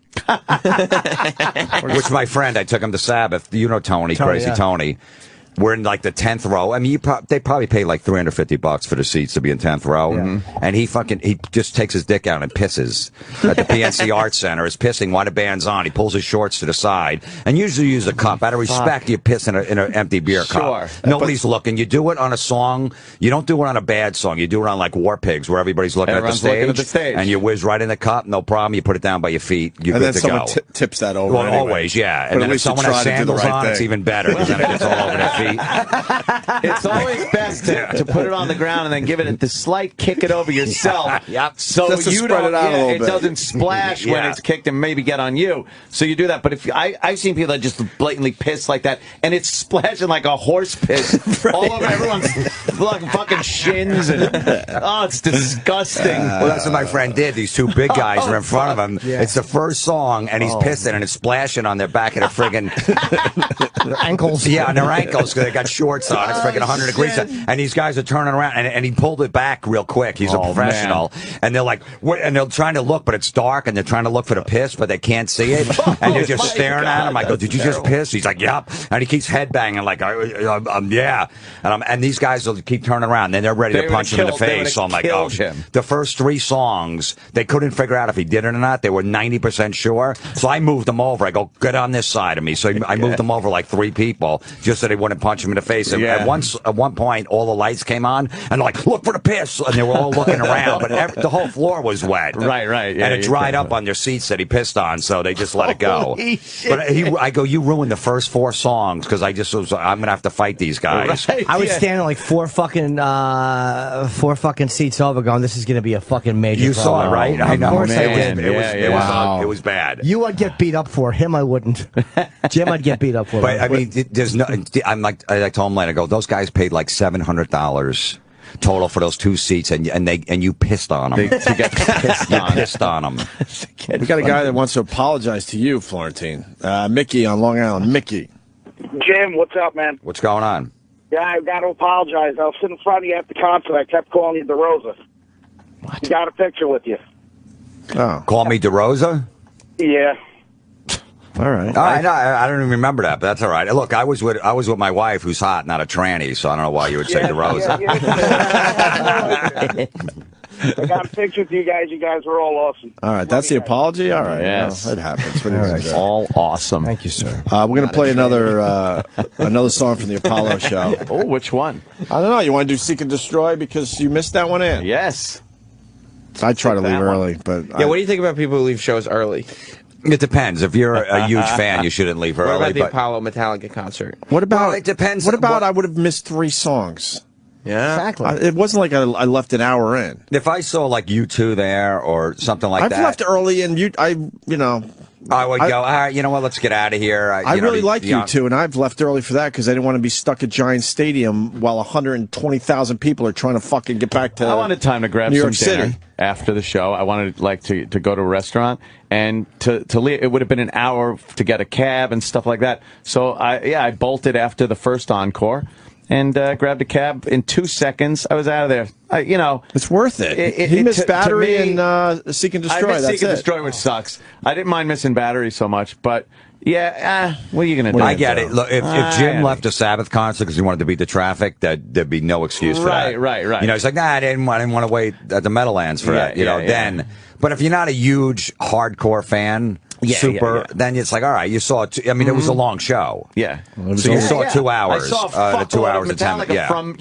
Which my friend, I took him to Sabbath. You know Tony, Crazy Tony. We're in like the 10th row. I mean, they probably pay like $350 for the seats to be in 10th row. And he just takes his dick out and pisses at the PNC Arts Center. Is pissing while the band's on. He pulls his shorts to the side and usually use a cup. Out of respect, you piss in an empty beer cup. Nobody's looking. You do it on a song. You don't do it on a bad song. You do it on like War Pigs, where everybody's looking at the stage, and you whiz right in the cup. No problem. You put it down by your feet. You're good to go. And then someone tips that over. Well, anyway. Always, yeah. And then if someone has sandals on, it's even better because then it gets all over their feet. It's always best to put it on the ground and then give it the slight kick it over yourself. So just to you spread don't, it out a little it bit. doesn't splash when it's kicked and maybe get on you. So you do that. But if I've seen people that just blatantly piss like that, and it's splashing like a horse piss all over everyone's fucking shins. And, it's disgusting. Well, that's what my friend did. These two big guys are in front of him. It's the first song, and he's pissing, and it's splashing on their back of the friggin' their ankles. Yeah, on their ankles because they got shorts on. It's freaking 100 degrees, and these guys are turning around, and he pulled it back real quick. He's a professional, and they're like, and they're trying to look, but it's dark, and they're trying to look for the piss, but they can't see it, and they're just staring at him. I go, "Did you just piss?" He's like, "Yep," and he keeps headbanging like, "Yeah," and these guys will keep turning around, and they're ready to punch him in the face. So I'm like, "Oh, the first 3 songs, they couldn't figure out if he did it or not. They were 90% sure, so I moved them over. I go, get on this side of me. So I moved them over like 3 people just so they wouldn't punch him in the face. And at one point, all the lights came on, and like, look for the piss, and they were all looking around, but the whole floor was wet. Right. Yeah, and it dried up on their seats that he pissed on, so they just let it go. But I go, you ruined the first 4 songs because I'm gonna have to fight these guys. Right, I was standing like 4 fucking seats over, going, "This is gonna be a fucking major." You saw it, right? I know. Of course I did. It was bad. You would get beat up for him. I wouldn't. Jim, I'd get beat up for. But I mean, there's no. I'm like, I told him later. I go, those guys paid like $700 total for those 2 seats, and you pissed on them. To get pissed on them. We got a guy that wants to apologize to you, Florentine. Mickey on Long Island. Mickey. Jim, what's up, man? What's going on? Yeah, I got to apologize. I was sitting in front of you at the concert. I kept calling you DeRosa. What? You got a picture with you. Oh, call me DeRosa? Yeah. All right. No, I don't even remember that, but that's all right. Look, I was with my wife, who's hot, not a tranny, so I don't know why you would say DeRosa. I got a picture with you guys. You guys were all awesome. All right, that's the apology? All right. Yes. Well, it happens. What All are you right. gonna do? All awesome. Thank you, sir. We're going to play another song from the Apollo show. Oh, which one? I don't know. You want to do Seek and Destroy because you missed that one in? Yes. I try to leave early, but what do you think about people who leave shows early? It depends. If you're a huge fan, you shouldn't leave early. What about the Apollo Metallica concert? What about? Well, it depends. What about? I would have missed 3 songs. Yeah, exactly. It wasn't like I left an hour in. If I saw like U2 there or something like that, I've left early, and I would go, all right, you know what, let's get out of here. I really like U2, and I've left early for that because I didn't want to be stuck at Giant Stadium while 120,000 people are trying to fucking get back to I wanted time to grab New some York dinner City. after the show. I wanted to go to a restaurant and to leave. It would have been an hour to get a cab and stuff like that. So I bolted after the first encore. And grabbed a cab in 2 seconds. I was out of there. It's worth it. He missed Battery and Seek and Destroy. I missed Seek and Destroy, which sucks. I didn't mind missing Battery so much, but what are you going to do? I get it. Look, if Jim left a Sabbath concert because he wanted to beat the traffic, there'd be no excuse for that. Right. He's like, I didn't want to wait at the Meadowlands for that. Then, but if you're not a huge hardcore fan. Then it's like, all right, you saw it. I mean, it was a long show. Yeah. So you saw 2 hours. I saw 2 hours of Metallica 10 from,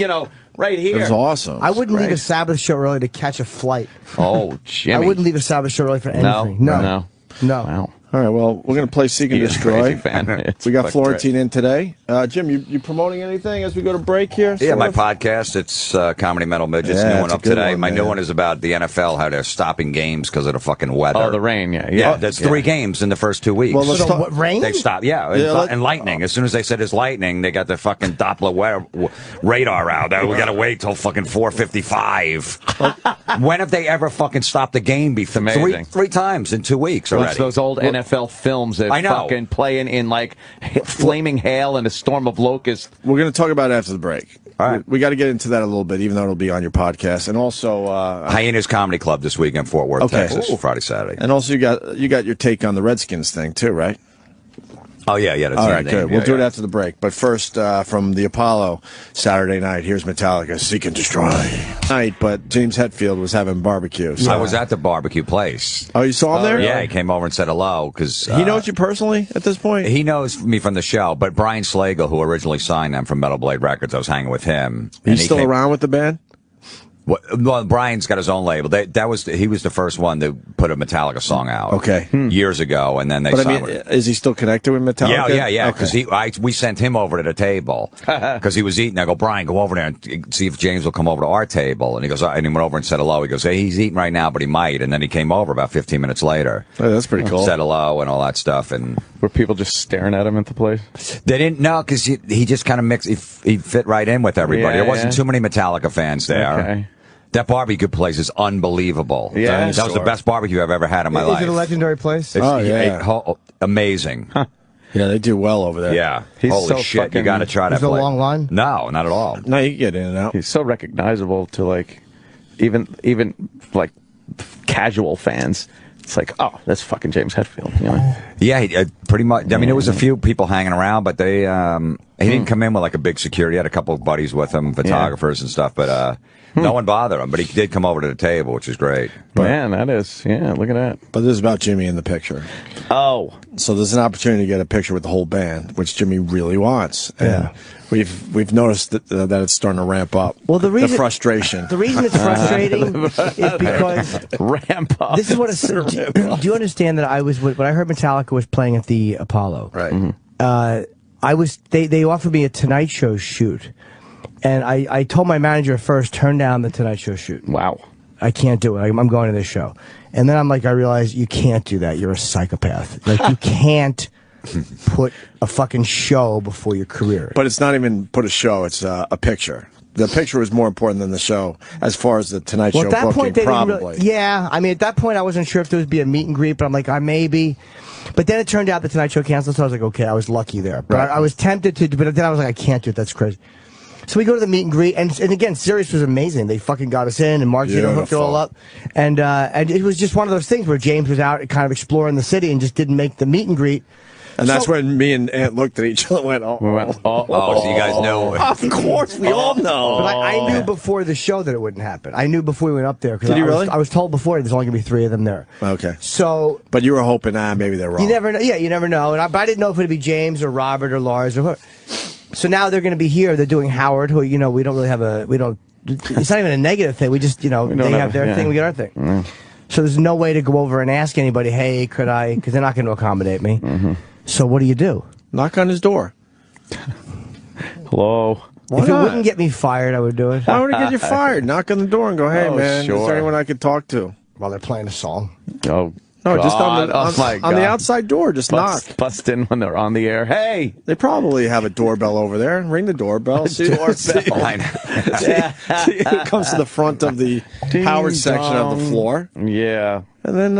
right here. It was awesome. I wouldn't leave a Sabbath show early to catch a flight. Oh, Jimmy. I wouldn't leave a Sabbath show early for anything. No. Wow. All right, well, we're going to play Seek and Destroy. We got Florentine in today. Jim, you promoting anything as we go to break here? Yeah, my podcast, it's Comedy Metal Midgets, new one up today. My new one is about the NFL, how they're stopping games because of the fucking weather. Oh, the rain, there's 3 games in the first 2 weeks. Well, let's talk. Rain? They stopped, and lightning. As soon as they said it's lightning, they got the fucking Doppler radar out. We got to wait till fucking 4:55. When have they ever fucking stopped the game before? Amazing. Three times in 2 weeks already. It's those old NFL films that fucking playing in like flaming hail and a storm of locusts. We're going to talk about it after the break. All right. We got to get into that a little bit, even though it'll be on your podcast. And also Hyenas Comedy Club this week in Fort Worth, Texas, Friday, Saturday. And also you got your take on the Redskins thing too, right? Oh, yeah, yeah. That's All the right, name. good. Yeah, We'll do it yeah. after the break. But first, from the Apollo Saturday night, here's Metallica, Seek and Destroy. Night, but James Hetfield was having barbecue. So. I was at the barbecue place. Oh, you saw him there? Yeah, he came over and said hello. Cause, he knows you personally at this point? He knows me from the show, but Brian Slagle, who originally signed them from Metal Blade Records, I was hanging with him. He's still around with the band? Well, Brian's got his own label. He was the first one to put a Metallica song out. Okay. Years ago, and then they. But I mean, is he still connected with Metallica? Yeah. Because we sent him over to the table because he was eating. I go, Brian, go over there and see if James will come over to our table. And he goes, and he went over and said hello. He goes, hey, he's eating right now, but he might. And then he came over about 15 minutes later. Oh, that's pretty cool. Said hello and all that stuff. And were people just staring at him at the place? They didn't know because he just kind of mixed. He fit right in with everybody. There wasn't too many Metallica fans there. Okay. That barbecue place is unbelievable. Yeah, that was the best barbecue I've ever had in my life. Is it a legendary place? Amazing. Yeah, they do well over there. Yeah. He's Holy so shit, fucking, you got to try that Is it a place. long line? No, not at all. No, you can get in and out. He's so recognizable to like even like casual fans. It's like, oh, that's fucking James Hetfield. You know? Yeah, pretty much. I mean, there was a few people hanging around, but they he didn't come in with like a big security. He had a couple of buddies with him, photographers and stuff, but no one bothered him. But he did come over to the table, which is great. Man, that is, look at that. But this is about Jimmy in the picture. Oh. So there's an opportunity to get a picture with the whole band, which Jimmy really wants. And we've noticed that it's starting to ramp up. Well, the frustration. The reason it's frustrating is because ramp up. This is what it's. Do you understand that I was when I heard Metallica was playing at the Apollo? Right. I was. They offered me a Tonight Show shoot, and I told my manager first, turn down the Tonight Show shoot. Wow. I can't do it. I'm going to this show. And then I realized you can't do that. You're a psychopath. Like, you can't put a fucking show before your career. But it's not even put a show. It's a picture. The picture was more important than the show as far as the Tonight Show at that booking, point, they probably. Yeah. I mean, at that point, I wasn't sure if there would be a meet and greet, but I'm like, maybe. But then it turned out the Tonight Show canceled, so I was like, okay, I was lucky there. But I was tempted to, but then I was like, I can't do it. That's crazy. So we go to the meet and greet, and again, Sirius was amazing. They fucking got us in, and Margito hooked it all up. And it was just one of those things where James was out kind of exploring the city and just didn't make the meet and greet. And that's when me and Ant looked at each other and went, so you guys know. Of course, we all know. But I knew before the show that it wouldn't happen. I knew before we went up there. Did you really? I was told before there's only going to be 3 of them there. Okay. So. But you were hoping, maybe they're wrong. You never know. Yeah, you never know. But I didn't know if it would be James or Robert or Lars or whoever. So now they're going to be here. They're doing Howard, who, we don't really have it's not even a negative thing. We just, they have their thing, we get our thing. Mm. So there's no way to go over and ask anybody, hey, could I, because they're not going to accommodate me. Mm-hmm. So what do you do? Knock on his door. Hello. If it wouldn't get me fired, I would do it. Why would it get you fired? Knock on the door and go, hey, man, is sure. there anyone I could talk to? While they're playing a song. Oh, no, just on God. the outside door. Just knock. Bust in when they're on the air. Hey, they probably have a doorbell over there. Ring the doorbell. See who comes to the front of the Howard section of the floor. Yeah, and then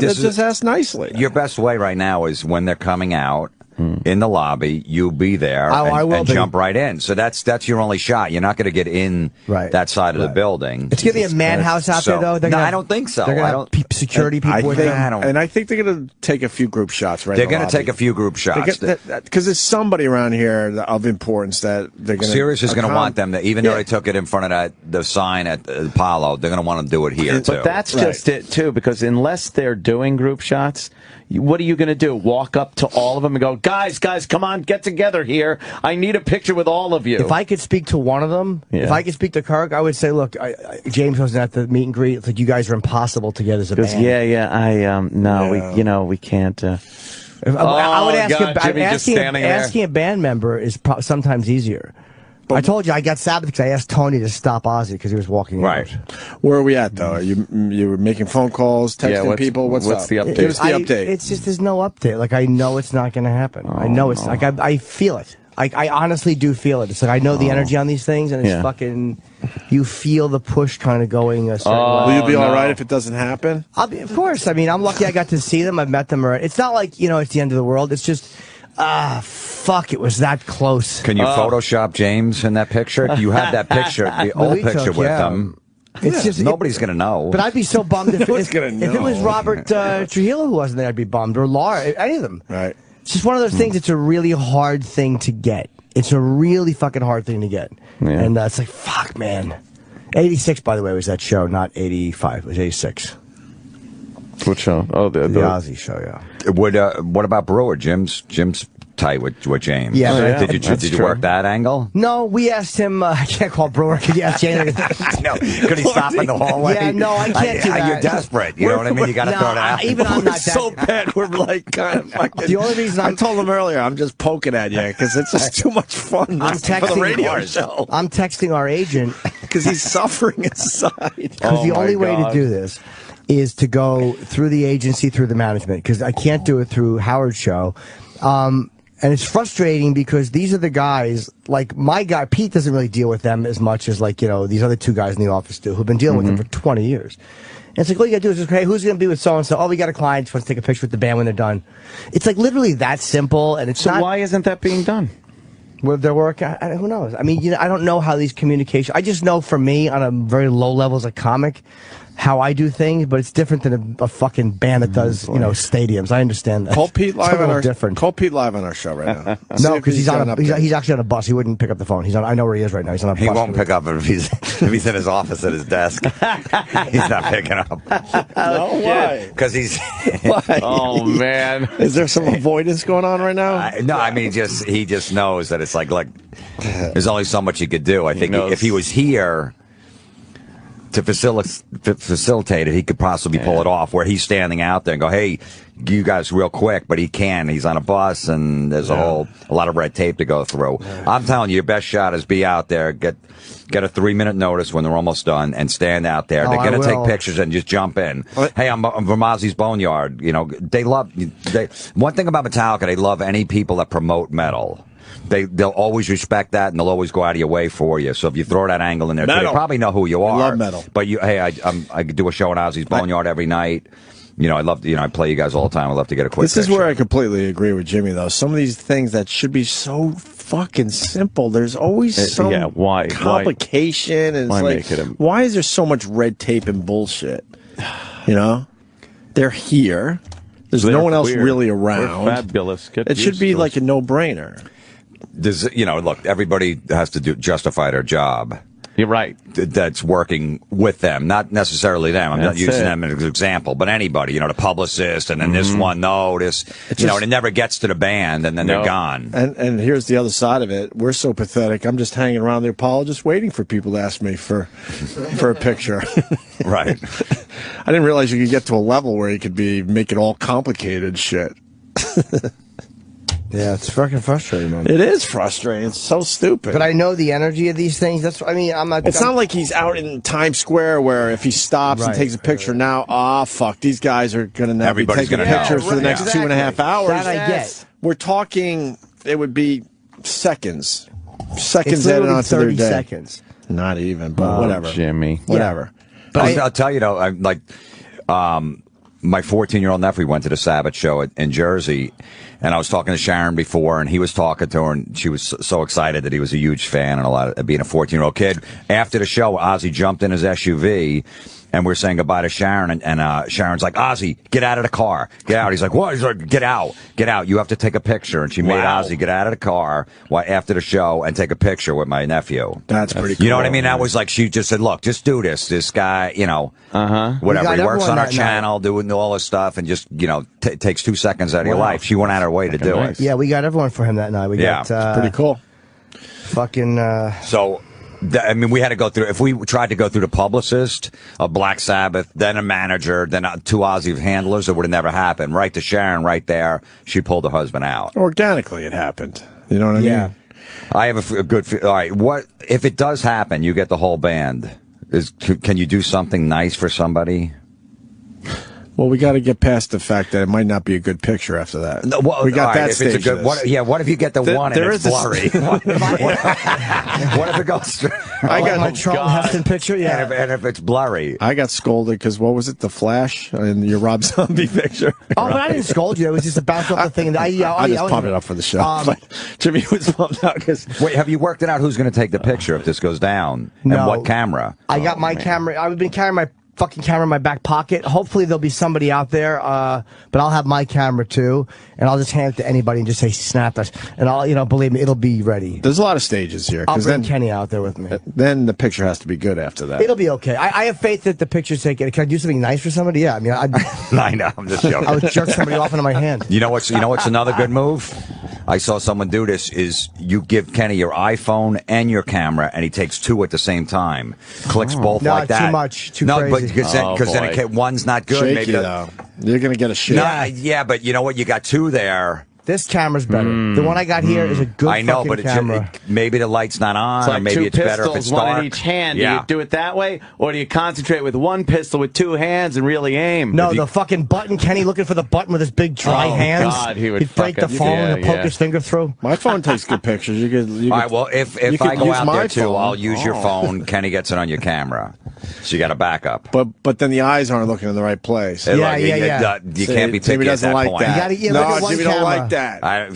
just ask nicely. Your best way right now is when they're coming out. In the lobby, you'll be there and jump right in. So that's your only shot. You're not going to get in that side of the building. It's going to be a madhouse out there, though. No, I don't think so. They're going to have security people with them. And I think they're going to take a few group shots. Right, they're going to take a few group shots because there's somebody around here of importance that they're going to. Sirius is going to want them to, even though they took it in front of the sign at Apollo, they're going to want to do it here too. But that's just it too, because unless they're doing group shots. What are you going to do? Walk up to all of them and go, guys, come on, get together here. I need a picture with all of you. If I could speak to one of them, if I could speak to Kirk, I would say, look, James wasn't at the meet and greet. It's like, you guys are impossible to get as a band. We can't. I would ask asking a band member is sometimes easier. I told you I got Sabbath because I asked Tony to stop Ozzy because he was walking out. Where are we at, though? You were making phone calls, texting people? What's the update? Give us the update. It's just there's no update. Like, I know it's not going to happen. I know it's like I feel it. I honestly do feel it. It's like I know the energy on these things, and it's fucking. You feel the push kind of going a certain way. Will you be all right if it doesn't happen? I'll be, of course. I mean, I'm lucky I got to see them. I've met them. It's not like it's the end of the world. It's just. Fuck, it was that close. Can you Photoshop James in that picture? You have that picture, the old picture with them. It's just nobody's going to know. But I'd be so bummed if it was Robert Trujillo who wasn't there. I'd be bummed, or Laura, any of them. Right. It's just one of those things. It's a really hard thing to get. It's a really fucking hard thing to get. Yeah. And it's like, fuck, man. 86, by the way, was that show, not 85. It was 86. What show? Oh, the Ozzy show, yeah. What about Brewer? Jim's tight with James. Yeah, Did you work that angle? No, we asked him. I can't call Brewer. Could you ask James? No, could he stop in the hallway? Yeah, no, I can't do that. You're desperate. You know what I mean? You got to throw it out. Even I'm not so bad. We're like kind of fucking. The only reason I told him earlier, I'm just poking at you because it's just too much fun. I'm texting for the radio show. I'm texting our agent because he's suffering inside. Because the only way to do this is to go through the agency, through the management, because I can't do it through Howard's show. And it's frustrating because these are the guys, like my guy, Pete doesn't really deal with them as much as like, these other two guys in the office do, who've been dealing with them for 20 years. And it's like, all you gotta do is just, hey, who's gonna be with so-and-so? Oh, we got a client, just wants to take a picture with the band when they're done. It's like literally that simple, and it's so why isn't that being done? With their work, who knows? I mean, I don't know how these communications, I just know for me, on a very low level as a comic, how I do things, but it's different than a fucking band that does, stadiums. I understand that. Call Pete live on our different. Call Pete live on our show right now. No, because he's actually on a bus. He wouldn't pick up the phone. I know where he is right now. He's on a bus. He won't pick up if he's in his office at his desk. He's not picking up. No, why? Because he's. Why? Oh man, is there some avoidance going on right now? No, I mean he just knows that it's like there's only so much he could do. I think if he was here to facilitate it, he could possibly pull it off, where he's standing out there and go, hey, you guys real quick, but he can. He's on a bus, and there's a lot of red tape to go through. I'm telling you, your best shot is be out there, get a 3-minute notice when they're almost done, and stand out there. They're going to take pictures and just jump in. Hey, I'm from Ozzy's Boneyard. They love. One thing about Metallica, they love any people that promote metal. They'll always respect that, and they'll always go out of your way for you. So if you throw that angle in there, they probably know who you are. I love metal. But I do a show in Ozzy's Boneyard every night. I love I play you guys all the time. I'd love to get a quick This is where I completely agree with Jimmy, though. Some of these things that should be so fucking simple, there's always some complication. And why is there so much red tape and bullshit? They're here. There's no one else really around. We're fabulous. It should be like a no-brainer. Look, everybody has to justify their job. You're right. That's working with them, not necessarily them. I'm not using them as an example, but anybody, the publicist, and then this one, and it never gets to the band, and then they're gone. And here's the other side of it. We're so pathetic. I'm just hanging around the apologist waiting for people to ask me for a picture. Right. I didn't realize you could get to a level where you could make it all complicated shit. Yeah, it's fucking frustrating, man. It is frustrating. It's so stupid. But I know the energy of these things. I'm not. It's not like he's out in Times Square where if he stops and takes a picture now, fuck, these guys are going to now be taking pictures for the next 2.5 hours. That I get. We're talking, it would be seconds. It's added on to their 30 day. seconds. Not even, but whatever. Jimmy. Whatever. But I'll tell you, my 14-year-old nephew went to the Sabbath show in Jersey, and I was talking to Sharon before, and he was talking to her, and she was so excited that he was a huge fan and a lot of being a 14-year-old kid. After the show, Ozzy jumped in his SUV, and we're saying goodbye to Sharon, and Sharon's like, Ozzy, get out of the car. Get out. He's like, what? He's like, get out. Get out. You have to take a picture. And she made Ozzy get out of the car after the show and take a picture with my nephew. That's pretty cool. You know what I mean? That was like, she just said, look, just do this. This guy, whatever. He works on our channel, doing all this stuff, and just, takes 2 seconds out of your life. She went out of her way to do it. Yeah, we got everyone for him that night. We got, pretty cool. Fucking, So, we had to go through, if we tried to go through the publicist of Black Sabbath, then a manager, then 2 Ozzy handlers, it would have never happened. Right to Sharon, right there, she pulled her husband out. Organically, it happened. You know what I mean? I have a good all right, what if it does happen, you get the whole band, can you do something nice for somebody? Well, we got to get past the fact that it might not be a good picture after that. No, we got that stage. What if you get the one and it's blurry? What if it goes? I got my Charlton Heston picture. Yeah, and if it's blurry, I got scolded because what was it? The Flash and your Rob Zombie picture. Oh, but I didn't scold you. It was just a bounce off the thing. And I just pumped it up for the show. Jimmy was pumped out because. Wait, have you worked it out? Who's going to take the picture if this goes down? And what camera? I got my camera. I've been carrying my fucking camera in my back pocket. Hopefully there'll be somebody out there, but I'll have my camera too, and I'll just hand it to anybody and just say, snap us. And I'll, believe me, it'll be ready. There's a lot of stages here. I'll bring Kenny out there with me. Then the picture has to be good after that. It'll be okay. I have faith that the picture's taken. Can I do something nice for somebody? Yeah, I mean, I know, I'm just joking. I would jerk somebody off into my hand. You know what's another good move? I saw someone do this, is you give Kenny your iPhone and your camera, and he takes two at the same time. Clicks both like that. Too much, too crazy. No, because then one's not good. Shaky, maybe though. You're going to get a shit. Yeah, but you know what? You got two there. This camera's better. The one I got here is a good fucking camera. Maybe the light's not on, it's like or maybe it's better if it's dark. One in each hand. Yeah. Do you do it that way, or do you concentrate with one pistol with two hands and really aim? No, the fucking button. Kenny looking for the button with his big dry hands. God, he'd break the phone and poke his finger through. My phone takes good pictures. You all right, well, if I go out there too, I'll use your phone. Kenny gets it on your camera, so you got a backup. But then the eyes aren't looking in the right place. You can't be picky at that point. No, Jimmy don't like that.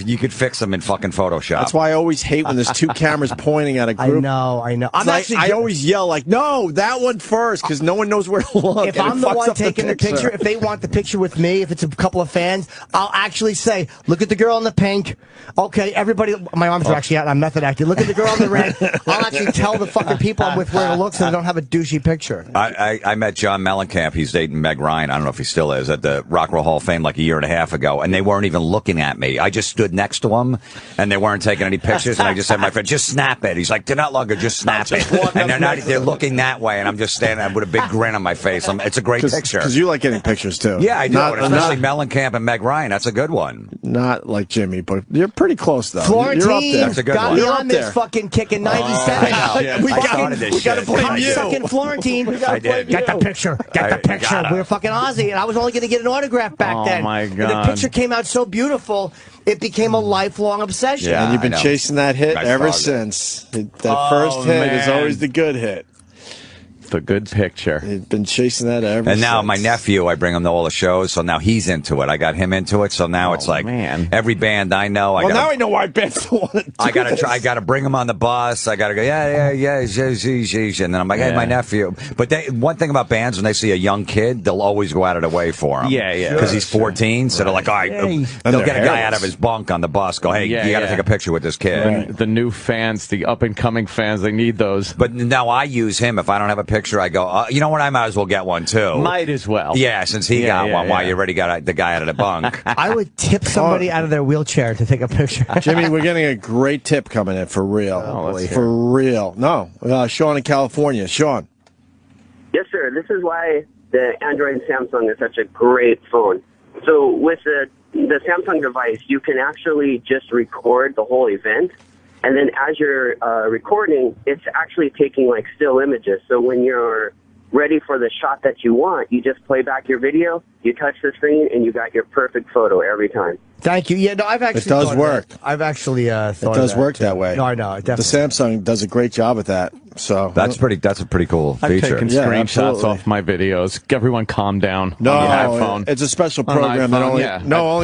You could fix them in fucking Photoshop. That's why I always hate when there's two cameras pointing at a group. I know. I always yell like, no, that one first, because no one knows where to look. If I'm the one taking the picture, if they want the picture with me, if it's a couple of fans, I'll actually say, look at the girl in the pink. Okay, everybody, my arms are actually out. I'm method acting. Look at the girl in the red. I'll actually tell the fucking people I'm with where to look so they don't have a douchey picture. I met John Mellencamp. He's dating Meg Ryan. I don't know if he still is, at the Rock and Roll Hall of Fame like a year and a half ago, and they weren't even looking at me. I just stood next to them, and they weren't taking any pictures, and I just said, my friend, just snap it. He's like, they're not looking, just snap it. And they're looking that way, and I'm just standing there with a big grin on my face. It's a great picture. Because you like getting pictures, too. Yeah, I do, especially Mellencamp and Meg Ryan. That's a good one. Not like Jimmy, but you're pretty close, though. Florentine That's a good got one. me on this fucking kick in 97. We got to blame you. Fucking Florentine. Got the picture. Got the picture. We were fucking Aussie, and I was only going to get an autograph back then. Oh, my God. And the picture came out so beautiful, it became a lifelong obsession. Yeah, and you've been chasing that hit ever since. That first hit is always the good hit. The good picture. You've been chasing that ever since. And now my nephew, I bring him to all the shows, so now he's into it. I got him into it, so now it's like every band I know. Now I know why bands don't want to do I gotta bring him on the bus. I gotta go, and then I'm like, hey, my nephew. But one thing about bands, when they see a young kid, they'll always go out of their way for him. Because he's 14, so they're like, all right, they'll get a guy out of his bunk on the bus, go, hey, you gotta take a picture with this kid. The new fans, the up-and-coming fans, they need those. But now I use him. If I don't have a picture, I go, you know what, I might as well get one too. Might as well. Yeah, since he got one, why you already got the guy out of the bunk. I would tip somebody out of their wheelchair to take a picture. Jimmy, we're getting a great tip coming in, for real. For real. No, Sean in California. Sean. Yes, sir. This is why the Android and Samsung is such a great phone. So with the Samsung device, you can actually just record the whole event. And then as you're recording, it's actually taking like still images. So when you're ready for the shot that you want, you just play back your video, you touch the screen, and you got your perfect photo every time. Thank you. Yeah, no, I've actually. It does work. I've actually thought it does work that way. No, I know. Definitely. The Samsung does a great job at that. So that's a pretty cool feature. I've taken screenshots off my videos. Everyone, calm down. No, on the iPhone. It's a special program that only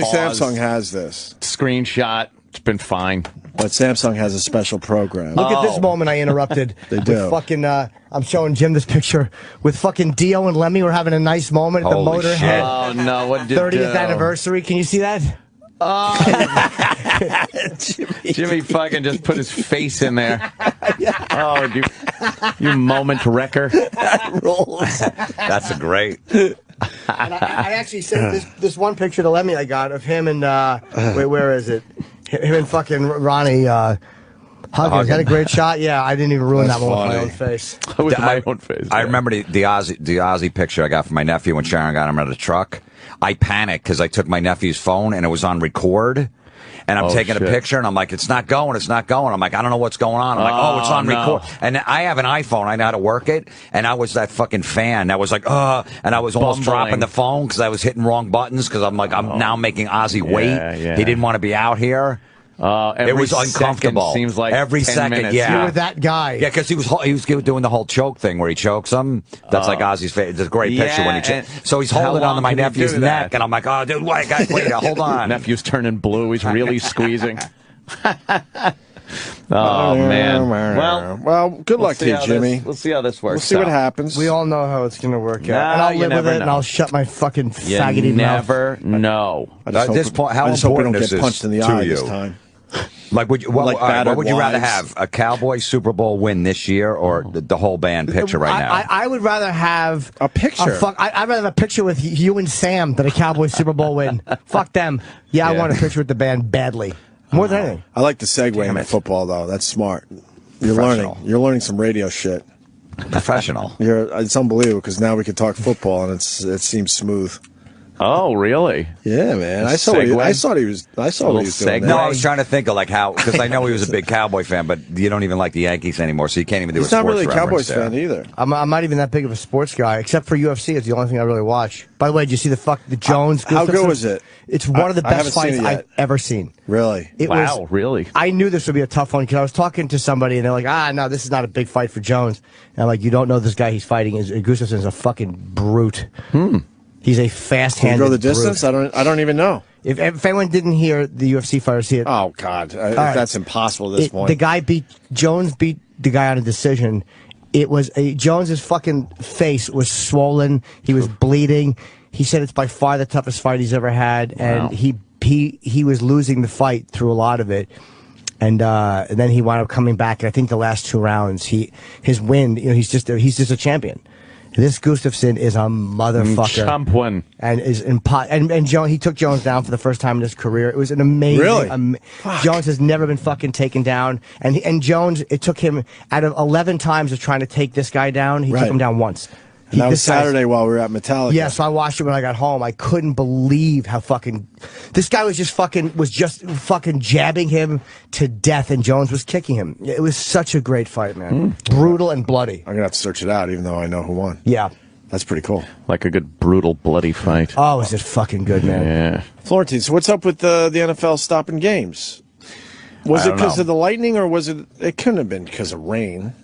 Samsung has this screenshot. It's been fine. But Samsung has a special program. Look at this moment I interrupted. They do. With fucking, I'm showing Jim this picture with fucking Dio and Lemmy. We're having a nice moment at the Motorhead. Oh, no. What did you 30th anniversary. Can you see that? Oh, Jimmy fucking just put his face in there. Oh, you moment wrecker. That rolls. That's a great. And I actually sent this one picture to Lemmy I got of him and, where is it? Him and fucking Ronnie hugging. Is that a great shot? Yeah, I didn't even ruin that one with my own face. With my own face. I remember the Ozzy picture I got from my nephew when Sharon got him out of the truck. I panicked because I took my nephew's phone and it was on record. And I'm taking a picture, and I'm like, it's not going. I'm like, I don't know what's going on. I'm like, it's on record. And I have an iPhone. I know how to work it. And I was that fucking fan that was like, and I was almost dropping the phone because I was hitting wrong buttons because I'm like, I'm now making Ozzy wait. Yeah. He didn't want to be out here. It was uncomfortable. Seems like every 10 second. minutes. Yeah, you were that guy. Yeah, because he was doing the whole choke thing where he chokes him. That's like Ozzy's face. It's a great picture when he so he's holding onto my nephew's neck, and I'm like, oh, dude, wait, hold on. Nephew's turning blue. He's really squeezing. Oh, man. Well, good luck to you, Jimmy. We'll see how this works. We'll see what happens. We all know how it's going to work out. Nah, And I'll you live with never it, and know. I'll shut my fucking faggoty You mouth. never know. At this point, how I just hope we don't important is get this punched in the to eye you? this time. Like, what would you rather have? A Cowboys Super Bowl win this year, or the whole band picture right now? I would rather have a picture. I'd rather have a picture with you and Sam than a Cowboys Super Bowl win. Fuck them. Yeah, I want a picture with the band badly. More than anything. I like the segue into football, though. That's smart. You're learning some radio shit. Professional. It's unbelievable because now we can talk football and it seems smooth. Oh, really? Yeah, man. I saw what he was doing. No, I was trying to think of like how, because I know he was a big Cowboy fan, but you don't even like the Yankees anymore, so you can't even do He's a not sports really a reference Cowboys fan either. I'm not even that big of a sports guy, except for UFC. It's the only thing I really watch. By the way, did you see the Jones? How good was it? It's one of the best fights I've ever seen. Really? Really? I knew this would be a tough one because I was talking to somebody and they're like, no, this is not a big fight for Jones. And I'm like, you don't know this guy he's fighting. Gustafsson is a fucking brute. He's a fast-handed Can you go the distance? brute. I don't even know. If anyone didn't hear the UFC fighters see it. Oh, God. That's impossible at this point. The guy Jones beat the guy on a decision. It was Jones's fucking face was swollen. He was bleeding. He said it's by far the toughest fight he's ever had, and he was losing the fight through a lot of it. And then he wound up coming back. And I think the last 2 rounds, his win. He's just a champion. This Gustafsson is a motherfucker. Champion. And he took Jones down for the first time in his career. It was an amazing. Really? Jones has never been fucking taken down. And Jones, it took him out of 11 times of trying to take this guy down, he took him down once. And that was Saturday while we were at Metallica. Yeah, so I watched it when I got home. I couldn't believe how this guy was just fucking jabbing him to death, and Jones was kicking him. It was such a great fight, man. Brutal and bloody. I'm gonna have to search it out, even though I know who won. Yeah, that's pretty cool. Like a good brutal bloody fight. Oh, is it fucking good, man? Yeah. Florentine, so what's up with the NFL stopping games? Was it because of the lightning, or was it? It couldn't have been because of rain.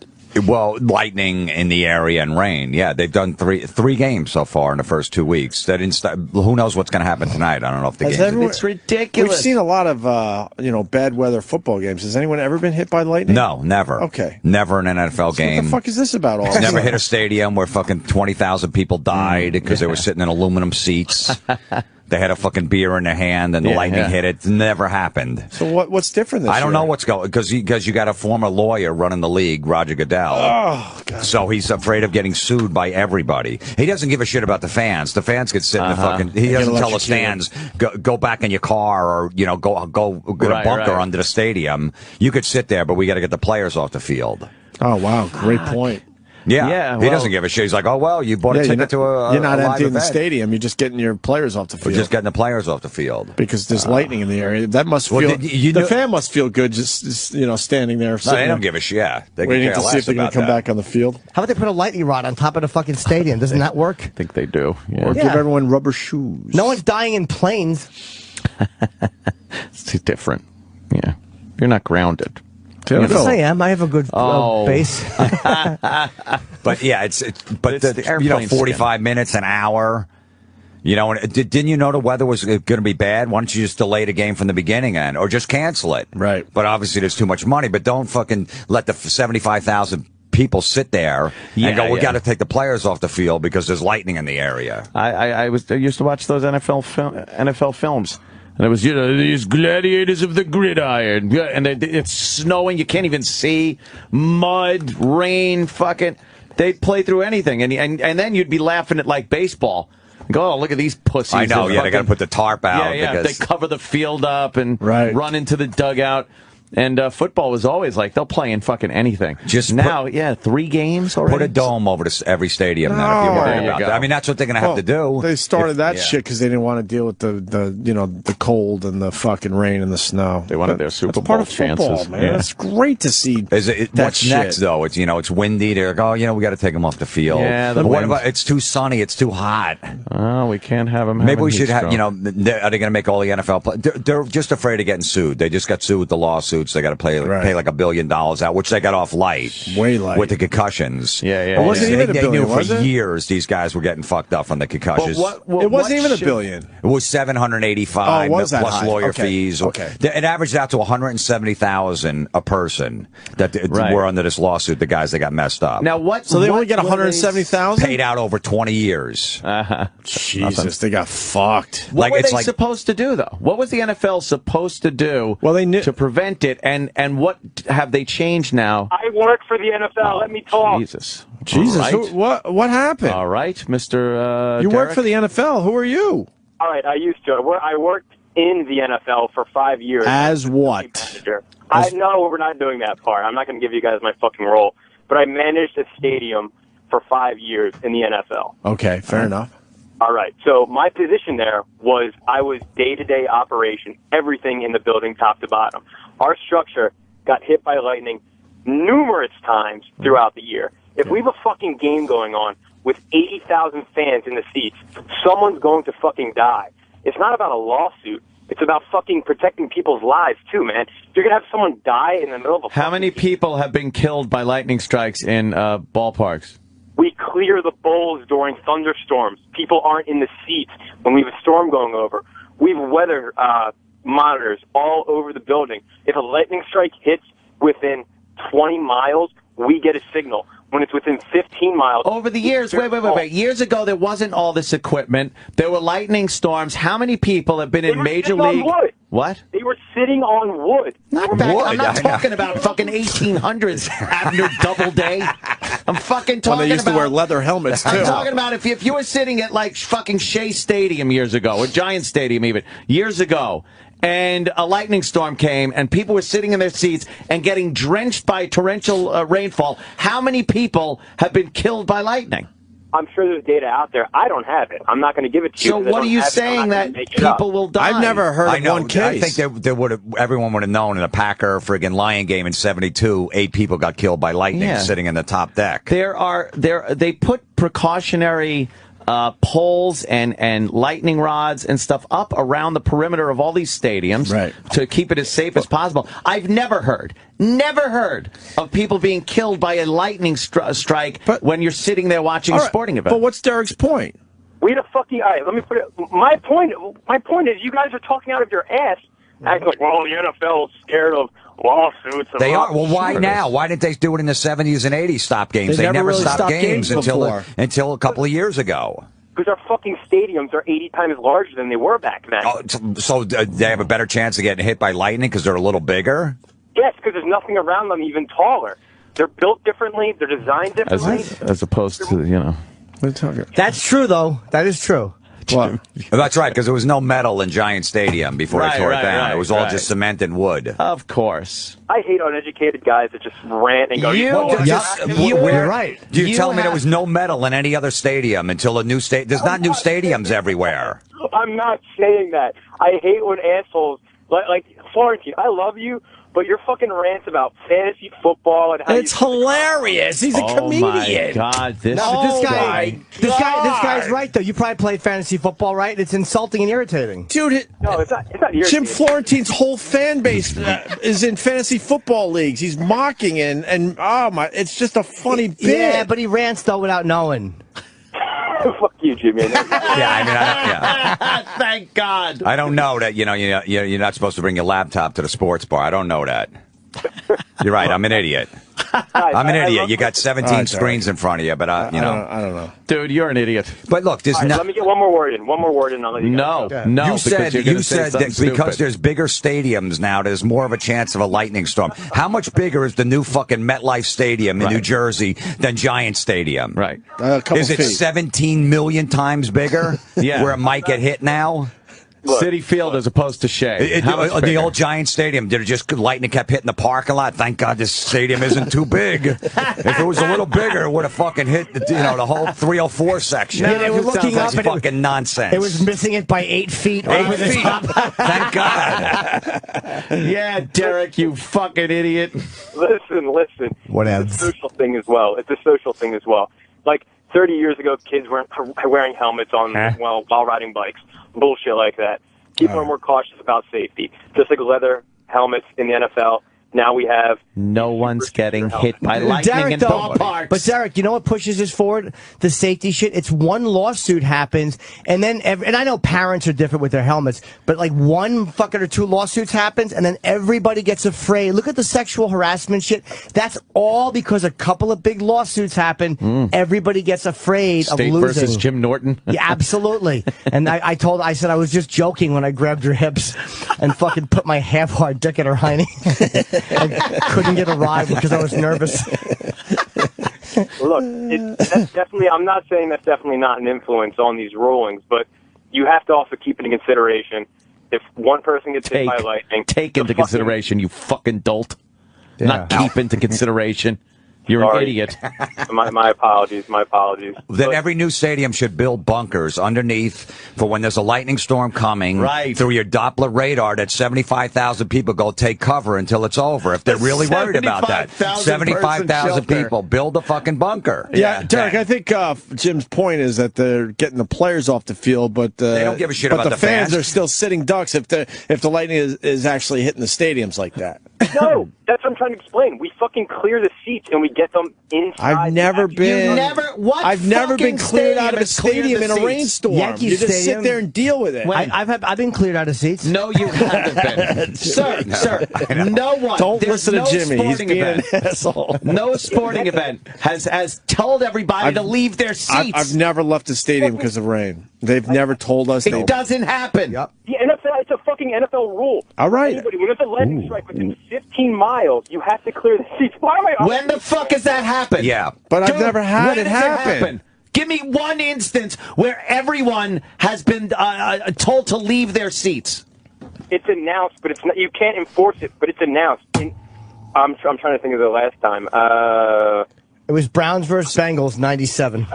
Well, lightning in the area and rain. Yeah, they've done three games so far in the first 2 weeks. They didn't start. Who knows what's going to happen tonight? I don't know if the game. It's ridiculous. We've seen a lot of bad weather football games. Has anyone ever been hit by lightning? No, never. Okay, never in an NFL game. What the fuck is this about? All never hit a stadium where fucking 20,000 people died because they were sitting in aluminum seats. They had a fucking beer in their hand and the lightning hit it. Never happened. So what's different this year? I don't know what's going, because you got a former lawyer running the league, Roger Goodell. Oh, God. So he's afraid of getting sued by everybody. He doesn't give a shit about the fans. The fans could sit in the fucking. He doesn't tell the stands go back in your car or go get a bunker under the stadium. You could sit there, but we got to get the players off the field. Oh wow, great point. Yeah, he doesn't give a shit. He's like, oh, well, you bought a ticket to a You're not live emptying the event. stadium. You're just getting your players off the field. We're just getting the players off the field. Because there's lightning in the area. That must feel... the fan must feel good just standing there. No, they don't give a shit. Yeah, they waiting to see if they're going to come back on the field. How about they put a lightning rod on top of the fucking stadium? Doesn't that work? I think they do. Yeah. Or give everyone rubber shoes. No one's dying in planes. It's too different. Yeah. You're not grounded. Yes, I am. I have a good base. But yeah, it's 45 minutes, an hour. Didn't you know the weather was going to be bad? Why don't you just delay the game from the beginning or just cancel it? Right. But obviously there's too much money. But don't fucking let the 75,000 people sit there and go, we got to take the players off the field because there's lightning in the area. I used to watch those NFL films. And it was, these gladiators of the gridiron. And it's snowing. You can't even see. Mud, rain, fucking. They play through anything. And then you'd be laughing at, like, baseball. Go, oh, look at these pussies. I know, they got to put the tarp out. Yeah, they cover the field up and run into the dugout. And football was always like, they'll play in fucking anything. Just now, 3 games already. Put a dome over every stadium now if you worry about that. I mean, that's what they're going to have to do. They started that shit because they didn't want to deal with the cold and the fucking rain and the snow. They wanted their Super Bowl part of chances. Football, man. Yeah. It's great to see. What's next, though? It's it's windy. They're like, oh, we got to take them off the field. Yeah, what about it's too sunny? It's too hot. Oh, we can't have them. Maybe we should have. Are they going to make all the NFL play? They're just afraid of getting sued. They just got sued with the lawsuit. lawsuits. They got to pay like $1 billion out, which they got off light. Way light. With the concussions. Yeah. It wasn't even $1 billion, They knew was for it? years these guys were getting fucked up from the concussions. It wasn't even $1 billion. It was 785 was that plus high? lawyer Okay. fees. Okay. It averaged out to 170,000 a person that were under this lawsuit. The guys that got messed up. Now what? So they only get 170,000 paid out over 20 years. Jesus, they got fucked. What were they supposed to do, though? What was the NFL supposed to do to prevent it, and what have they changed now? I work for the NFL. Let me talk. Jesus. Jesus, All right. what happened? All right, Mr. You work Derek? for the NFL. Who are you? All right, I used to. I worked in the NFL for 5 years. As what? Manager. I know we're not doing that part. I'm not going to give you guys my fucking role. But I managed a stadium for 5 years in the NFL. Okay, fair enough. All right. So my position there was I was day-to-day operation, everything in the building top to bottom. Our structure got hit by lightning numerous times throughout the year. If we have a fucking game going on with 80,000 fans in the seats, someone's going to fucking die. It's not about a lawsuit. It's about fucking protecting people's lives, too, man. You're going to have someone die in the middle of a How many people have been killed by lightning strikes in ballparks? We clear the bowls during thunderstorms. People aren't in the seats when we have a storm going over. We have weather monitors all over the building. If a lightning strike hits within 20 miles, we get a signal. When it's within 15 miles... Over the years, wait. Years ago, there wasn't all this equipment. There were lightning storms. How many people have been in Major League... Wood. What? They were sitting on wood. Not back, I'm not talking about fucking 1800s Abner Doubleday. I'm fucking talking about... Well, they used to wear leather helmets, too. I'm talking about if you were sitting at, like, fucking Shea Stadium years ago, or Giant Stadium even, years ago, and a lightning storm came, and people were sitting in their seats and getting drenched by torrential rainfall, how many people have been killed by lightning? I'm sure there's data out there. I don't have it. I'm not going to give it to you. So what are you saying that people will die? I've never heard of one case. I think there would have. Everyone would have known in a Packer friggin' Lion game in '72, 8 people got killed by lightning sitting in the top deck. They put precautionary poles and lightning rods and stuff up around the perimeter of all these stadiums to keep it as safe as possible. I've never heard of people being killed by a lightning strike when you're sitting there watching a sporting event. But what's Derek's point? We had a fucking... All right, let me put it... My point is you guys are talking out of your ass, acting like, well, the NFL is scared of lawsuits. And They are. Well, why now? Why didn't they do it in the 70s and 80s, stop games? They never really stopped games until a couple of years ago. Because our fucking stadiums are 80 times larger than they were back then. Oh, so they have a better chance of getting hit by lightning because they're a little bigger? Yes, because there's nothing around them even taller. They're built differently. They're designed differently. As opposed to, you know. That's true, though. That is true. Well, that's right, because there was no metal in Giant Stadium before they tore it down. It was all just cement and wood. Of course. I hate uneducated guys that just rant and go, You're right. You tell me there was no metal in any other stadium until a new stadium. There's not new stadiums everywhere. I'm not saying that. I hate when assholes, like Florentine, I love you, but your fucking rants about fantasy football and how it's hilarious. He's a comedian. Oh my God! This guy's right though. You probably played fantasy football, right? It's insulting and irritating, dude. No, it's not irritating. Jim Florentine's whole fan base is in fantasy football leagues. He's mocking and oh my, it's just a funny bit. Yeah, but he rants though without knowing. Fuck you, Jimmy. Thank God. I don't know that, you're not supposed to bring your laptop to the sports bar. I don't know that. You're right. I'm an idiot. I'm an idiot. You got 17 screens in front of you, but I don't know. Dude, you're an idiot. But look, there's let me get one more word in. And I'll let you No. You said that because there's bigger stadiums now, there's more of a chance of a lightning storm. How much bigger is the new fucking MetLife Stadium in New Jersey than Giant Stadium? Right. Is it 17 million times bigger? Where it might get hit now? City Field as opposed to Shea. The old Giant Stadium, did it just lightning kept hitting the parking lot? Thank God this stadium isn't too big. If it was a little bigger, it would have fucking hit the whole 304 section. Yeah, they were looking up and fucking nonsense. It was missing it by 8 feet over the top. Thank God. Yeah, Derek, you fucking idiot. Listen. Whatever. It's a social thing as well. Like 30 years ago, kids weren't wearing helmets while riding bikes. Bullshit like that. People are more cautious about safety. Just like leather helmets in the NFL Now we have no one's getting hit by lightning in ballparks. But Derek, you know what pushes this forward? The safety shit. It's one lawsuit happens, and then and I know parents are different with their helmets, but like one fucking or two lawsuits happens, and then everybody gets afraid. Look at the sexual harassment shit. That's all because a couple of big lawsuits happen. Everybody gets afraid of losing. State versus Jim Norton. Yeah, absolutely. And I said I was just joking when I grabbed her hips and fucking put my half-hard dick in her hiney. I couldn't get a ride because I was nervous. Look, that's definitely. I'm not saying that's definitely not an influence on these rulings, but you have to also keep it in consideration. If one person gets hit by lightning, take into consideration, you fucking dolt. Yeah. Not keep into consideration. You're an idiot. My apologies. My apologies. Then every new stadium should build bunkers underneath for when there's a lightning storm coming. Right. Through your Doppler radar, that 75,000 people go take cover until it's over. If they're really worried about that, 75,000 people build a fucking bunker. Yeah, Derek, I think Jim's point is that they're getting the players off the field, but they don't give a shit about the fans. Are still sitting ducks if the lightning is actually hitting the stadiums like that. No, that's what I'm trying to explain. We fucking clear the seats and we get them inside. I've never been. I've never been cleared out of a stadium in a rainstorm. Yankee you just Stadium. sit there and deal with it. I've been cleared out of seats. No, you haven't been, sir. No one. Don't listen to Jimmy. He's being an asshole. No sporting event has told everybody to leave their seats. I've never left a stadium because of rain. They've never told us. It doesn't happen. Yep. The NFL, it's a fucking NFL rule. All right. Anybody, when there's a lightning strike within 15 miles, you have to clear the seats. Why am I? When the fuck has that happened? Yeah. But I've never had it happen. Give me one instance where everyone has been told to leave their seats. It's announced, but it's not, you can't enforce it. But it's announced. I'm trying to think of the last time. It was Browns versus Bengals, 97.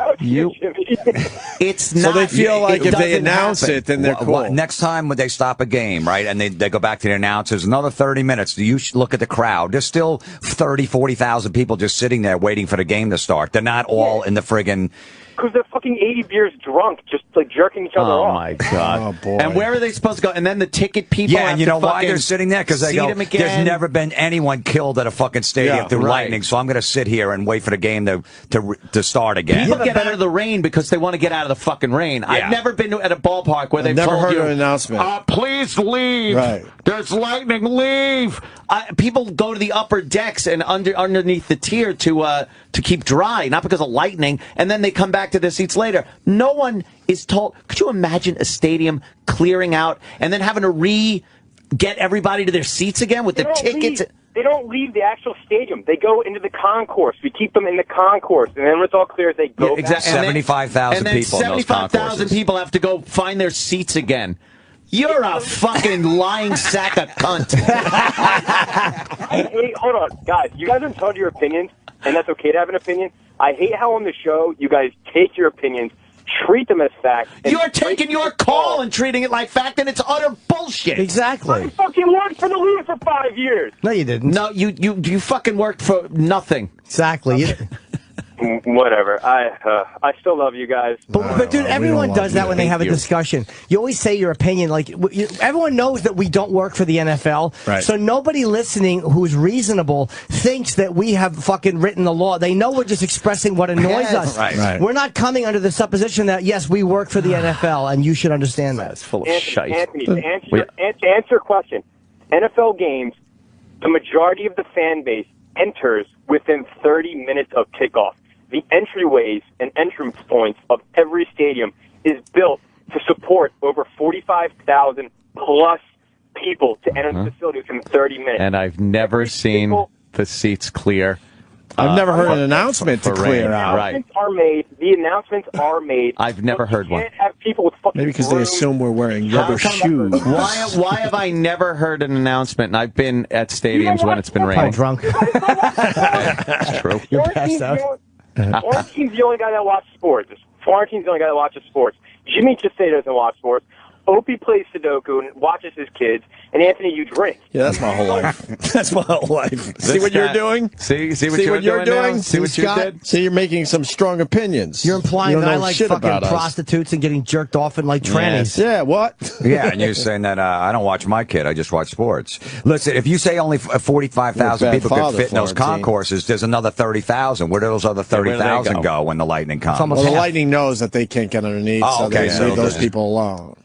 It's not. So they feel like if they announce happen. it, then they're cool. Next time when they stop a game, right, and they go back to the announcers, another 30 minutes, you look at the crowd. There's still 30, 40,000 people just sitting there waiting for the game to start. They're not all in the friggin'... Because they're fucking 80 beers drunk, just like jerking each other off. Oh, my God. Oh, boy. And where are they supposed to go? And then the ticket people and you know why they're sitting there? Because they go, there's never been anyone killed at a fucking stadium through lightning, so I'm going to sit here and wait for the game to start again. People get out of the rain because they want to get out of the fucking rain. Yeah. I've never been at a ballpark where they've never heard you, an announcement. Please leave. Right. There's lightning. Leave. People go to the upper decks and underneath the tier to keep dry, not because of lightning, and then they come back to their seats later. No one is told. Could you imagine a stadium clearing out and then having to get everybody to their seats again with the tickets? They don't leave the actual stadium. They go into the concourse. We keep them in the concourse, and then when it's all clear, they go back. 75,000 people in those concourses. 75,000 people have to go find their seats again. You're a fucking lying sack of cunt. Hold on, guys. You guys are entitled to your opinions, and that's okay to have an opinion. I hate how on the show you guys take your opinions, treat them as fact. You're taking your call and treating it like fact, and it's utter bullshit. Exactly. I fucking worked for the league for 5 years. No, you didn't. No, you fucking worked for nothing. Exactly. Whatever. I still love you guys. But dude, everyone does that when they have a discussion. You always say your opinion. Like everyone knows that we don't work for the NFL. Right. So nobody listening who's reasonable thinks that we have fucking written the law. They know we're just expressing what annoys us. Right. We're not coming under the supposition that yes, we work for the NFL, and you should understand that. It's full of shite. Anthony, to answer your question, NFL games, the majority of the fan base enters within 30 minutes of kickoff. The entryways and entrance points of every stadium is built to support over 45,000 plus people to enter the facility within 30 minutes. And I've never seen the seats clear. I've never heard an announcement to clear out. The announcements are made. I've never heard one. You can't have people with fucking Maybe because they assume we're wearing rubber shoes. Why have I never heard an announcement? And I've been at stadiums when it's been raining. I'm drunk. That's true. You're passed out. Florentine's the only guy that watches sports. Florentine's the only guy that watches sports. Jimmy just say he doesn't watch sports. Opie plays Sudoku and watches his kids, and Anthony, you drink. Yeah, that's my whole life. That's my whole life. See what you're doing? See what you're doing? See what you did? See, you're making some strong opinions. You're implying that I like shit fucking about us. prostitutes and getting jerked off in like trannies. Yeah, what? Yeah, and you're saying that I don't watch my kid, I just watch sports. Listen, if you say only 45,000 people could fit in those concourses, there's another 30,000. Where do those other 30,000 go when the Lightning comes? Well, the Lightning knows that they can't get underneath, so they leave those people alone.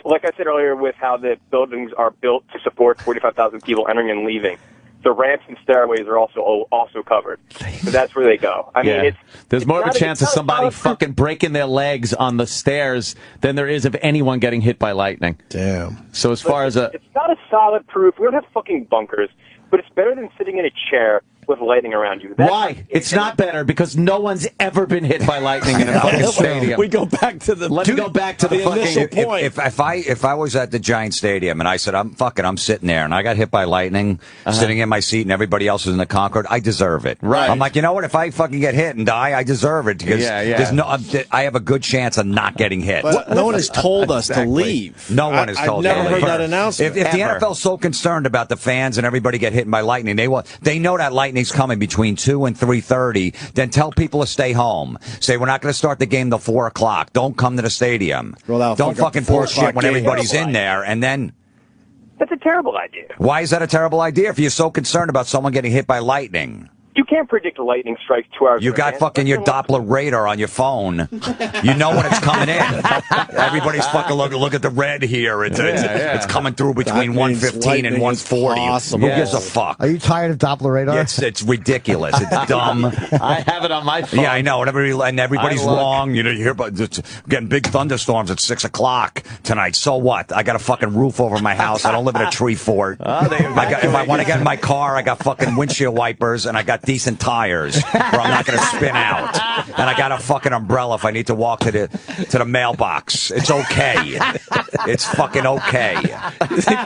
Like I said earlier, with how the buildings are built to support 45,000 people entering and leaving, the ramps and stairways are also covered. So that's where they go. I mean, there's more of a chance of somebody fucking breaking their legs on the stairs than there is of anyone getting hit by lightning. Damn. So as far as it's not a solid proof. We don't have fucking bunkers, but it's better than sitting in a chair with lightning around you. Why? It's not better because no one's ever been hit by lightning in a fucking stadium. We go back to the Let's go back to the initial fucking point. If I was at the Giant Stadium and I said I'm sitting there and I got hit by lightning, sitting in my seat and everybody else is in the Concorde, I deserve it. Right. I'm like, you know what? If I fucking get hit and die, I deserve it because I have a good chance of not getting hit. But no one has told us to leave. No one has told us. I've never heard that announcement. If the NFL's so concerned about the fans and everybody get hit by lightning, they know that lightning's coming between 2 and 3:30. Then tell people to stay home. Say we're not going to start the game till 4 o'clock. Don't come to the stadium. Don't fucking pour shit when everybody's in there. And then that's a terrible idea. Why is that a terrible idea? If you're so concerned about someone getting hit by lightning. You can't predict a lightning strike 2 hours. You got fucking your Doppler radar on your phone. You know when it's coming in. Everybody's fucking look at the red here. It's coming through between 1:15 and 1:40. Who gives a fuck? Are you tired of Doppler radar? Yeah, it's ridiculous. It's dumb. I have it on my phone. Yeah, I know. And everybody's wrong. You know, you hear about getting big thunderstorms at 6 o'clock tonight. So what? I got a fucking roof over my house. I don't live in a tree fort. If I want to get in my car, I got fucking windshield wipers and I got decent tires where I'm not going to spin out. And I got a fucking umbrella if I need to walk to the mailbox. It's okay. It's fucking okay.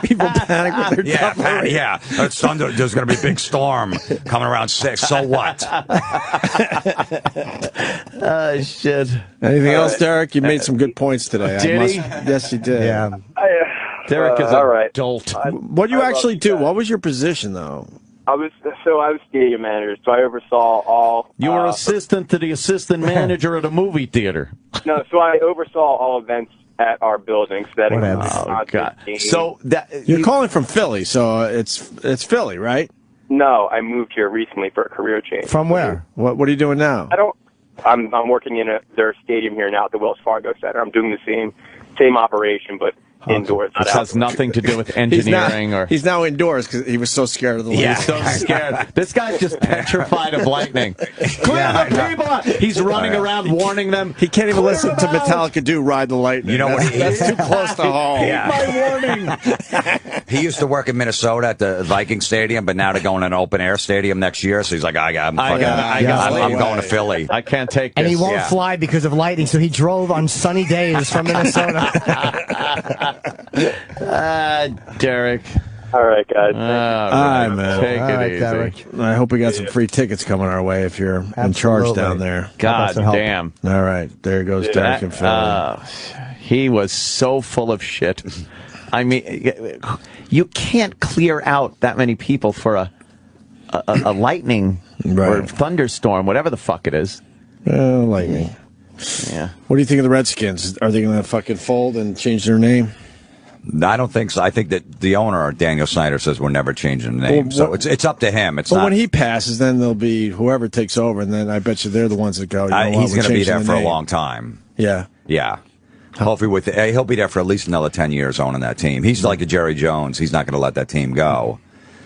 People panic with their yeah. It's thunder. There's going to be a big storm coming around 6. So what? Shit. Anything else, Derek? You made some good points today. Did he? Yes, you did. Yeah. Derek is a dolt. What do you actually do? What was your position, though? I was stadium manager, so I oversaw all. You were assistant to the assistant manager at a movie theater. No, so I oversaw all events at our buildings. Oh God! So you're calling from Philly, so it's Philly, right? No, I moved here recently for a career change. From where? What are you doing now? I'm working in their stadium here now at the Wells Fargo Center. I'm doing the same operation, but indoors. This has nothing to do with engineering he's now indoors because he was so scared of the lightning. He's so scared. This guy's just petrified of lightning. Clear the people! He's running around warning them. He can't even listen to Metallica do Ride the Lightning. You know what? That's too close to home. My warning. He used to work in Minnesota at the Viking Stadium, but now they're going to an open air stadium next year. So he's like, I'm going to Philly. I can't take this. And he won't fly because of lightning, so he drove on sunny days from Minnesota. Derek. All right, guys. All right, man. Take it easy. Derek. I hope we got some free tickets coming our way if you're in charge down there. God damn. All right, there goes Derek and Philly. He was so full of shit. I mean, you can't clear out that many people for a lightning or thunderstorm, whatever the fuck it is. Lightning. Yeah. What do you think of the Redskins? Are they going to fucking fold and change their name? I don't think so. I think that the owner, Daniel Snyder, says we're never changing the name. So it's up to him. It's not. When he passes, then there'll be whoever takes over, and then I bet you they're the ones that go. He's going to be there for a long time. Yeah. Yeah. Hopefully, he'll be there for at least another 10 years owning that team. He's like a Jerry Jones. He's not going to let that team go.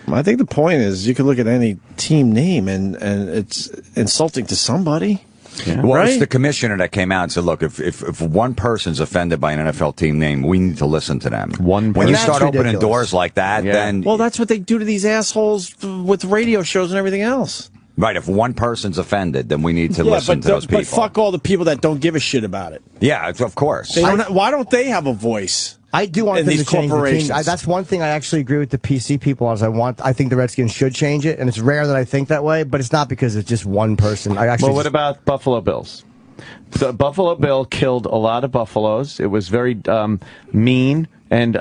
I think the point is you can look at any team name, and it's insulting to somebody. Yeah. Well, it's the commissioner that came out and said, look, if one person's offended by an NFL team name, we need to listen to them. When you start opening doors like that, then... Well, that's what they do to these assholes with radio shows and everything else. Right, if one person's offended, then we need to listen to those people. But fuck all the people that don't give a shit about it. Yeah, of course. Why don't they have a voice? I do want them to change the team. That's one thing I actually agree with the PC people on. I think the Redskins should change it, and it's rare that I think that way, but it's not because it's just one person. Well, what about Buffalo Bills? The Buffalo Bill killed a lot of buffaloes. It was very mean and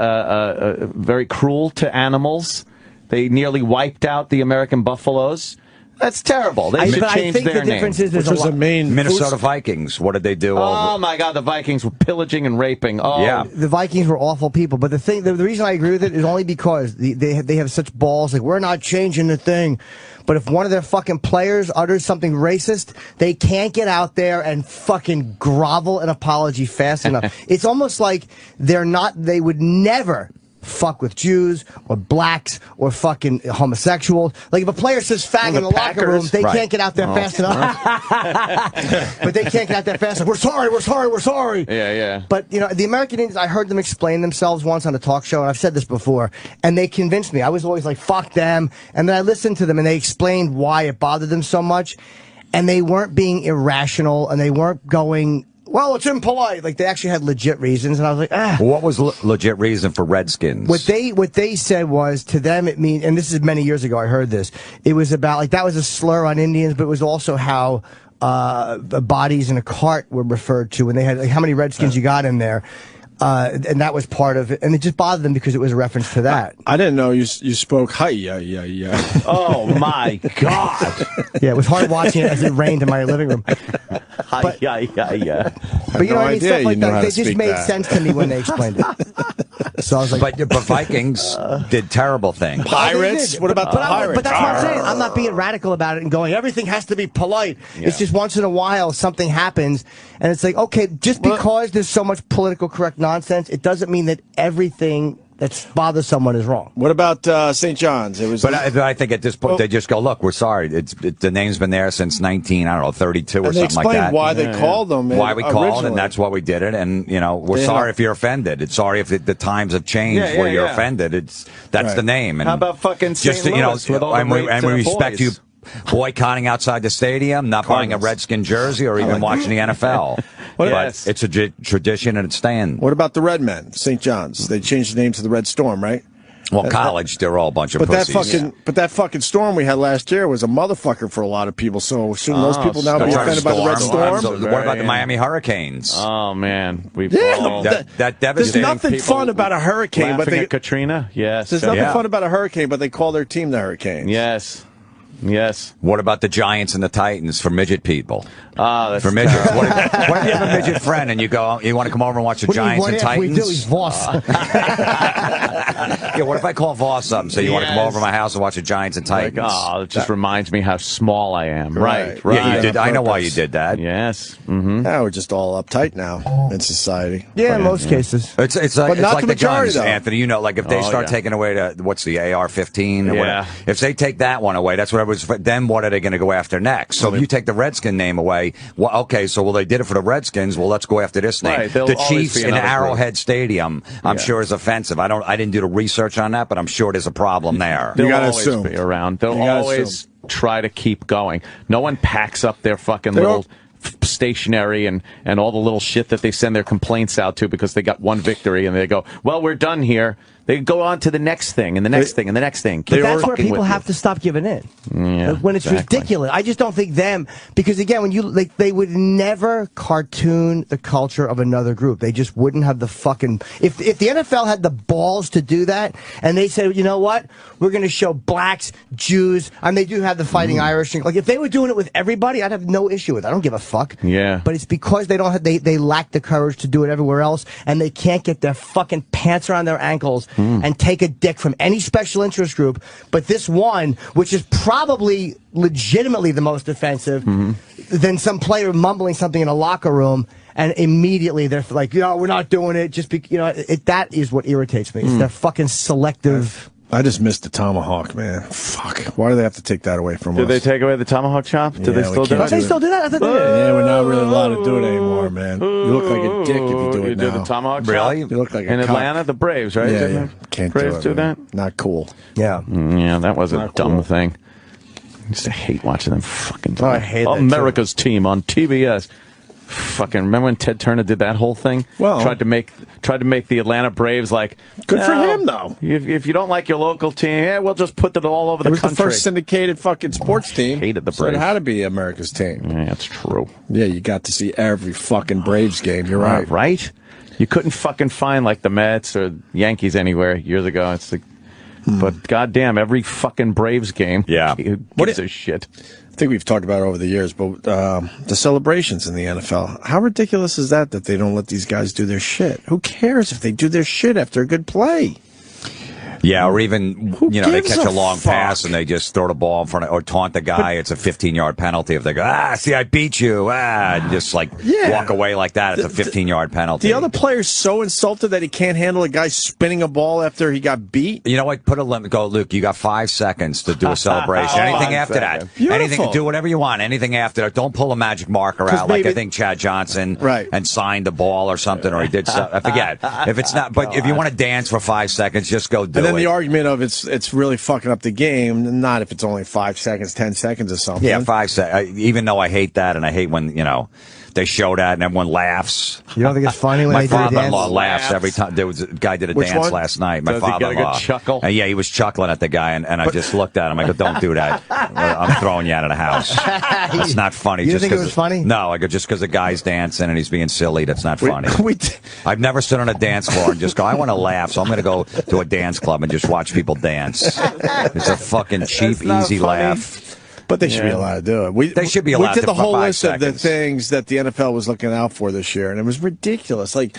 very cruel to animals. They nearly wiped out the American buffaloes. That's terrible. They should change their name. Which was the main Minnesota Vikings. What did they do? Oh my God, the Vikings were pillaging and raping. Oh, yeah. The Vikings were awful people. But the reason I agree with it is only because they have such balls. Like, we're not changing the thing. But if one of their fucking players utters something racist, they can't get out there and fucking grovel an apology fast enough. It's almost like they would never fuck with Jews or blacks or fucking homosexuals. Like, if a player says fag in the locker room, they can't get out there fast enough. But they can't get out there fast enough. We're sorry. Yeah. But, the American Indians, I heard them explain themselves once on a talk show, and I've said this before, and they convinced me. I was always like, fuck them. And then I listened to them, and they explained why it bothered them so much. And they weren't being irrational, and they weren't going, well, it's impolite. Like, they actually had legit reasons, and I was like, ah. What was legit reason for Redskins? What they said was, to them it means, and this is many years ago I heard this, it was about, like, that was a slur on Indians, but it was also how the bodies in a cart were referred to when they had, like, how many Redskins you got in there. And that was part of it, and it just bothered them because it was a reference to that. I didn't know you spoke yeah. Oh my God! Yeah, it was hard watching it as it rained in my living room. But you know what I mean? Stuff like that. They just made sense to me when they explained it. So I was like, but Vikings did terrible things. Pirates? What about the pirates? But that's what I'm saying. I'm not being radical about it and going, everything has to be polite. Yeah. It's just once in a while something happens, and it's like, okay, just because there's so much political correct nonsense, it doesn't mean that everything that bothers someone is wrong. What about St. John's? It was, but I think at this point they just go, look, we're sorry. The name's been there since 32 or something like that. They explained why they called them. Why we called, and that's why we did it. And we're sorry if you're offended. It's sorry if the times have changed where you're offended. That's the name. And how about fucking St. Louis with all the and we respect you. Boycotting outside the stadium, not buying a Redskin jersey, or even watching the NFL. But it's a tradition, and it's staying. What about the Red Men, St. John's? They changed the name to the Red Storm, right? Well, college, they're all a bunch of pussies. But that fucking Storm we had last year was a motherfucker for a lot of people. So shouldn't those people now be offended by the Red Storm? What about the Miami Hurricanes? Oh man, that devastating. There's nothing fun about a hurricane, but at Katrina. Yes, there's nothing fun about a hurricane, but they call their team the Hurricanes. Yes. What about the Giants and the Titans for midget people? That's for midgets. What if you have a midget friend and you want to come over and watch the Giants and Titans? We do. He's Voss. Yeah. What if I call Voss up and say you want to come over to my house and watch the Giants and Titans? It just reminds me how small I am. Right. Yeah, you did. I know why you did that. Yes. Now we're just all uptight now in society. Yeah, in most cases. It's like the guns, Anthony. Like if they start taking away what's the AR-15? Yeah. If they take that one away, that's what then what are they going to go after next? So if you take the Redskin name away, so they did it for the Redskins. Well, let's go after this name. Right, the Chiefs in Arrowhead Stadium, I'm sure is offensive. I didn't do the research on that, but I'm sure there's a problem there. They'll always be around. They'll always try to keep going. No one packs up their fucking little stationery and all the little shit that they send their complaints out to because they got one victory and they go, well, we're done here. They go on to the next thing and the next thing and the next thing. But that's where people have to stop giving in. Yeah, when it's ridiculous. I just don't think them, because again, when they would never cartoon the culture of another group. They just wouldn't have the fucking, if the NFL had the balls to do that and they said, you know what, we're going to show blacks, Jews, and they do have the fighting Irish. Like if they were doing it with everybody, I'd have no issue with it. I don't give a fuck. Yeah. But it's because they don't have, they lack the courage to do it everywhere else, and they can't get their fucking pants around their ankles and take a dick from any special interest group. But this one, which is probably legitimately the most offensive, than some player mumbling something in a locker room, and immediately they're like, we're not doing it. Just that is what irritates me. It's that fucking selective. I just missed the tomahawk, man. Fuck. Why do they have to take that away from us? Did they take away the tomahawk chop? Do they still do it? They still do that? I thought they did. Yeah, we're not really allowed to do it anymore, man. You look like a dick if you do it now. You do the tomahawk chop? Really? You look like a in Atlanta, the Braves, right? Yeah. Can't Braves do it, that? Not cool. Yeah. Yeah, that was a dumb thing. I used to hate watching them fucking. I hate that America's team on TBS. Fucking remember when Ted Turner did that whole thing? Well, tried to make the Atlanta Braves like good for him though. If you don't like your local team, yeah, we'll just put it all over the country. It was the first syndicated fucking sports team. Hated the Braves. So it had to be America's team. Yeah, that's true. Yeah, you got to see every fucking Braves game. You're right. Right? You couldn't fucking find like the Mets or Yankees anywhere years ago. It's like, but goddamn, every fucking Braves game. Yeah. Who gives a shit? I think we've talked about it over the years, but the celebrations in the NFL, how ridiculous is that they don't let these guys do their shit? Who cares if they do their shit after a good play? Yeah, or even, they catch a long pass and they just throw the ball in front of, or taunt the guy. It's a 15-yard penalty. If they go, see, I beat you, and just walk away like that, it's a 15-yard penalty. The other player's so insulted that he can't handle a guy spinning a ball after he got beat. You know what? Put a limit. Go, Luke, you got 5 seconds to do a celebration. Anything after that. Beautiful. Anything, do whatever you want. Anything after that. Don't pull a magic marker out like I think Chad Johnson and signed the ball or something, or he did something. I forget. If it's not, but if you want to dance for 5 seconds, just go do it. And then the argument of it's really fucking up the game, not if it's only 5 seconds, 10 seconds or something. Yeah, 5 seconds. Even though I hate that, and I hate when, they show that and everyone laughs. You don't think it's funny when they do a dance? My father-in-law laughs every time. There was a guy did a dance last night. My father-in-law. He got a good chuckle? Yeah, he was chuckling at the guy, and I just looked at him. I go, don't do that. I'm throwing you out of the house. It's not funny. You think it was funny? No, I go, just because the guy's dancing and he's being silly, that's not funny. I've never stood on a dance floor and just go, I want to laugh, so I'm going to go to a dance club and just watch people dance. It's a fucking cheap, easy laugh. But they should be allowed to do it. They should be allowed to. We did the whole list of the things that the NFL was looking out for this year, and it was ridiculous. Like,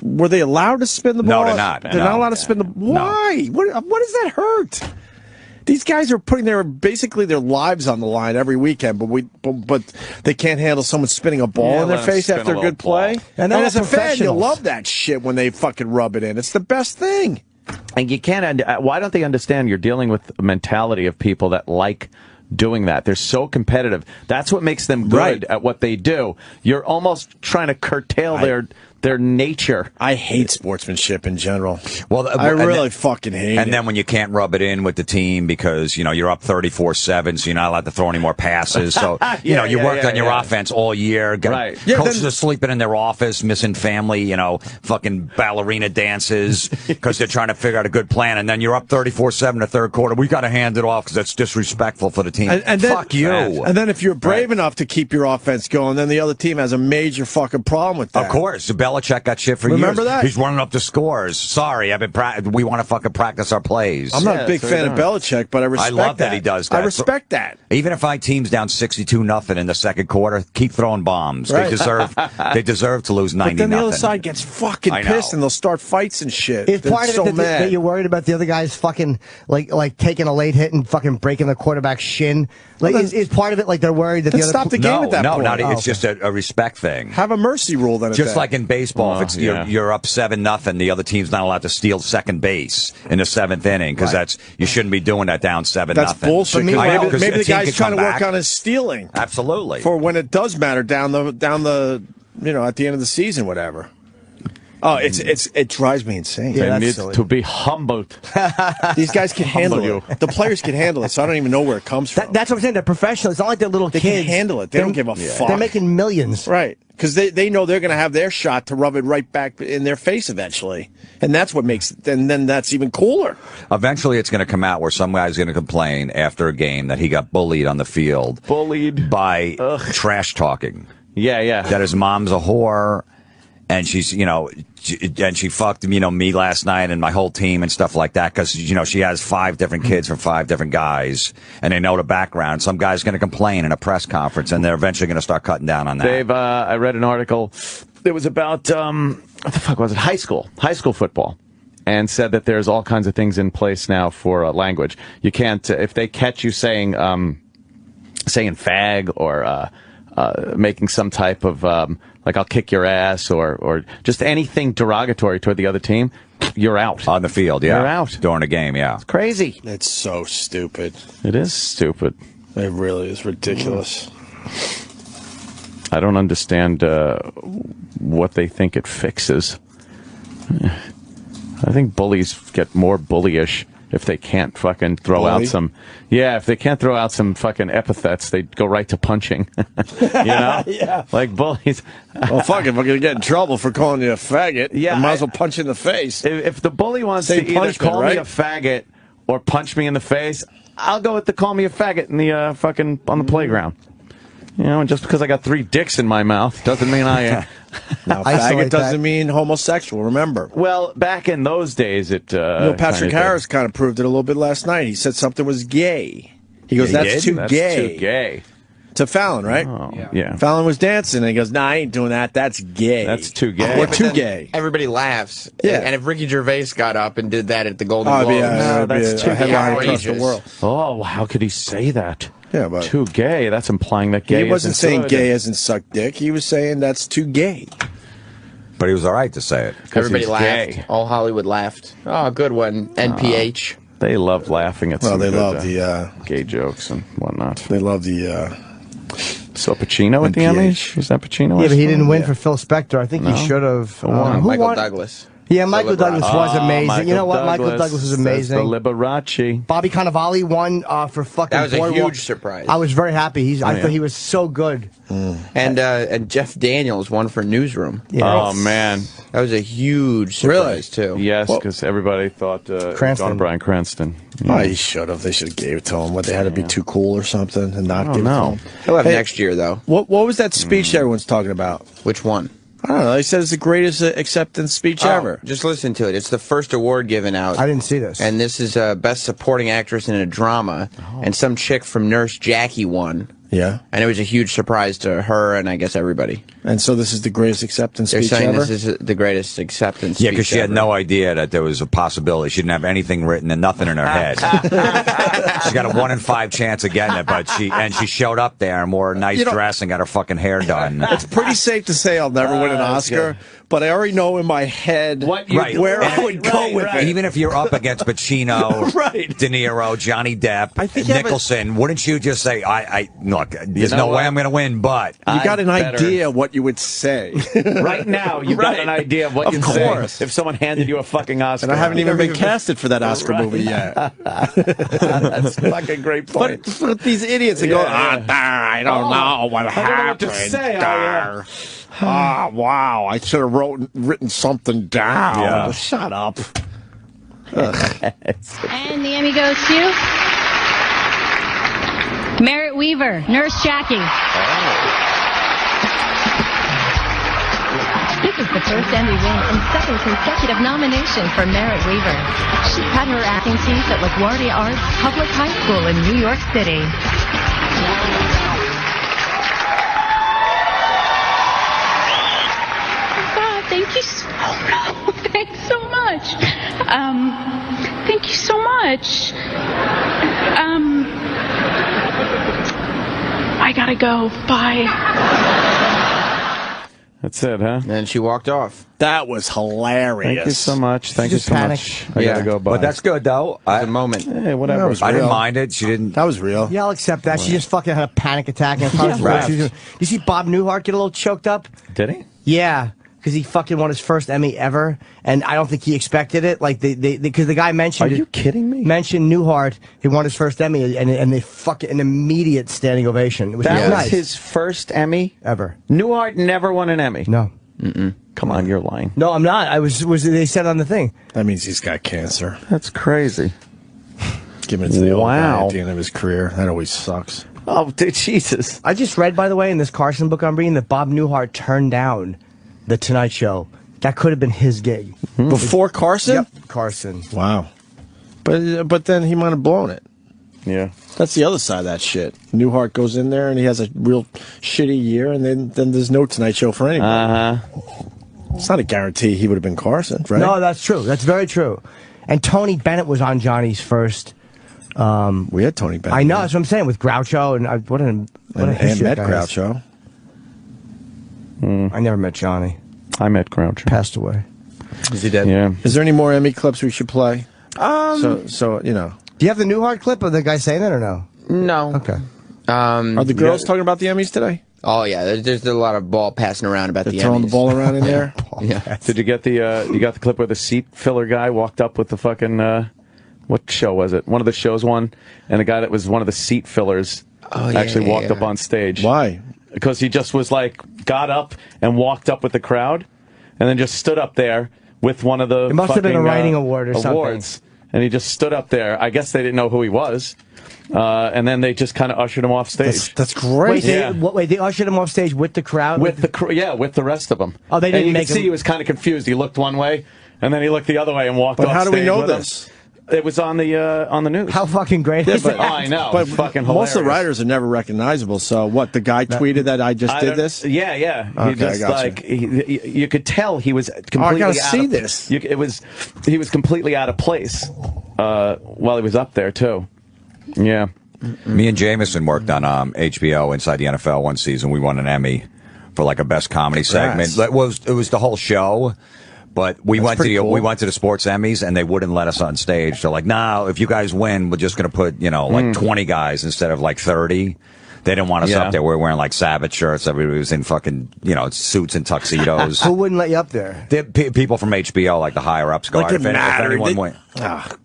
were they allowed to spin the ball? No, they're not. They're not allowed to spin the ball. Why? No. What does that hurt? These guys are putting basically their lives on the line every weekend, but they can't handle someone spinning a ball in their face after a good play. And as a fan, you love that shit when they fucking rub it in. It's the best thing. And you can't. Why don't they understand? You're dealing with a mentality of people that like doing that. They're so competitive. That's what makes them good at what they do. You're almost trying to curtail their nature. I hate sportsmanship in general. Well, I really fucking hate it. And then when you can't rub it in with the team because, you're up 34-7, so you're not allowed to throw any more passes. So, you worked on your offense all year. Coaches are sleeping in their office, missing family, fucking ballerina dances because they're trying to figure out a good plan. And then you're up 34-7 the third quarter. We got to hand it off because that's disrespectful for the team. And then, fuck you. And then if you're brave enough to keep your offense going, then the other team has a major fucking problem with that. Of course. Belichick got shit for years. Remember that? He's running up the scores. Sorry, we want to fucking practice our plays. I'm not a big fan of Belichick, but I respect that. I love that he does that. I respect that. Even if my team's down 62-0 in the second quarter, keep throwing bombs. Right. They deserve to lose 90-0. But then the other side gets fucking pissed and they'll start fights and shit. Is part of it that you're worried about the other guys fucking like taking a late hit and fucking breaking the quarterback's shin? Like, is part of it like they're worried that the other stop the game at that point? No, it's just a respect thing. Have a mercy rule then. Just like in baseball, if you're up 7-0, the other team's not allowed to steal second base in the seventh inning because you shouldn't be doing that down 7-0. That's bullshit. Maybe the guy's trying to work on his stealing. Absolutely. For when it does matter down the at the end of the season, whatever. Oh, it drives me insane. Yeah, they need to be humbled. These guys can handle it. The players can handle it, so I don't even know where it comes from. That's what I'm saying. They're professionals. It's not like they're little kids. They can handle it. They don't give a fuck. They're making millions. Right. Because they know they're going to have their shot to rub it right back in their face eventually. And that's what makes it. And then that's even cooler. Eventually it's going to come out where some guy's going to complain after a game that he got bullied on the field. Bullied. By trash talking. Yeah. That his mom's a whore. And she's, and she fucked, me last night and my whole team and stuff like that because, she has 5 different kids from 5 different guys and they know the background. Some guy's going to complain in a press conference and they're eventually going to start cutting down on that. Dave, I read an article that was about, what the fuck was it? High school football. And said that there's all kinds of things in place now for language. You can't, if they catch you saying fag or, making some type of, like I'll kick your ass or just anything derogatory toward the other team, you're out. On the field, yeah. You're out. During a game, yeah. It's crazy. It's so stupid. It is stupid. It really is ridiculous. I don't understand what they think it fixes. I think bullies get more bullyish if they can't fucking throw out some, if they can't throw out some fucking epithets, they go right to punching. You know? Yeah. Like bullies. Well, fuck, if I'm going to get in trouble for calling you a faggot, I might as well punch you in the face. If the bully wants to either call me a faggot or punch me in the face, I'll go with the call me a faggot in the fucking on the playground. You know, and just because I got 3 dicks in my mouth doesn't mean I. Now, faggot doesn't mean homosexual. Remember. Well, back in those days, it. Patrick Harris kind of proved it a little bit last night. He said something was gay. He goes, "That's too gay." Too gay. To Fallon, right? Oh, yeah. Fallon was dancing, and he goes, "Nah, I ain't doing that. That's gay. That's too gay. We're too gay." Everybody laughs. Yeah. And if Ricky Gervais got up and did that at the Golden Globes, that's too headline across the world. Oh, how could he say that? Yeah, but too gay. That's implying that gay. He wasn't isn't saying good. gay as in suck dick. He was saying that's too gay. But he was all right to say it. Everybody he's laughed. gay. All Hollywood laughed. Oh, good one. NPH. They love laughing at some they good, love the gay jokes and whatnot. They love the. So Pacino at the Emmys? Was that Pacino? Yeah, but he didn't win for Phil Spector. I think he should have. Michael Douglas. Yeah, Michael Douglas was amazing. You know what? Michael Douglas was amazing. The Liberace. Bobby Cannavale won for fucking. That was a Boardwalk. huge surprise. I was very happy. I thought he was so good. And Jeff Daniels won for Newsroom. Yeah. Oh man, that was a huge surprise too. Yes, because everybody thought John Bryan Cranston. Oh, he should have. They should have gave it to him. What, they had to be too cool or something and not give it to him. He'll have next year though. What was that speech everyone's talking about? Which one? I don't know. They said it's the greatest acceptance speech ever. Just listen to it. It's the first award given out. I didn't see this. And this is Best Supporting Actress in a Drama. And some chick from Nurse Jackie won. Yeah. And it was a huge surprise to her and I guess everybody. And so this is the greatest acceptance They're speech saying ever? this is the greatest acceptance Yeah, speech because she had ever. no idea that there was a possibility. She didn't have anything written and nothing in her head. She got a 1 in 5 chance of getting it, but she showed up there and wore a nice dress and got her fucking hair done. It's pretty safe to say I'll never win an Oscar, but I already know in my head where I would go with it. Even if you're up against Pacino, De Niro, Johnny Depp, Nicholson, wouldn't you just say, look, there's no way I'm going to win, but... You got an idea what you would say. Right now, you've got an idea of what you'd say if someone handed you a fucking Oscar. And I haven't even been casted for that Oscar movie yet. That's a fucking great point. But these idiots are going, I don't know what happened. I don't know what to say. Wow, I should have written something down. Yeah. Shut up. And the Emmy goes to Merritt Weaver, Nurse Jackie. This is the first Emmy win and second consecutive nomination for Merritt Weaver. She cut her acting teeth at LaGuardia Arts Public High School in New York City. Thank you so thanks so much. Thank you so much. I gotta go. Bye. That's it, huh? And she walked off. That was hilarious. Thank you so much. Thank you so much. I gotta go. Bye. But that's good, though. At the moment. Hey, whatever. I didn't mind it. She didn't. That was real. Yeah, I'll accept that. She just fucking had a panic attack. And You see Bob Newhart get a little choked up? Did he? Yeah. Because he fucking won his first Emmy ever, and I don't think he expected it. Like because the guy mentioned. Are you kidding me? Mentioned Newhart. He won his first Emmy, and they fucking an immediate standing ovation. It was That was nice. his first Emmy ever. Newhart never won an Emmy. No. Come on, you're lying. No, I'm not. I was. They said on the thing. That means he's got cancer. That's crazy. Giving it to the old guy at the end of his career. That always sucks. Oh, Jesus. I just read, by the way, in this Carson book I'm reading, that Bob Newhart turned down The Tonight Show. That could have been his gig. Before Carson? Yep, Carson. Wow. But then he might have blown it. Yeah. That's the other side of that shit. Newhart goes in there and he has a real shitty year, and then there's no Tonight Show for anybody. It's not a guarantee he would have been Carson, right? No, that's true. That's very true. And Tony Bennett was on Johnny's first. We had Tony Bennett. I know, that's what I'm saying, with Groucho. And and history met that guy has. Groucho. I never met Johnny. I met Groucho. Passed away. Is he dead? Yeah. Is there any more Emmy clips we should play? So you know. Do you have the Newhart clip of the guy saying it or no? No. Okay. Are the girls talking about the Emmys today? Oh yeah, there's a lot of ball passing around about They're the throwing Emmys. the ball around in there? Yeah. Did you get the you got the clip where the seat filler guy walked up with the fucking what show was it? One of the shows won, and the guy that was one of the seat fillers actually walked up on stage. Why? Because he just was like, got up and walked up with the crowd, and then just stood up there with one of the It must have been a writing award or awards, something. and he just stood up there. I guess they didn't know who he was. And then they just kind of ushered him off stage. That's great. Wait, they ushered him off stage with the crowd? With the rest of them. Oh, they didn't and you make could see him... he was kind of confused. He looked one way, and then he looked the other way and walked off But how do we stage know with this? him. It was on the news. How fucking great is that? Oh, I know. But fucking most of the hilarious. writers are never recognizable. So what? The guy tweeted that I just did this. Yeah. Okay, He just I gotcha. like you could tell he was completely. I gotta out see of, this. He was completely out of place while he was up there too. Yeah. Me and Jameson worked on HBO Inside the NFL one season. We won an Emmy for like a best comedy segment. It was the whole show. But we went to the sports Emmys and they wouldn't let us on stage. They're like, "No, if you guys win, we're just going to put, like 20 guys instead of like 30." They didn't want us up there. We were wearing like Sabbath shirts. Everybody was in fucking, suits and tuxedos. Who wouldn't let you up there? People from HBO, like the higher ups, go. Like If anyone went,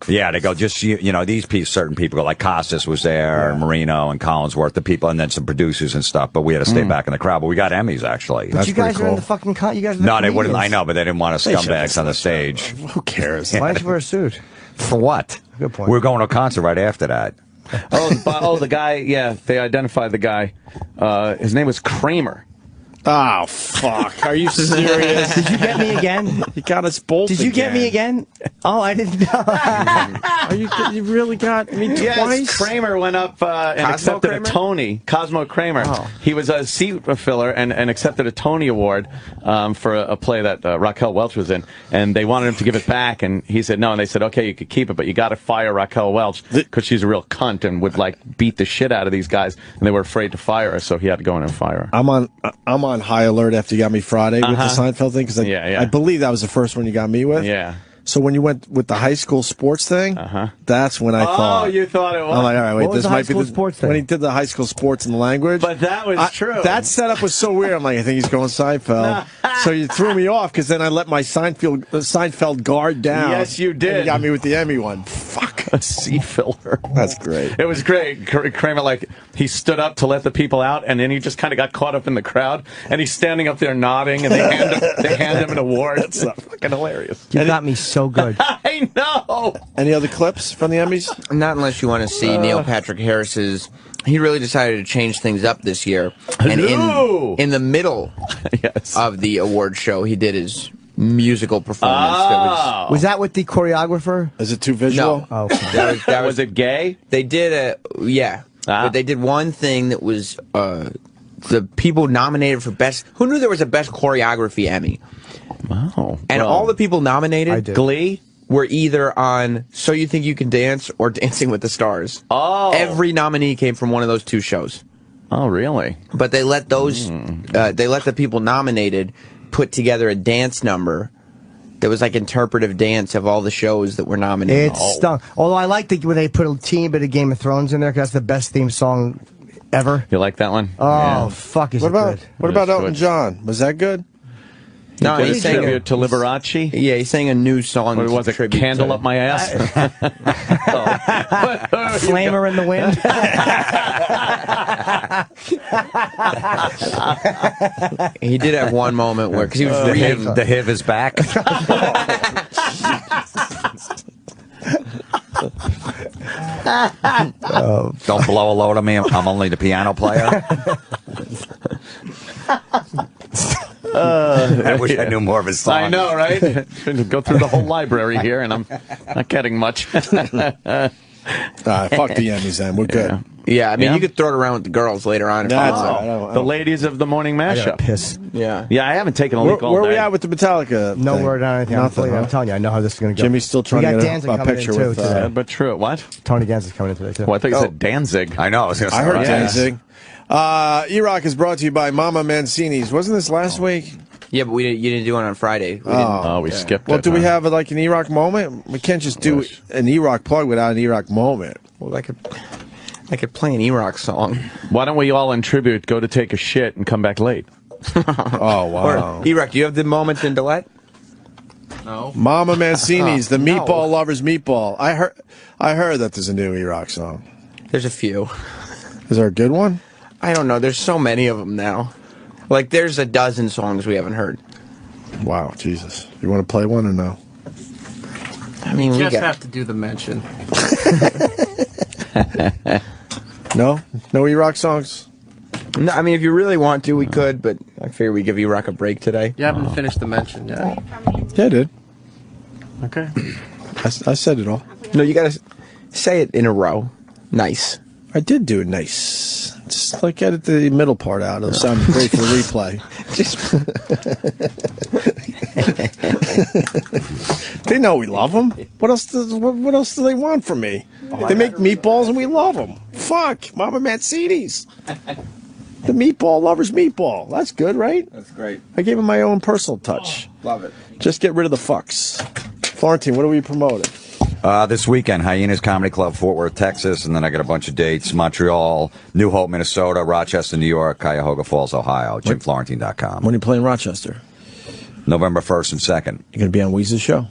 yeah, they go. Just these certain people go. Like Costas was there, and Marino and Collinsworth, the people, and then some producers and stuff. But we had to stay back in the crowd. But we got Emmys actually. But you guys are in the fucking you guys. Are No, they comedians. wou't. I know, but they didn't want us scumbags on the stage. Who cares? Why don't you wear a suit? For what? Good point. We were going to a concert right after that. The guy. Yeah, they identified the guy. His name was Kramer. Oh, fuck. Are you serious? Did you get me again? You got us both. Did you get me again? Oh, I didn't know. You really got me twice? Yes, Kramer went up and accepted a Tony. Cosmo Kramer. Oh. He was a seat filler and accepted a Tony Award for a play that Raquel Welch was in. And they wanted him to give it back, and he said no. And they said, okay, you could keep it, but you got to fire Raquel Welch because she's a real cunt and would like beat the shit out of these guys. And they were afraid to fire her, so he had to go in and fire her. I'm on high alert after you got me Friday with the Seinfeld thing because I believe that was the first one you got me with. Yeah. So when you went with the high school sports thing, that's when I thought. Oh, you thought it was. I'm like, all right, wait, What was this the high might be school sports thing? when he did the high school sports and the language. But that was true. That setup was so weird. I'm like, I think he's going Seinfeld. So you threw me off because then I let my Seinfeld guard down. Yes, you did. And you got me with the Emmy one. Fuck. A seat filler. That's great. It was great. Kramer, like, he stood up to let the people out, and then he just kind of got caught up in the crowd, and he's standing up there nodding, and they hand him an award. That's fucking hilarious. You got me so good. I know. Any other clips from the Emmys? Not unless you want to see Neil Patrick Harris's. He really decided to change things up this year. And in the middle of the award show, he did his musical performance. Was that with the choreographer? Is it too visual? No. Oh, okay. that was it gay? They did but they did one thing that was the people nominated for best. Who knew there was a best choreography Emmy? Wow. And all the people nominated, Glee, were either on So You Think You Can Dance or Dancing with the Stars. Oh. Every nominee came from one of those two shows. Oh, really? But they let those, they let the people nominated put together a dance number that was like interpretive dance of all the shows that were nominated. It stunk. Although I like when they put a teeny bit of Game of Thrones in there because that's the best theme song ever. You like that one? Oh, fuck, is it good? What about Elton John? Was that good? No, he he sang tribute to Liberace. Yeah, he sang a new song. What was it? Candle Up My Ass? Flamer in the Wind. He did have one moment where, because he was reading. The HIV is back. Don't blow a load on me. I'm only the piano player. I wish I knew more of his songs. I know, right? Go through the whole library here, and I'm not getting much. Fuck the Emmys, then. We're good. Yeah, I mean, you could throw it around with the girls later on. The ladies of the morning mashup. Piss. Yeah. Yeah, I haven't taken a leak all Where are we day. at with the Metallica No thing? word on anything. Nothing, I'm telling you, I know how this is going to go. Jimmy's still trying we to got get Danzig a coming picture in too, with today. But true. What? Tony Danza's coming in today, too. Well, I thought you said Danzig. I know. I was going to say I heard right. Danzig. E-Rock is brought to you by Mama Mancini's. Wasn't this last week? Yeah, but you didn't do it on Friday. We skipped Well, it. do we have like an E-Rock moment? We can't just do an E-Rock plug without an E-Rock moment. Well, I could play an E-Rock song. Why don't we all in tribute go to take a shit and come back late? Oh, wow. Or, E-Rock, do you have the moments in Gillette? No. Mama Mancini's, the Meatball Lovers Meatball. I heard that there's a new E-Rock song. There's a few. Is there a good one? I don't know. There's so many of them now. Like, there's a dozen songs we haven't heard. Wow, Jesus. You want to play one or no? I mean, we just have to do the mention. No? No E-Rock songs? No, I mean, if you really want to, we could, but I figure we give E-Rock a break today. You haven't finished the mention yet. Yeah, I did. Okay. I said it all. No, you gotta say it in a row. Nice. I did do it nice. Just like edit the middle part out. It'll sound great for the replay. They know we love them. What else do they want from me? They make meatballs and we love them. Fuck, Mama Mancini's. The Meatball Lovers Meatball. That's good, right? That's great. I gave him my own personal touch. Love it. Just get rid of the fucks. Florentine, what are we promoting? This weekend, Hyenas Comedy Club, Fort Worth, Texas, and then I got a bunch of dates: Montreal, New Hope, Minnesota, Rochester, New York, Cuyahoga Falls, Ohio. JimFlorentine.com. When are you playing Rochester? November 1st and 2nd. You going to be on Weeze's show?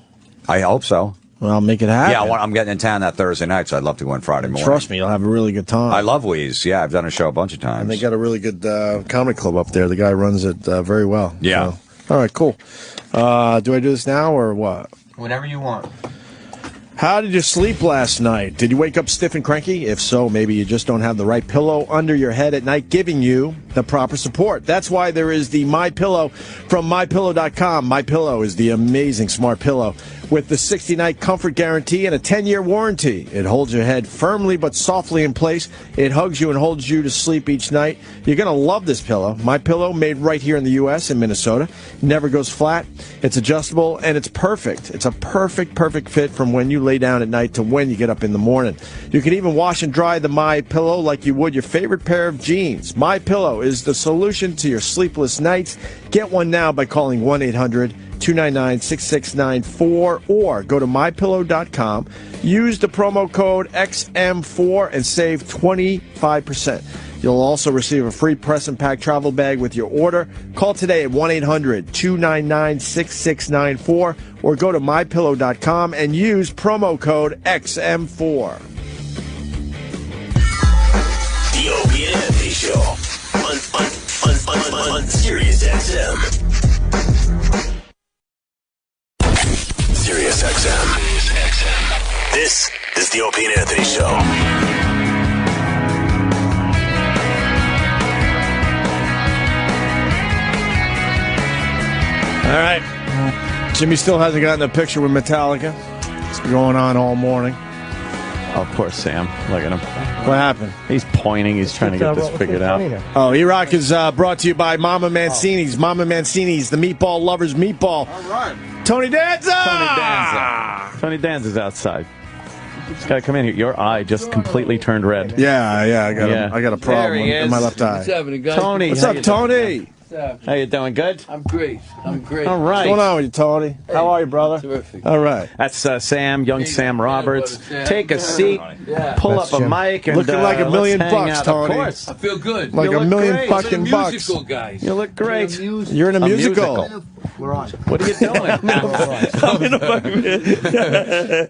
I hope so. Well, I'll make it happen. Yeah, I'm getting in town that Thursday night, so I'd love to go in Friday morning. Trust me, you'll have a really good time. I love Wheeze. Yeah, I've done a show a bunch of times. And they got a really good comedy club up there. The guy runs it very well. Yeah. So, all right, cool. Do I do this now or what? Whenever you want. How did you sleep last night? Did you wake up stiff and cranky? If so, maybe you just don't have the right pillow under your head at night giving you the proper support. That's why there is the My Pillow from MyPillow.com. My Pillow is the amazing smart pillow with the 60-night comfort guarantee and a 10-year warranty. It holds your head firmly but softly in place. It hugs you and holds you to sleep each night. You're going to love this pillow. My Pillow, made right here in the U.S. in Minnesota. Never goes flat. It's adjustable and it's perfect. It's a perfect fit from when you lay down at night to when you get up in the morning. You can even wash and dry the My Pillow like you would your favorite pair of jeans. My Pillow is the solution to your sleepless nights. Get one now by calling 1-800-299-6694 or go to mypillow.com. Use the promo code XM4 and save 25%. You'll also receive a free press and pack travel bag with your order. Call today at 1-800-299-6694 or go to mypillow.com and use promo code XM4. The Opie and Anthony Show on Sirius XM. Sirius XM. This is the Opie and Anthony Show. All right. Jimmy still hasn't gotten a picture with Metallica. It's been going on all morning. Oh, poor Sam. Look at him. What happened? He's pointing. He's trying to get this figured out. Oh, E-Rock is brought to you by Mama Mancini's. Mama Mancini's, the Meatball Lovers Meatball. All right. Tony Danza! Tony Danza's outside. Just got to come in here. Your eye just completely turned red. Yeah, I got a problem in my left eye. What's happening, guys? Tony, what's up, Tony? How you doing? Good? I'm great. All right. What's going on with you, Tony? How are you, brother? Terrific. All right. That's Sam, young Sam Roberts. Take a seat, pull up a mic, and looking like $1 million bucks, Tony. Of course. I feel good. Like $1 million fucking bucks. Musical, guys. You look great. You're in a musical. We're on. What are you doing?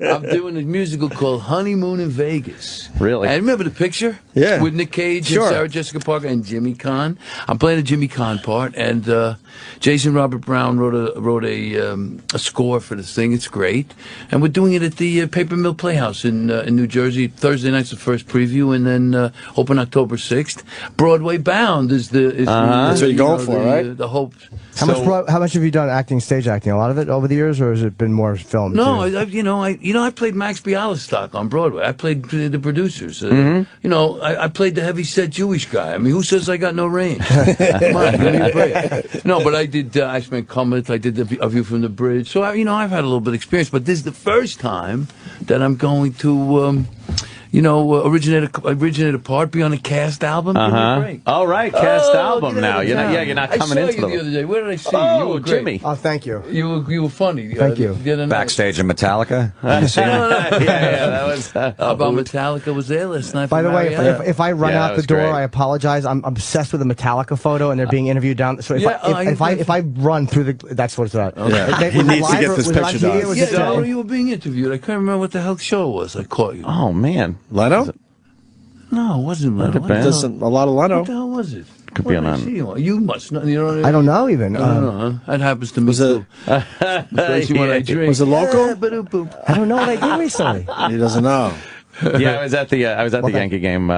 I'm doing a musical called Honeymoon in Vegas. Really? I remember the picture? Yeah. With Nick Cage and Sarah Jessica Parker and Jimmy Caan. I'm playing a Jimmy Caan part, and Jason Robert Brown wrote a score for this thing. It's great, and we're doing it at the Paper Mill Playhouse in New Jersey. Thursday night's the first preview, and then open October 6th. Broadway Bound is that's what you're going for, right? The hope. How much have you done stage acting? A lot of it over the years, or has it been more film? No, I played Max Bialystock on Broadway. I played the producers. I played the heavy-set Jewish guy. I mean, who says I got no range? Come on, give me a break. No, but I did Iceman Comet. I did A View from the Bridge. So I've had a little bit of experience. But this is the first time that I'm going to originate a part, be on a cast album. It was great. All right, cast album now. You're not coming into the other day. Where did I see you? You were great. Jimmy. Oh, thank you. You were funny. Thank you. Backstage in Metallica. You seen it? That was. How about Metallica was there last night? By the way, if I run out the door, great. I apologize. I'm obsessed with the Metallica photo, and they're being interviewed down. So if I run through that's what it's about. Yeah. He needs to get this picture done. You were being interviewed. I can't remember what the hell show it was. I caught you. Oh man, Leno? No, it wasn't Leno. A lot of Leno. What the hell was it? Could be on. You must know. You know. I don't know even. That happens to me too. Especially when I drink. Was it local? I don't know what I did recently. He doesn't know. Yeah, I was at the Yankee game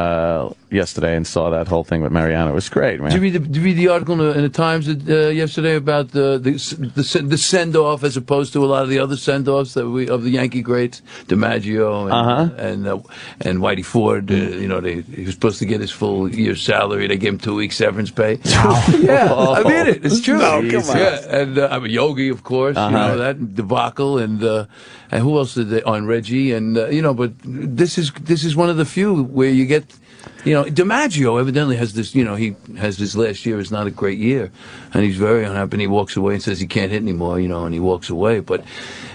yesterday and saw that whole thing with Mariano. It was great, man. Did you read the article in the Times yesterday about the send off as opposed to a lot of the other send offs of the Yankee greats, DiMaggio and Whitey Ford? He was supposed to get his full year's salary. They gave him 2 weeks severance pay. Yeah, I mean it. It's true. No, come on. Yeah, and Yogi, of course. You know that debacle, and who else did they on Reggie? And but this is one of the few where you get. DiMaggio evidently has this, he has this last year is not a great year, and he's very unhappy, and he walks away and says he can't hit anymore, and he walks away. But,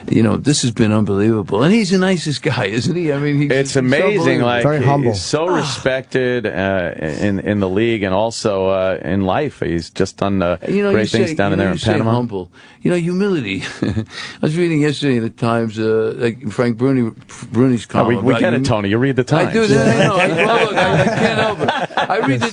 this has been unbelievable. And he's the nicest guy, isn't he? I mean, it's amazing. So very humble. He's so respected in the league and also in life. He's just done great things down there in Panama. Humble. Humility. I was reading yesterday in the Times, like Frank Bruni's column. We get it, Tony. You read the Times. I do. I can't help it.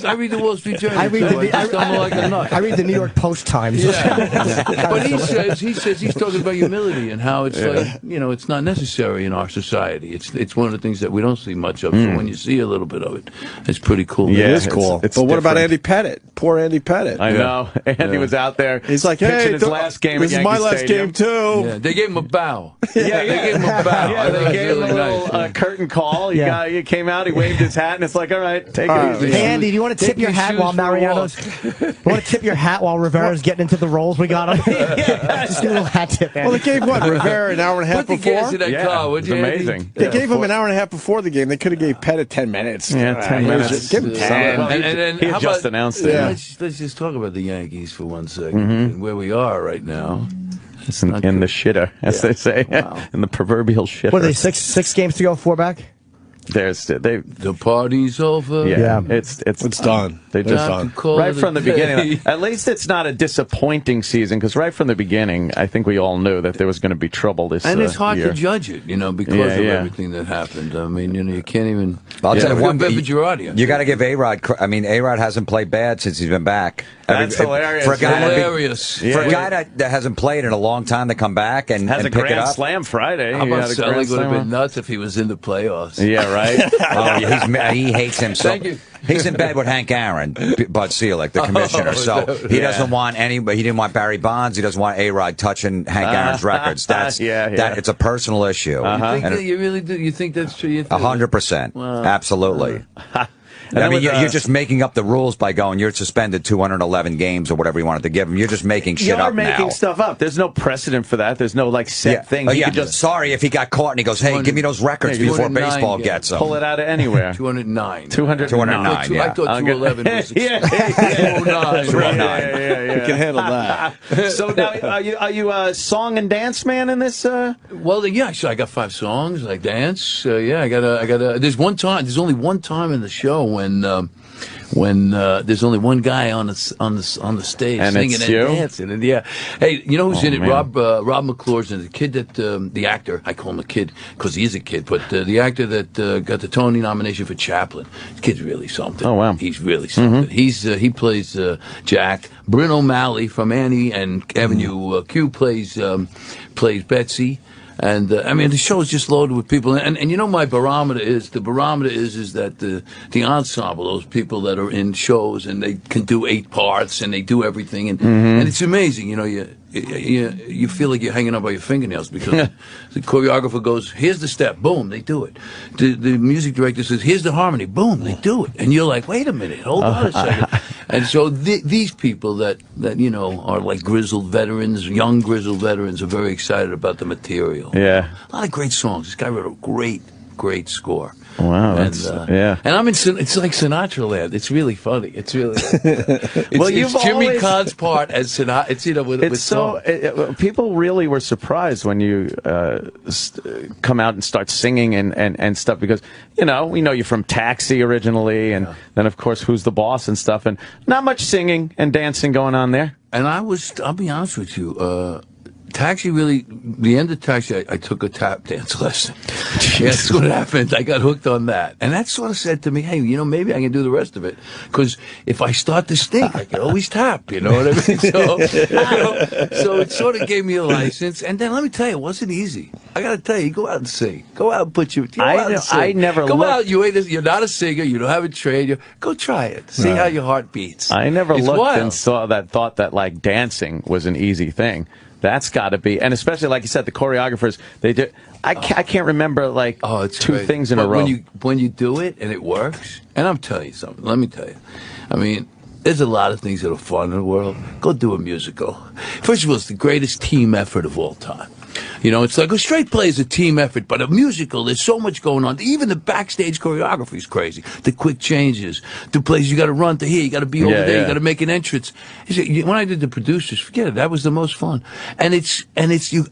I read the Wall Street Journal. I read the New York Post Times. Yeah. But he says he's talking about humility and how it's like it's not necessary in our society. It's one of the things that we don't see much of. So when you see a little bit of it, it's pretty cool. Yeah, it is cool. But what about Andy Pettitte? Poor Andy Pettitte. I know. Andy was out there. He's like, hey, his last game. This is my last game too. Yeah, they gave him a bow. They gave him a bow. Yeah, they gave him a little curtain call. He came out. He waved his hat, and it's like, all right, take it easy. Hey Andy, do you want to tip your hat while Mariano's? You want to tip your hat while Rivera's getting into the roles we got on? Just do a little hat tip. Andy. Well, they gave Rivera an hour and a half before. Gas in that car, would you, amazing. They gave him an hour and a half before the game. They could have gave Pettit 10 minutes. Yeah, 10 minutes. Give him 10. And he just announced it. Let's just talk about the Yankees for 1 second and where we are right now. It's in the shitter, as they say, in the proverbial shitter. What are they? Six games to go, 4 back. The party's over. Yeah. It's done. They just done. Right from the beginning. At least it's not a disappointing season, because right from the beginning, I think we all knew that there was going to be trouble this year. And it's hard to judge it, because of everything that happened. I mean, you can't even. I'll tell you one thing. You got to give A-Rod. I mean, A-Rod hasn't played bad since he's been back. That's hilarious. For a guy that hasn't played in a long time to come back and has a pick it grand up. slam Friday. How about Selig would have been nuts if he was in the playoffs? Yeah, right. He hates him so. Thank you. He's in bed with Hank Aaron, Bud Selig, the commissioner. So he doesn't want anybody. He didn't want Barry Bonds. He doesn't want A-Rod touching Hank Aaron's records. That's that. It's a personal issue. You really do? You think that's true? 100%. Absolutely. I mean, you're just making up the rules by going, you're suspended 211 games or whatever you wanted to give him. You're just making shit up now. You're making stuff up. There's no precedent for that. There's no, set thing. Sorry if he got caught and he goes, hey, give me those records before baseball gets them. Pull it out of anywhere. 209. 209, I thought 211 was 209. 209. We can handle that. So now, are you a song and dance man in this? Well, so I got 5 songs. I dance. I got. There's only one time in the show when there's only one guy on the stage and singing and dancing, and hey, you know who's in it? Man. Rob McClure's in it. The kid that the actor, I call him a kid because he is a kid, but the actor that got the Tony nomination for Chaplin. The kid's really something. Oh wow, he's really something. He plays Jack. Bryn O'Malley from Annie and Avenue Q plays Betsy. And I mean, the show is just loaded with people, and my barometer is that the ensemble, those people that are in shows and they can do 8 parts and they do everything, and it's amazing. You feel like you're hanging on by your fingernails because the choreographer goes, here's the step, boom, they do it. The music director says, here's the harmony, boom, they do it, and you're like, wait a minute, hold on a second. And so these people that are like grizzled veterans, young grizzled veterans, are very excited about the material. Yeah, a lot of great songs. This guy wrote a great score. Wow, And, that's yeah. And I'm in. It's like Sinatra land. It's really funny. It's really. Well, it's you've Jimmy always- Kahn's part as Sinatra. It's with so people really were surprised when you come out and start singing and stuff, because we know you're from Taxi originally, and then of course Who's the Boss and stuff, and not much singing and dancing going on there. And I'll be honest with you, Taxi really, the end of Taxi, I took a tap dance lesson. That's what happened. I got hooked on that. And that sort of said to me, hey, maybe I can do the rest of it. Because if I start to stink, I can always tap, you know what I mean? So it sort of gave me a license. And then let me tell you, it wasn't easy. I got to tell you, go out and sing. Go out and put you out and sing. I never Go looked. out, you're not a singer, you don't have a trade. Go try it. See how your heart beats. I never It's looked wild. and thought that like dancing was an easy thing. That's got to be, and especially like you said, the choreographers, they do. I can't remember like two great. things in But a row. When you do it and it works, and I'm telling you something. Let me tell you. I mean, there's a lot of things that are fun in the world. Go do a musical. First of all, it's the greatest team effort of all time. It's like a straight play is a team effort, but a musical, there's so much going on. Even the backstage choreography is crazy. The quick changes, the places you got to run to here, you got to be over there, you got to make an entrance. When I did the producers, forget it, that was the most fun. And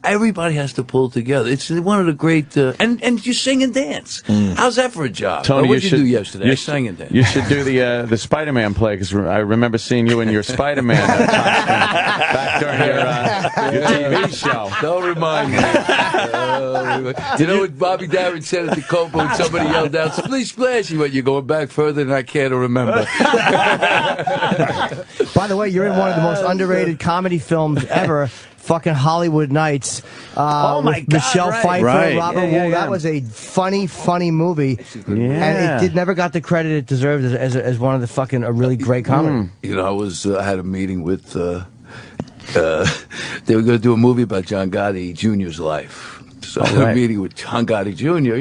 everybody has to pull together. It's one of the great, and you sing and dance. How'd that for a job? Tony, What did you do yesterday? I sang and danced. You should do the Spider-Man play, because I remember seeing you in your Spider-Man costume back during your TV show. Don't remind me. You know what Bobby Darin said at the Copa when somebody yelled out, "Splish splash!" He went, "You're going back further than I care to remember." By the way, you're in one of the most underrated comedy films ever. Fucking Hollywood Nights. Oh my with God, Michelle right. Pfeiffer, Right. Robert Yeah, yeah, Wu. yeah. That was a funny movie. Yeah. And it never got the credit it deserved as one of the fucking a really great comedy. I had a meeting with. They were going to do a movie about John Gotti Jr.'s life. So I had a meeting with John Gotti Jr.,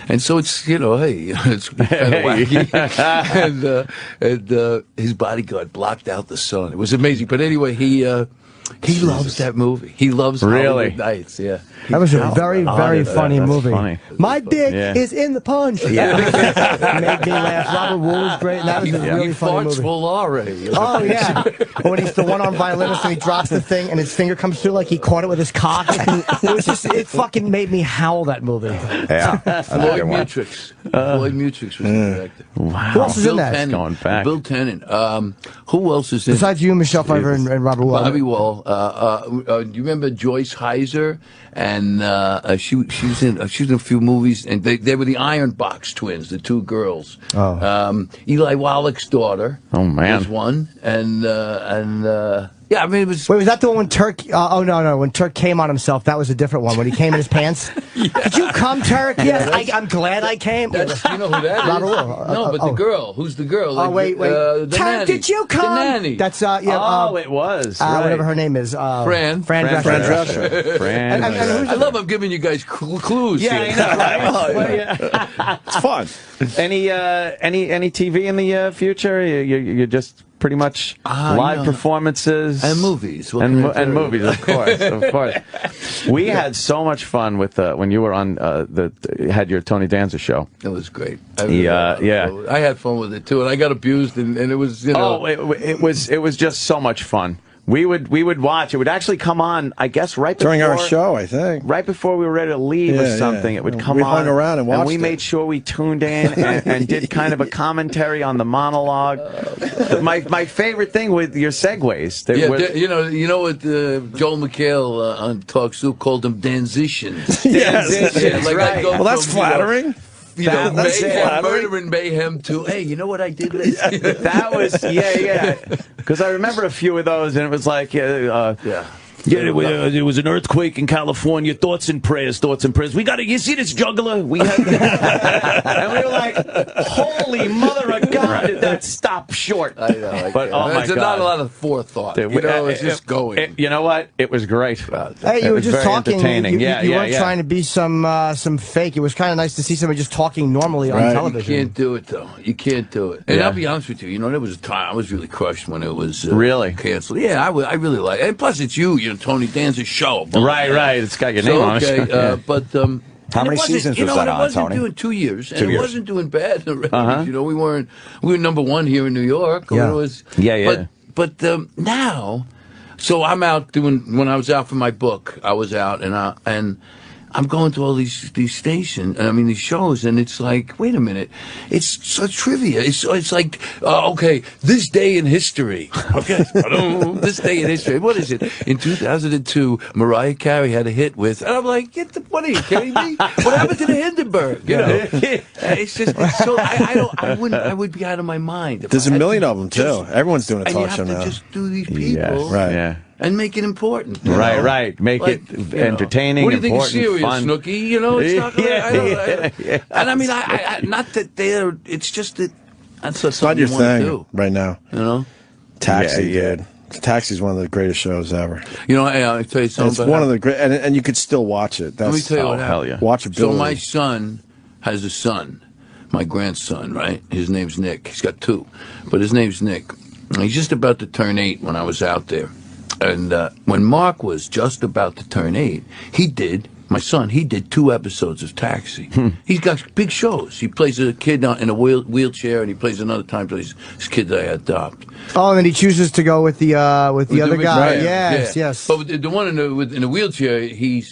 and so it's, hey, it's kind of wacky. and his bodyguard blocked out the sun. It was amazing. But anyway, he loves that movie. He loves Hollywood Nights, yeah. That was a very funny that's movie. funny. My dick Yeah. is in the punch. Yeah. Made me laugh. Robert Wu was great. And that was a really funny movie. Full already. Oh, yeah. When he's the one-armed violinist and he drops the thing and his finger comes through like he caught it with his cock. It fucking made me howl, that movie. Yeah. Floyd Mutrux. Floyd Mutrux was the director. Wow. Who else is in that? Tennant. Going back. Bill Tennant. Who else is in Besides you, Michelle Pfeiffer, and Robert Wu. Bobby Wall. Do you remember Joyce Heiser? And she was in a few movies, and they were the Iron Box twins, the two girls. Oh. Eli Wallach's daughter. Oh, man. Was one, and yeah, I mean it was. Wait, was that the one when Turk? Oh no, when Turk came on himself, that was a different one. When he came in his pants. Did you come, Turk? Yes, I'm glad I came. You know who that is? Robert Wu. No, but the girl. Who's the girl? Oh wait. The Turk, nanny. did you come? The nanny. That's it was right. whatever her name is. Fran Drescher. Fran. I love I'm giving you guys clues. Yeah, here. I know. Right? It's fun. Any TV in the future? You're just pretty much live performances and movies and movies, of course. We had so much fun with when you were on had your Tony Danza show. It was great. I had fun with it too, and I got abused, and it was it was just so much fun. We would watch. It would actually come on, I guess, right before, during our show, I think. Right before we were ready to leave or something. It would come on. We hung around and watched and we made sure we tuned in and did kind of a commentary on the monologue. My favorite thing with your segues. You know what Joel McHale on Talk Soup called them danzitions. Yes, right. Well, that's flattering. That's murder and mayhem too. Hey, you know what I did? That was because I remember a few of those, and it was like it was an earthquake in California. Thoughts and prayers. We got to. You see this juggler? We had, and we were like, "Holy mother of God!" Did that stop short? I know. But oh my God, not a lot of forethought. It's just going. You know what? It was great. Hey, you were just talking. Entertaining. You weren't trying to be some fake. It was kind of nice to see somebody just talking normally on television. You can't do it though. You can't do it. And I'll be honest with you. There was a time I was really crushed when it was really canceled. Yeah, I really like it. And plus, it's you. Tony Danza's show. Right. It's got your name on it. But How many seasons was that on, Tony? It wasn't Tony? doing 2 years, and 2 it years. wasn't doing bad in the ratings. You know, we were #1 here in New York. Yeah. It was, Yeah. But now, so I'm out doing. When I was out for my book, I was out and I'm going to all these stations, these shows, and it's like, wait a minute, it's so trivia. It's like, okay, this day in history. Okay, this day in history. What is it? In 2002, Mariah Carey had a hit with, and I'm like, what are you kidding me? What happened to the Hindenburg? You know, it's so I would be out of my mind. There's a million of them too. Everyone's doing a talk show now. And you have to just do these people, right? Yeah. And make it important. Right. Make it entertaining, what do you think important, is serious, fun. Snooky? You know, it's not gonna, Yeah. And I not that they're, it's just that that's It's not your thing do. right now. You know? Taxi, dude. Taxi's one of the greatest shows ever. You know, I tell you something. It's one of the great, and you could still watch it. Let me tell you what happened. Hell yeah. Watchability. So my son has a son, my grandson, right? His name's Nick. He's got 2, but his name's Nick. He's just about to turn 8 when I was out there. And when Mark was just about to turn 8, my son, he did 2 episodes of Taxi. He's got big shows. He plays a kid in a wheelchair, and he plays another time plays this kid that I adopt. Oh, and then he chooses to go with the other guy. Right. Yes. But the one in the wheelchair, he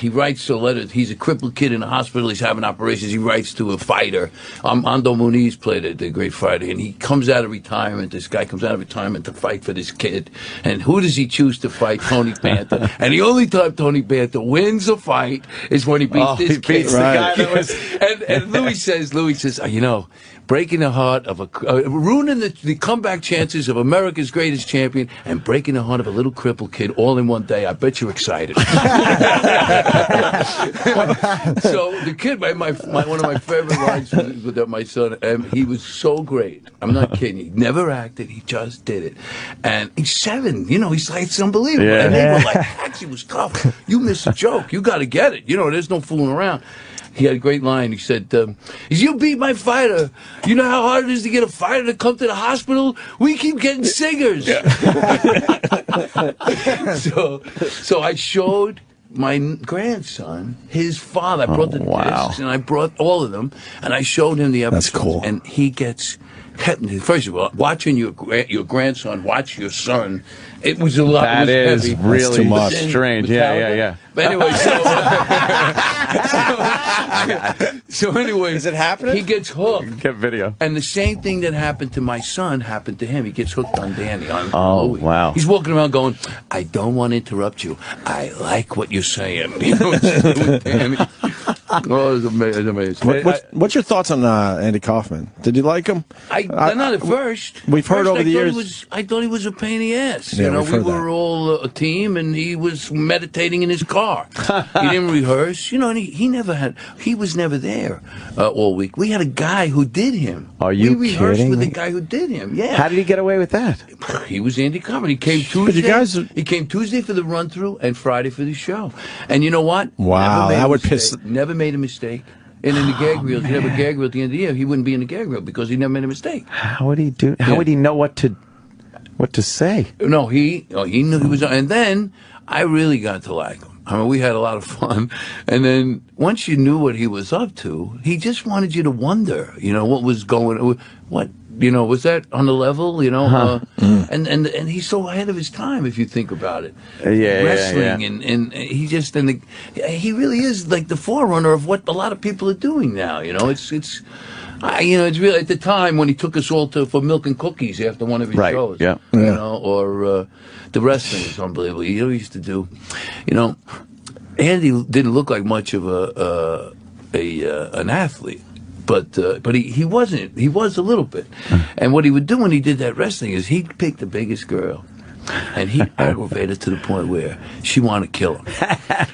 writes a letter. He's a crippled kid in a hospital. He's having operations. He writes to a fighter. Ando Muniz played the great fighter, and he comes out of retirement. This guy comes out of retirement to fight for this kid. And who does he choose to fight? Tony Panther. And the only time Tony Panther wins a fight is when he beats this kid. Beats the guy that was. And Louis says, breaking the heart of ruining the comeback chances of America's greatest champion and breaking the heart of a little crippled kid all in one day. I bet you're excited. So the kid, one of my favorite lines with my son, he was so great. I'm not kidding. He never acted. He just did it. And he's 7. You know, he's like, it's unbelievable. Yeah. And they were like, Taxi was tough. You miss a joke. You got to get it. You know, there's no fooling around. He had a great line. He said, you beat my fighter. You know how hard it is to get a fighter to come to the hospital? We keep getting singers. Yeah. So I showed my grandson, his father. I brought the discs, and I brought all of them, and I showed him the episodes. That's cool. And he gets... First of all, watching your grandson watch your son, it was a lot. That is heavy. really too much. strange. Yeah. But anyway, so anyway, is it happening? He gets hooked. Get video. And the same thing that happened to my son happened to him. He gets hooked on Danny. Oh, wow. He's walking around going, I don't want to interrupt you. I like what you're saying. You know, with Danny. Oh, it's amazing. What's your thoughts on Andy Kaufman? Did you like him? Not at first. We've heard over the years. I thought he was a pain in the ass. Yeah, you know, we've we heard were all a team, and he was meditating in his car. He didn't rehearse. You know, and he was never there all week. We had a guy who did him. Are you We rehearsed kidding with me? the guy who did him. Yeah. How did he get away with that? He was Andy Kaufman. He came Tuesday. He came Tuesday for the run through and Friday for the show. And you know what? Wow, that would piss. Never made a mistake. And in the gag reels, he'd have a gag reel at the end of the year. He wouldn't be in the gag reel because he never made a mistake. How would he do? How would he know what to say? No, he knew he was. And then I really got to like him. I mean, we had a lot of fun. And then once you knew what he was up to, he just wanted you to wonder, you know, what was going. What. You know, was that on the level? You know, and he's so ahead of his time if you think about it. Wrestling and he just he really is like the forerunner of what a lot of people are doing now. You know, it's really at the time when he took us all for milk and cookies after one of his shows. Yeah. You know, or the wrestling is unbelievable. He used to do, you know, Andy didn't look like much of an athlete. But he wasn't. He was a little bit. And what he would do when he did that wrestling is he'd pick the biggest girl, and he'd aggravate her to the point where she wanted to kill him.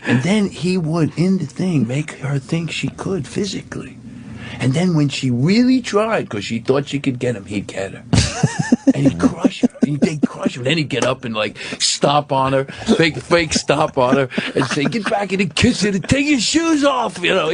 And then he would, in the thing, make her think she could physically. And then when she really tried, because she thought she could get him, he'd get her. And he'd crush her. They'd crush her. Then he'd get up and like stomp on her, fake stomp on her, and say, "Get back in and kiss her and take your shoes off." You know.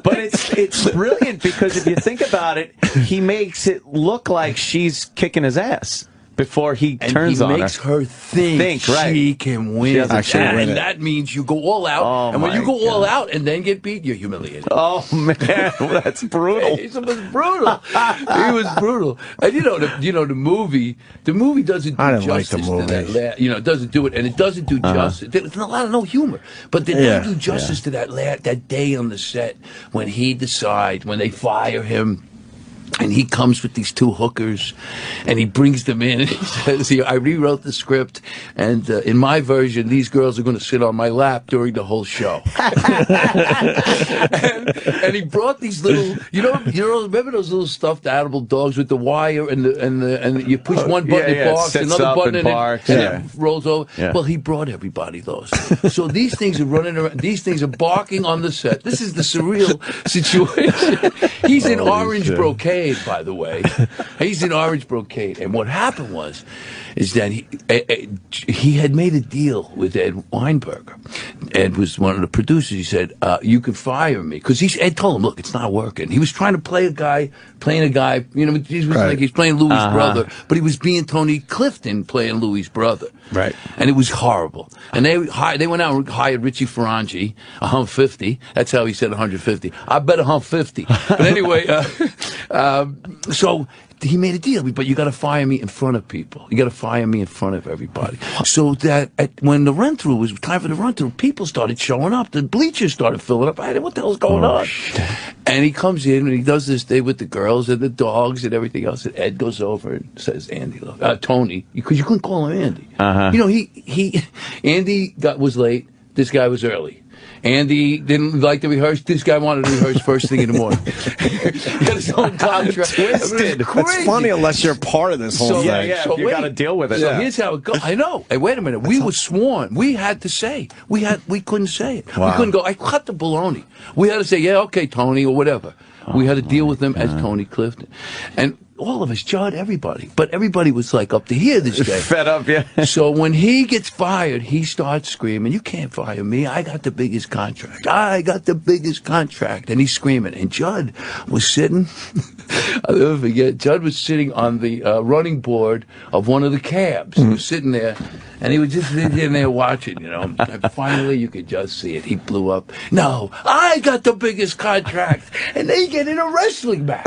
But it's brilliant because if you think about it, he makes it look like she's kicking his ass. before he turns on her. He makes her think right. she can win. Actually, and that means you go all out. Oh, and when you my go all God. out and then get beat, you're humiliated. Oh, man. That's brutal. It was brutal. He was brutal. And the movie doesn't do I didn't like justice the movie. to that. It doesn't do it, and it doesn't do justice. There's a lot of no humor, but they don't do justice to that day on the set when he decides, when they fire him. And he comes with these two hookers, and he brings them in, and he says, I rewrote the script, and in my version, these girls are going to sit on my lap during the whole show. and he brought these little, remember those little stuffed animal dogs with the wire, and you push one button, it barks, another button, and it rolls over? Yeah. Well, he brought everybody those. So these things are running around, these things are barking on the set. This is the surreal situation. He's in orange brocade. By the way, he's in orange brocade, and what happened is that he had made a deal with Ed Weinberger. Ed was one of the producers. He said, "You can fire me," because Ed told him, "Look, it's not working." He was trying to play a guy. He was like he's playing Louis' brother, but he was being Tony Clifton playing Louis' brother. Right. And it was horrible. And they went out and hired Richie Ferrangi, $150. That's how he said 150. I bet 150. But anyway, so he made a deal, but you got to fire me in front of people. You got to fire me in front of everybody. So that when the run-through was time for the run-through, people started showing up. The bleachers started filling up. I said, what the hell's going on? And he comes in and he does this day with the girls and the dogs and everything else. And Ed goes over and says, Andy, look, Tony, because you couldn't call him Andy. Andy was late. This guy was early. Andy didn't like to rehearse. This guy wanted to rehearse first thing in the morning. He had his own contract. Twisted. That's funny unless you're part of this whole thing. So you got to deal with it. So here's how it goes. I know. Hey, wait a minute. We were sworn. We had to say. We couldn't say it. Wow. We couldn't go, I cut the baloney. We had to say, yeah, okay, Tony, or whatever. We had to deal with him as Tony Clifton. And all of us, Judd, everybody. But everybody was like up to here this day. Fed up, yeah. So when he gets fired, he starts screaming, you can't fire me. I got the biggest contract. I got the biggest contract. And he's screaming. And Judd was sitting, I'll never forget, Judd was sitting on the running board of one of the cabs. He was sitting there. And he was just sitting there watching, And finally, you could just see it. He blew up. No, I got the biggest contract. And they get in a wrestling match.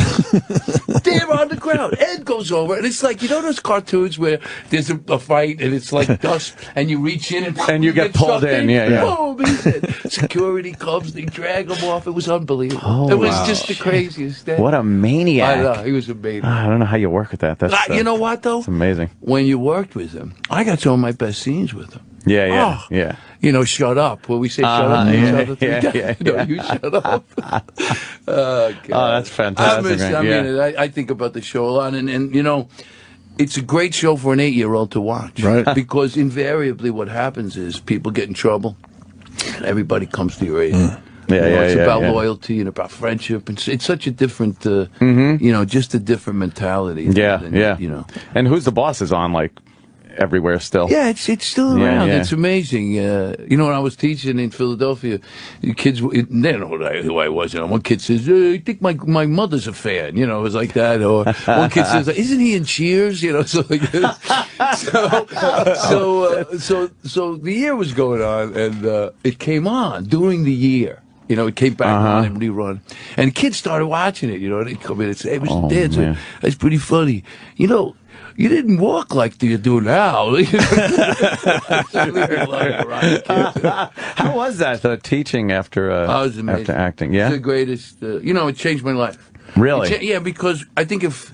They're on the ground. Ed goes over, and it's like, those cartoons where there's a fight, and it's like dust, and you reach in, and you get pulled in. Boom, he said, security comes, they drag him off. It was unbelievable. Oh, it was just the craziest thing. What a maniac. I know, he was a maniac. I don't know how you work with that. That's, you know what, though? It's amazing. When you worked with him, I got some of my best scenes with him. Yeah. Shut up. Where we say shut up. You shut up. Oh, God. Oh, that's fantastic. I think about the show a lot, and it's a great show for an 8-year-old to watch. Right. Because invariably what happens is people get in trouble, and everybody comes to your aid. It's about loyalty and about friendship. It's such a different, just a different mentality. And Who's the Boss is on, everywhere still. Yeah, it's still around. It's amazing. When I was teaching in Philadelphia, the kids, they don't know who I was. One kid says, I think my mother's a fan. It was like that. Or one kid says, isn't he in Cheers? So like this. So the year was going on, and it came on during the year. It came back on and rerun. And kids started watching it, they'd come in and say, hey, Mr. Danza, that's pretty funny. You didn't walk like you do now. How was that, teaching after acting? Yeah? It's the greatest. It changed my life. Really? Because I think if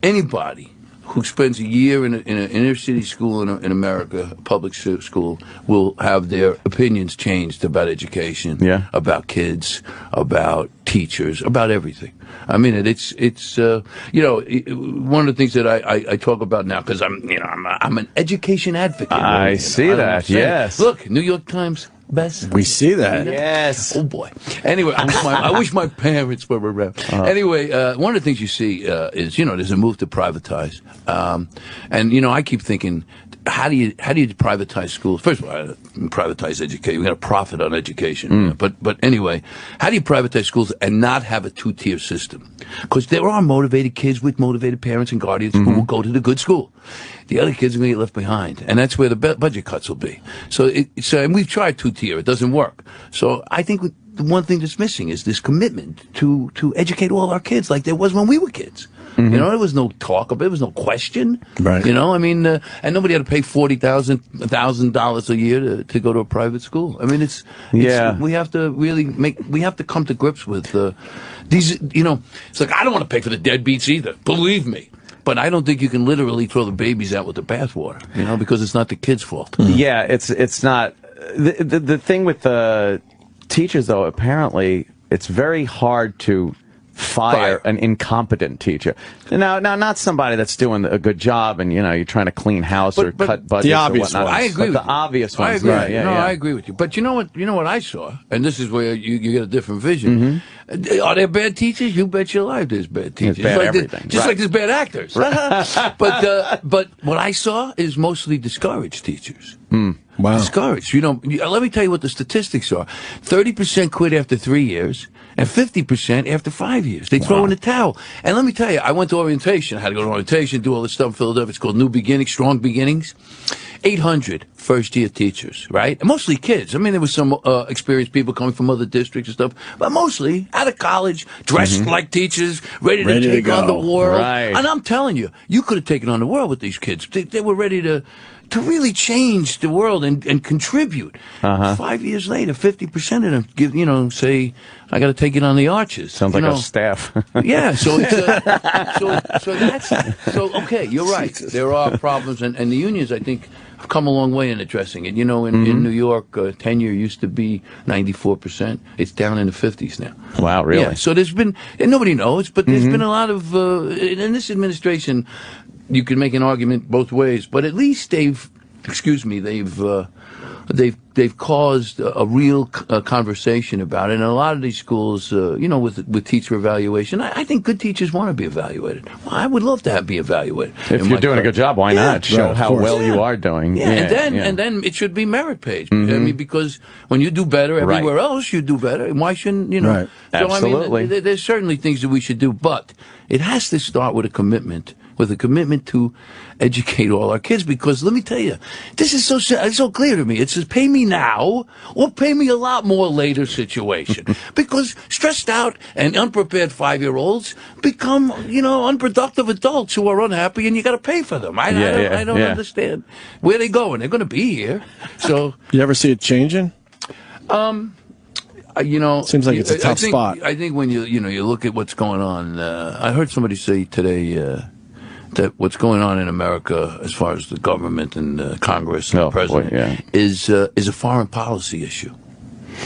anybody who spends a year in an inner city school in America, a public school, will have their opinions changed about education, about kids, about teachers, about everything. I mean, it's one of the things that I talk about now, because I'm an education advocate. I see that. Yes. Look, New York Times best. We see that. Yes. Oh boy. Anyway, I wish my parents were around. Anyway, one of the things you see is there's a move to privatize, and I keep thinking how do you privatize schools? First of all, privatize education. We got to profit on education. But anyway, how do you privatize schools and not have a two-tier system? Because there are motivated kids with motivated parents and guardians who will go to the good school. The other kids are going to get left behind, and that's where the budget cuts will be. So and we've tried two-tier; it doesn't work. So I think the one thing that's missing is this commitment to educate all our kids, like there was when we were kids. You know, there was no talk of it. There was no question. Right. You know, I mean, and nobody had to pay $40,000 a year to go to a private school. I mean, we have to really we have to come to grips with these. You know, it's like I don't want to pay for the deadbeats either. Believe me. But I don't think you can literally throw the babies out with the bathwater, you know, because it's not the kids' fault. Yeah, it's not. The thing with the teachers, though, apparently it's very hard to fire an incompetent teacher. Now, not somebody that's doing a good job and, you know, you're trying to clean house or cut budgets the obvious or whatnot. ones. I agree with the obvious ones. I agree. Right, yeah, I agree with you. But you know what I saw, and this is where you get a different vision. Are there bad teachers? You bet your life there's bad teachers. There's bad everything. Just like there's bad actors. But what I saw is mostly discouraged teachers. Wow. Discouraged. You know, let me tell you what the statistics are. 30% quit after 3 years. And 50% after 5 years. They throw in the towel. And let me tell you, I went to orientation. I had to go to orientation, do all this stuff in Philadelphia. It's called New Beginnings, Strong Beginnings. 800 first-year teachers, right? And mostly kids. I mean, there was some experienced people coming from other districts and stuff, but mostly out of college, dressed like teachers, ready to take on the world. Right. And I'm telling you, you could have taken on the world with these kids. They were ready to really change the world and contribute. 5 years later, 50% of them give, you know, say, I got to take it on the arches. Sounds like a staff. Yeah, so okay, you're right. There are problems, and the unions, I think, have come a long way in addressing it. You know, in New York, tenure used to be 94%. It's down in the 50s now. Wow, really? Yeah, so there's been, and nobody knows, but there's been a lot of, in this administration, you can make an argument both ways, but at least they've caused a real conversation about it. And a lot of these schools, you know, with teacher evaluation, I think good teachers want to be evaluated. Well, I would love to be evaluated. If you're doing a good job, why not? Show how well you are doing. Yeah, and then it should be merit page. I mean, because when you do better everywhere else, you do better. And why shouldn't, you know? Right. So, Absolutely. I mean, there's certainly things that we should do, but it has to start with a commitment to educate all our kids, because let me tell you, this is so clear to me. It's a pay me now or pay me a lot more later situation. Because stressed out and unprepared 5-year-olds become, you know, unproductive adults who are unhappy, and you got to pay for them. I don't understand where they going. They're going to be here. So you ever see it changing? You know, seems like it's a tough spot. I think when you look at what's going on. I heard somebody say today that what's going on in America, as far as the government and Congress and the president, is a foreign policy issue.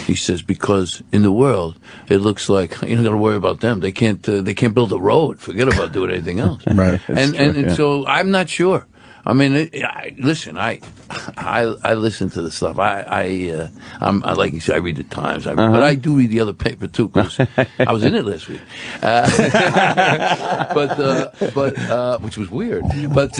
He says, because in the world it looks like you don't got to worry about them. They can't build a road. Forget about doing anything else. Right. So I'm not sure. I mean, listen. I listen to the stuff. I'm like you said, I read the Times, but I do read the other paper too, because I was in it last week. But which was weird. But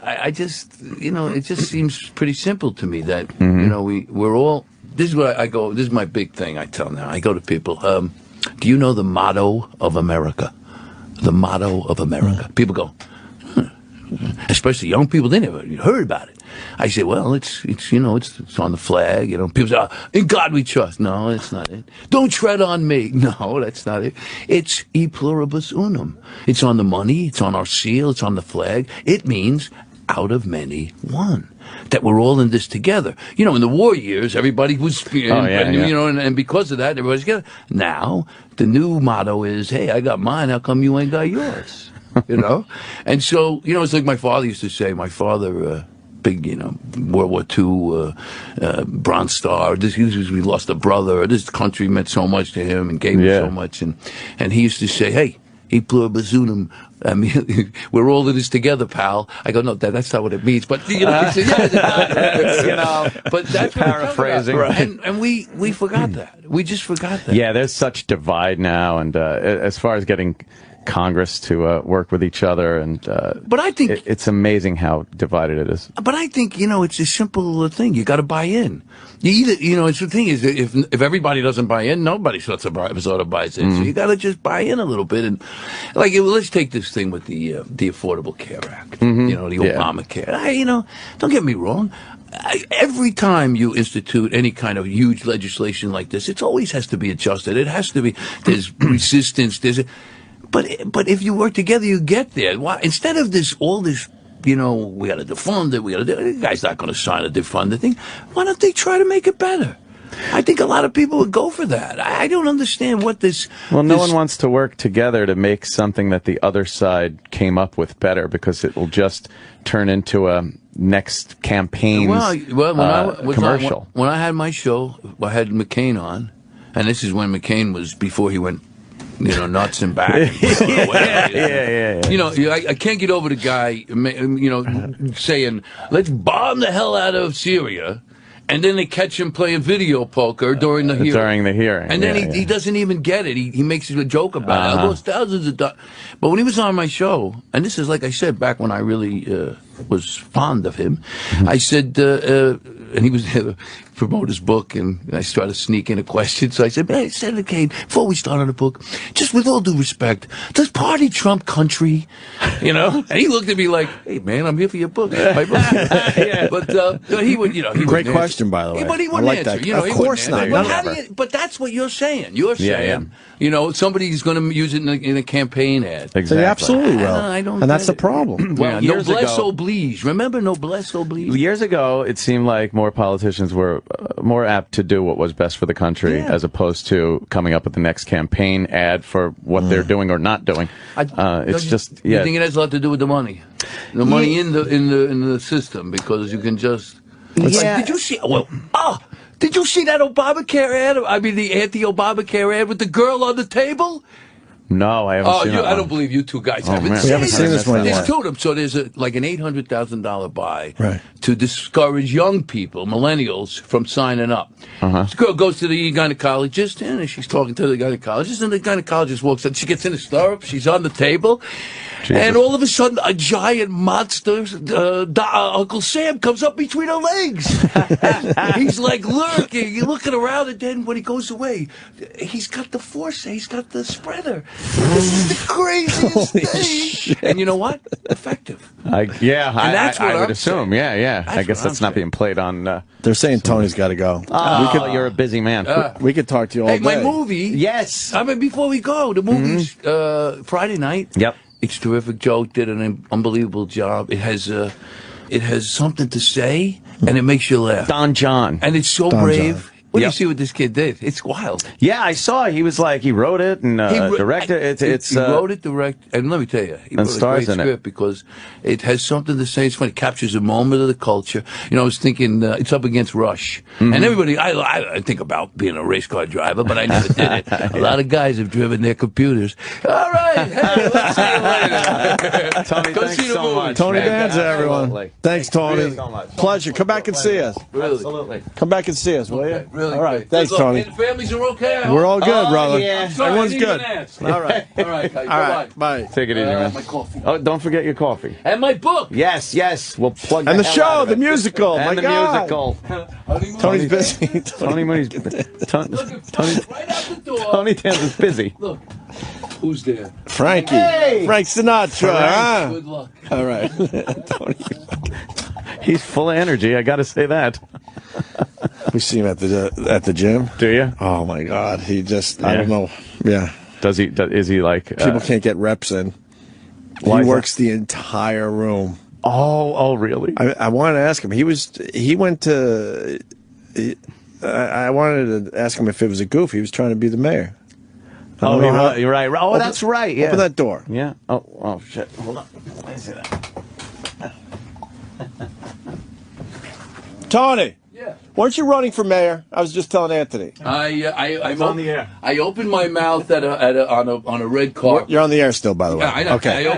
I just, you know, it just seems pretty simple to me that you know we're all. This is what I go. This is my big thing. I tell now. I go to people. Do you know the motto of America? The motto of America. People go. Especially young people, they never heard about it. I say, well, it's you know, it's on the flag. You know, people say, in God we trust. No, that's not it. Don't tread on me. No, that's not it. It's e pluribus unum. It's on the money. It's on our seal. It's on the flag. It means out of many, one. That we're all in this together. You know, in the war years, everybody was, you know, and because of that, everybody's together. Now, the new motto is, hey, I got mine. How come you ain't got yours? You know? And so, you know, it's like my father used to say. My father, big, you know, World War II, Bronze Star. We lost a brother. This country meant so much to him and gave him so much. And he used to say, hey, e pluribus unum. I mean, we're all in this together, pal. I go, no, that's not what it means. But, you know, he said, you know, but that's paraphrasing. Right. And we forgot that. We just forgot that. Yeah, there's such divide now. And as far as getting Congress to work with each other, and but I think it's amazing how divided it is. But I think, it's a simple thing. You got to buy in. It's the thing is, if everybody doesn't buy in, nobody sort of buys in. So you got to just buy in a little bit. And let's take this thing with the Affordable Care Act. The Obamacare. Don't get me wrong. Every time you institute any kind of huge legislation like this, it always has to be adjusted. It has to be. There's resistance. But if you work together, you get there. Why instead of all this, we got to defund it. The guy's not going to sign a defund the thing. Why don't they try to make it better? I think a lot of people would go for that. I don't understand what this. Well, no one wants to work together to make something that the other side came up with better, because it will just turn into a next campaign's commercial. When I had my show, I had McCain on, and this is when McCain was before he went, nuts and back. I can't get over the guy, saying, let's bomb the hell out of Syria. And then they catch him playing video poker during the hearing. And then he doesn't even get it. He makes a joke about it. I lost thousands of dollars. But when he was on my show, and this is, like I said, back when I really was fond of him, I said, and he was there to promote his book, and I started sneaking a question. So I said, Senator Kane, before we start on the book, just with all due respect, does party trump country? And he looked at me like, hey, man, I'm here for your book. My book. But he would, Great question, by the way. But he wouldn't answer. Of course not. But that's what you're saying. You're saying, somebody's going to use it in a campaign ad. Exactly. They absolutely will. And that's the problem. Well, noblesse oblige. Remember noblesse oblige? Years ago, it seemed like more politicians were more apt to do what was best for the country, as opposed to coming up with the next campaign ad for what they're doing or not doing. It's just, You think it has a lot to do with the money? The money in the system, because you can just. Did you see? Did you see that Obamacare ad? I mean, the anti-Obamacare ad with the girl on the table? No, I haven't seen it. I don't believe you two guys haven't seen it. We haven't seen this one yet. There's two of them. So there's an $800,000 buy to discourage young people, millennials, from signing up. This girl goes to the gynecologist, and she's talking to the gynecologist, and the gynecologist walks in. She gets in the stirrup. She's on the table. Jesus. And all of a sudden, a giant monster, Uncle Sam, comes up between her legs. He's like lurking, looking around, and then when he goes away, he's got the force, he's got the spreader. This is the craziest thing. Shit. And you know what? Effective. I would assume. Yeah. I guess that's not being played on. They're saying Tony's got to go. You're a busy man. We could talk to you all day. My movie. Yes. I mean, before we go, the movie's Friday night. Yep. It's terrific. Joe did an unbelievable job. It has something to say, and it makes you laugh. Don John. And it's so brave. What do you see what this kid did? It's wild. Yeah, I saw. He was like, he wrote it and directed. He wrote it, and let me tell you, he wrote a great script because it has something to say. It's funny. It captures a moment of the culture. I was thinking it's up against Rush, and everybody. I think about being a race car driver, but I never did it. A lot of guys have driven their computers. All right, hey, let's see you later. Tony, thanks so much. Tony Danza, everyone. Absolutely. Thanks, Tony. Really so much. Pleasure. Come back and see us. Really. Absolutely. Come back and see us, will you? Really all right. great. Thanks, Tony. And the families are okay. We're all good, brother. Yeah. Everyone's good. All right. All right. All right. Bye. Take it easy, man. My coffee. Oh, don't forget your coffee. And my book. Yes. We'll plug And the hell show, out of the it. musical. And My the God. musical. Tony's busy. Tony Mooney's Tony Danza's busy. Look, who's there? Frankie. Hey! Frank Sinatra. Huh? Good luck. All right. Tony. He's full of energy. I got to say that. We see him at the gym. Do you? Oh my God. He just I don't know. Yeah. Does he? Is he like? People can't get reps in. He works the entire room. Oh, really? I wanted to ask him. He went to. I wanted to ask him if it was a goof. He was trying to be the mayor. You're right. Oh, that's right. Yeah. Open that door. Yeah. Oh, shit. Hold on. Let me see that. Tony. Yeah. Weren't you running for mayor? I was just telling Anthony. I'm on the air. I opened my mouth on a red carpet. You're on the air still, by the way. Yeah, I know. Okay. I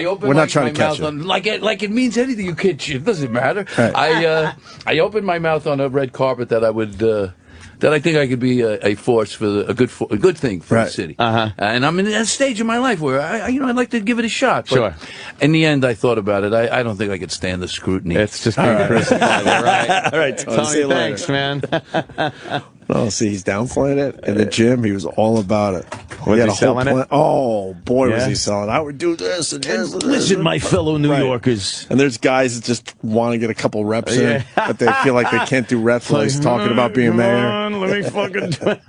opened We're my not trying to catch mouth you. like it means anything. You kid, it doesn't matter. Right. I opened my mouth on a red carpet that I would that I think I could be a force for a good thing for the city. And I'm in that stage in my life where I'd like to give it a shot. But Sure. in the end, I thought about it. I don't think I could stand the scrutiny. It's just being crucified. All right. All right, Tony. Thanks, man. Oh, see, he's downplaying it. In the gym, he was all about it. Was he selling it? Oh, boy, was Yeah. he selling. I would do this and this and this. Listen, my fellow New Yorkers. And there's guys that just want to get a couple reps in, but they feel like they can't do reps while he's talking about being mayor. Let me fucking do it.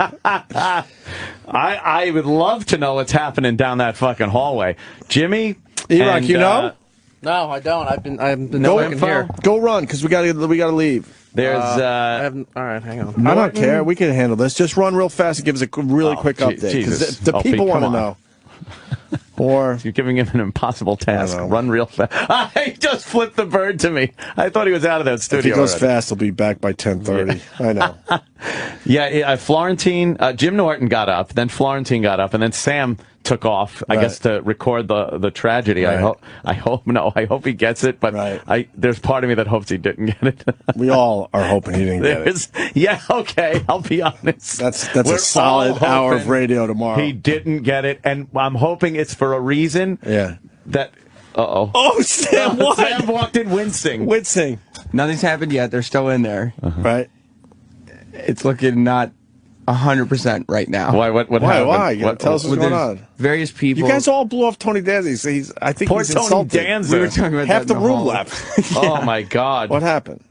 I would love to know what's happening down that fucking hallway. Jimmy? E-Rock, you know? No, I don't. I've been Go working here. Go run, because we gotta leave. There's all right, hang on. I don't care. We can handle this. Just run real fast and give us a really quick update. Jesus. Because the people want to know. Or you're giving him an impossible task. Run real fast. He just flipped the bird to me. I thought he was out of that studio. If he goes already. fast, he'll be back by 10:30. I know. Yeah, Florentine, Jim Norton got up, then Florentine got up, and then Sam took off, I guess, to record the tragedy. Right. I hope he gets it, but there's part of me that hopes he didn't get it. We all are hoping he didn't get it. Yeah, okay, I'll be honest. That's We're a solid all hour of hoping radio tomorrow. He didn't get it, and I'm hoping it's for a reason. Yeah. That. Uh-oh. Oh, Sam, what? Sam walked in wincing. Nothing's happened yet. They're still in there. Right. It's looking not 100% right now. Why? What happened? Why? Tell us what's going on. Various people. You guys all blew off Tony Danza. I think Poor he's Tony insulted. Danza. We were talking about Half that the in the room hall. left. Oh, my God. What happened?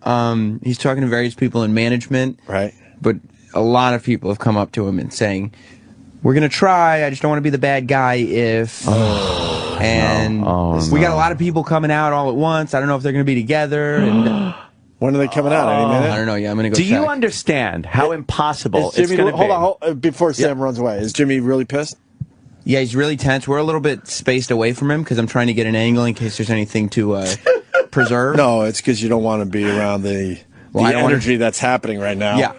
He's talking to various people in management. Right. But a lot of people have come up to him and saying, "We're going to try. I just don't want to be the bad guy if..." And we got a lot of people coming out all at once. I don't know if they're going to be together. And when are they coming out? Any minute? I don't know. Yeah, I'm going to go Do you check. understand how impossible Is Jimmy, it's going to be? hold on, before Sam runs away. Is Jimmy really pissed? Yeah, he's really tense. We're a little bit spaced away from him because I'm trying to get an angle in case there's anything to preserve. No, it's because you don't want to be around the energy that's happening right now. Yeah.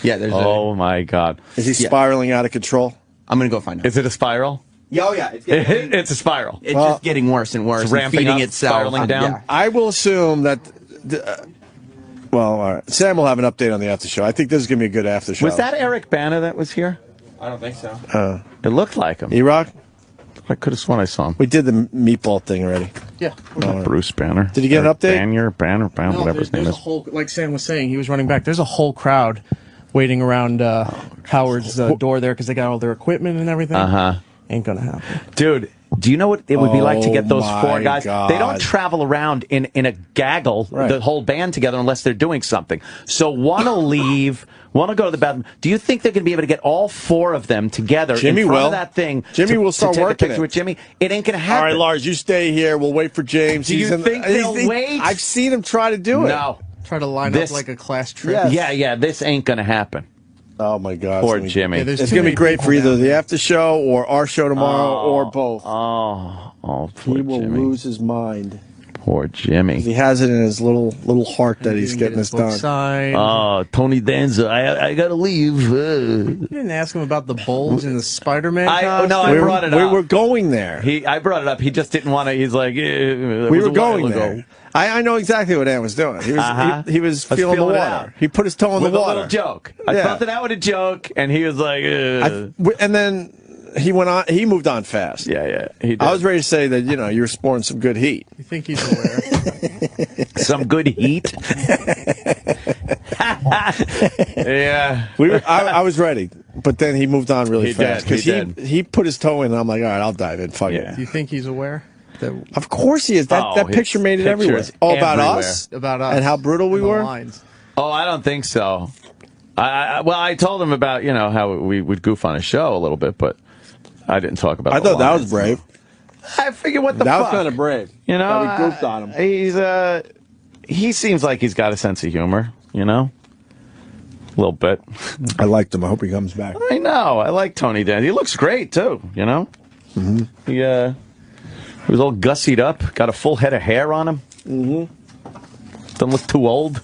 Yeah, there's Oh, my God. Is he spiraling out of control? I'm going to go find out. Is it a spiral? Oh, yeah. It's a spiral. It's just getting worse and worse. It's and ramping feeding up, itself. spiraling down. Yeah. I will assume that... well, all right. Sam will have an update on the after show. I think this is going to be a good after show. Was that Eric Bana that was here? I don't think so. It looked like him. E-Rock? I could have sworn I saw him. We did the meatball thing already. Yeah. Bruce Banner. Did you get an update? Banner, No, whatever his name there's is. a whole, like Sam was saying, he was running back. There's a whole crowd waiting around Howard's door there because they got all their equipment and everything. Ain't gonna happen. Dude, do you know what it would be like to get those Oh, four my guys? God. They don't travel around in a gaggle, the whole band together, unless they're doing something. So one will leave, one will go to the bathroom. Do you think they're going to be able to get all four of them together Jimmy in front will. of that thing? Jimmy will start to take working a picture it. with Jimmy? It ain't going to happen. All right, Lars, you stay here. We'll wait for James. Do you think they'll wait? I've seen him try to do it. No. Try to line This- up like a class trip. Yes. Yeah, this ain't going to happen. Oh, my God. Poor Jimmy. Yeah, there's It's too going to many be great people for either down the there. after show or our show tomorrow or both. Oh, poor He will Jimmy. lose his mind. Poor Jimmy. He has it in his little heart that he's Didn't getting get his this book done. signed. Oh, Tony Danza, I got to leave. You didn't ask him about the bulbs in the Spider-Man costume? No, I brought it up. We were going there. I brought it up. He just didn't want to. He's like, We were going there. I know exactly what Ann was doing. He was he was feeling the feeling it water. out. He put his toe in with the a water. little joke. I Yeah. felt it out with a joke, and he was like, and then he went on. He moved on fast. Yeah. He did. I was ready to say that you were sporting some good heat. You think he's aware? Some good heat. Yeah. I was ready, but then he moved on really He fast did, because he put his toe in, and I'm like, all right, I'll dive in. Fuck it. Do you think he's aware? That Of course he is. That picture made it everywhere. pictures Oh, about everywhere. us? about us And how brutal we and the were? lines. Oh, I don't think so. I told him about how we would goof on a show a little bit, but I didn't talk about. I the thought that lines. was brave. I figured, what the That fuck? was kind of brave. You know, that we goofed on him. He seems like he's got a sense of humor. A little bit. I liked him. I hope he comes back. I know. I like Tony Danza. He looks great too. Mm-hmm. He was all gussied up. Got a full head of hair on him. Mm-hmm. Doesn't look too old.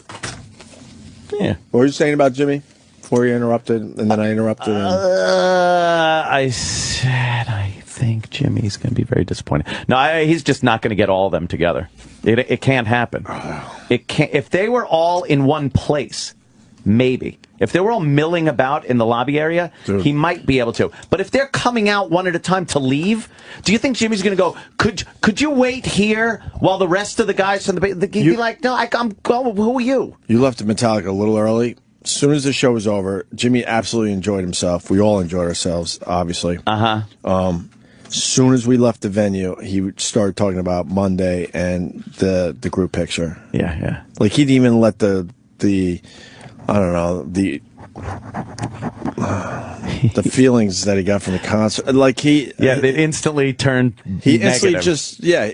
Yeah. What were you saying about Jimmy before you interrupted, and then I interrupted him? I said I think Jimmy's going to be very disappointed. No, he's just not going to get all of them together. It can't happen. It can't. If they were all in one place, maybe. If they were all milling about in the lobby area, he might be able to. But if they're coming out one at a time to leave, do you think Jimmy's going to go, could you wait here while the rest of the guys from he'd be like, no, I'm going, who are you? You left Metallica a little early. As soon as the show was over, Jimmy absolutely enjoyed himself. We all enjoyed ourselves, obviously. As soon as we left the venue, he started talking about Monday and the group picture. Yeah. Like, he didn't even let the I don't know, the feelings that he got from the concert. Like, they instantly turned He negative.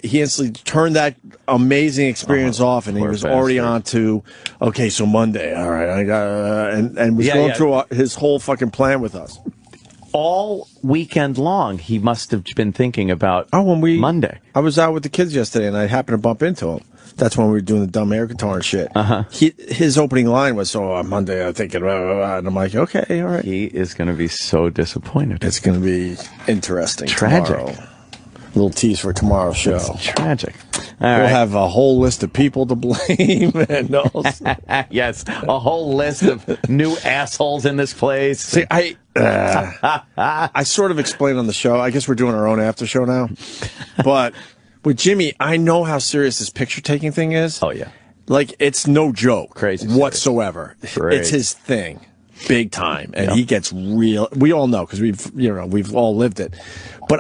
instantly turned that amazing experience off, and he was already on to, okay, so Monday, all right, I got, and was going through his whole fucking plan with us. All weekend long, he must have been thinking about Monday. I was out with the kids yesterday, and I happened to bump into him. That's when we were doing the dumb air guitar and shit. His opening line was, on Monday I'm thinking, and I'm like, okay, all right. He is going to be so disappointed. It's going to be interesting. Tragic. Tomorrow. Little tease for tomorrow's show. It's tragic. We'll have a whole list of people to blame. And yes, a whole list of new assholes in this place. See, I sort of explained on the show. I guess we're doing our own after show now. But with Jimmy, I know how serious this picture taking thing is. Oh, yeah. Like, it's no joke. Crazy whatsoever. Great. It's his thing. Big time. And he gets real. We all know because we've all lived it. But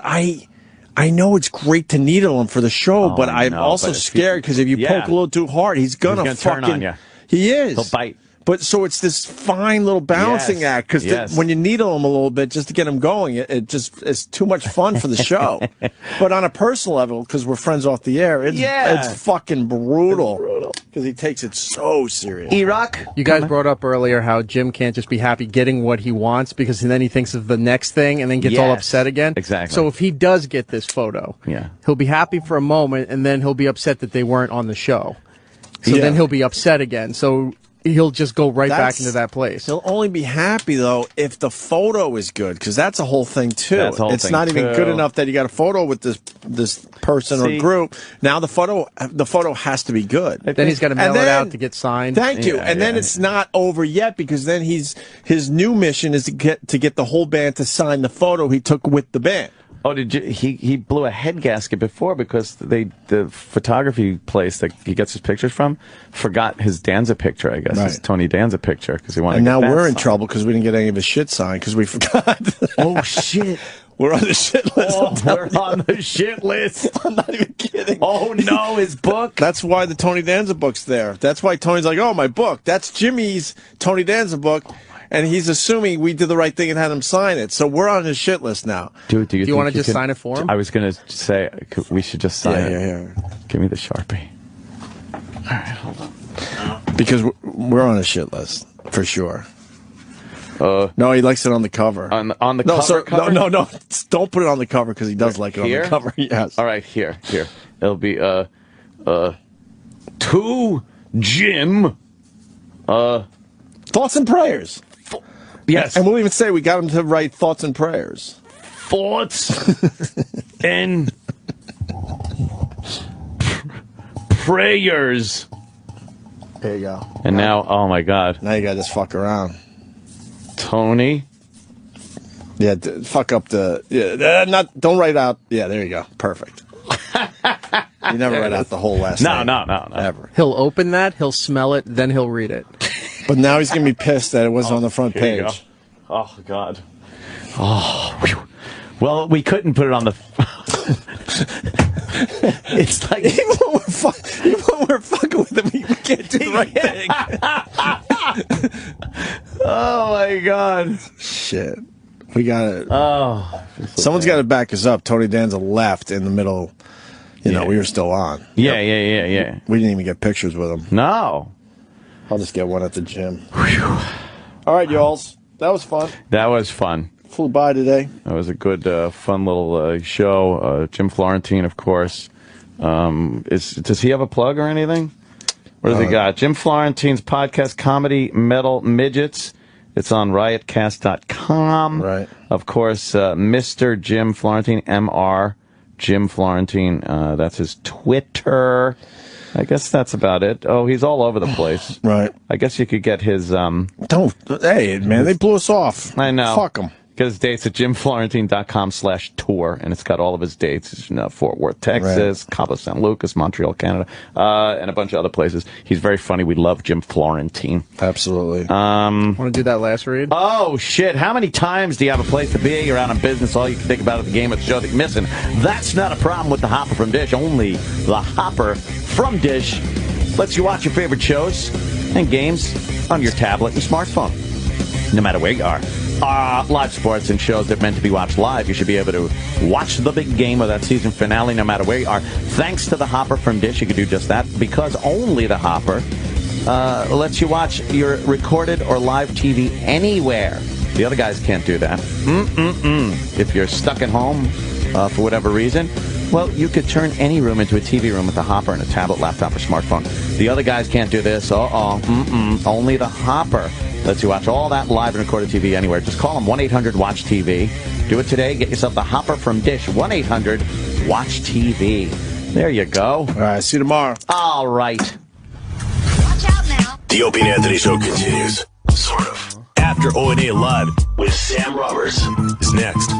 I know it's great to needle him for the show, but I'm also scared because if you poke a little too hard, he's gonna turn on you. He is. He'll bite. But so it's this fine little balancing act because when you needle him a little bit just to get him going, it's too much fun for the show. But on a personal level, because we're friends off the air, it's fucking brutal because he takes it so serious. E-Rock, you guys brought up earlier how Jim can't just be happy getting what he wants because then he thinks of the next thing and then gets all upset again. Exactly. So if he does get this photo, he'll be happy for a moment and then he'll be upset that they weren't on the show. So then he'll be upset again. So he'll just go back into that place. He'll only be happy, though, if the photo is good, because that's a whole thing, too. It's not even good enough that you got a photo with this person or group. Now the photo has to be good. Then he's got to mail it out to get signed. Thank you. And then it's not over yet, because then his new mission is to get the whole band to sign the photo he took with the band. Oh, he blew a head gasket before because the photography place that he gets his pictures from forgot his Danza picture, I guess. His Tony Danza picture because he wanted and to get now we're in signed. trouble because we didn't get any of his shit signed because we forgot. Oh, shit. We're on the shit list. We're on the shit list. I'm not even kidding. Oh, no, his book. That's why the Tony Danza book's there. That's why Tony's like, oh, my book. That's Jimmy's Tony Danza book. And he's assuming we did the right thing and had him sign it. So we're on his shit list now. Dude, do you want to just sign it for him? I was going to say we should just sign it. Yeah. Give me the Sharpie. All right, hold on. Because we're on his shit list, for sure. No, he likes it on the cover. On the cover? No. Don't put it on the cover because he does like it on the cover. Yes. All right, here. It'll be to Jim. Thoughts and prayers. Yes. And we'll even say we got him to write thoughts and prayers. Thoughts and prayers. There you go. And now, oh my God. Now you got to just fuck around. Tony. Yeah, fuck up the. Don't write out. Yeah, there you go. Perfect. You never write out the whole last name. No. Ever. He'll open that, he'll smell it, then he'll read it. But now he's going to be pissed that it wasn't on the front page. Oh, God. Oh, whew. Well, we couldn't put it on the... It's like... Even when we're fucking with him, we can't do the right thing. Oh, my God. Shit. We got to... Oh. Someone's got to back us up. Tony Danza left in the middle. We were still on. Yeah. We didn't even get pictures with him. No. I'll just get one at the gym. All right, y'alls. That was fun. That was fun. Flew by today. That was a good, fun little show. Jim Florentine, of course. Does he have a plug or anything? What does he got? Jim Florentine's podcast, Comedy Metal Midgets. It's on riotcast.com. Right. Of course, Mr. Jim Florentine, Mr. Jim Florentine. That's his Twitter. I guess that's about it. Oh, he's all over the place. Right. I guess you could get his... Hey, man, they blew us off. I know. Fuck them. Get his dates at jimflorentine.com/tour, and it's got all of his dates. It's, Fort Worth, Texas, Cabo San Lucas, Montreal, Canada, and a bunch of other places. He's very funny. We love Jim Florentine. Absolutely. Want to do that last read? Oh, shit. How many times do you have a place to be? You're out on business. All you can think about is the game of the show that you're missing. That's not a problem with the Hopper from Dish. Only the Hopper from Dish lets you watch your favorite shows and games on your tablet and smartphone, no matter where you are. Live sports and shows that are meant to be watched live. You should be able to watch the big game of that season finale no matter where you are. Thanks to the Hopper from Dish, you can do just that, because only the Hopper lets you watch your recorded or live TV anywhere. The other guys can't do that. If you're stuck at home for whatever reason, well, you could turn any room into a TV room with a Hopper and a tablet, laptop, or smartphone. The other guys can't do this. Only the Hopper lets you watch all that live and recorded TV anywhere. Just call them 1-800-WATCH-TV. Do it today. Get yourself the Hopper from Dish. 1-800-WATCH-TV. There you go. All right, see you tomorrow. All right. Watch out now. The Opie and Anthony Show continues. Sort of. After O&A Live with Sam Roberts is next.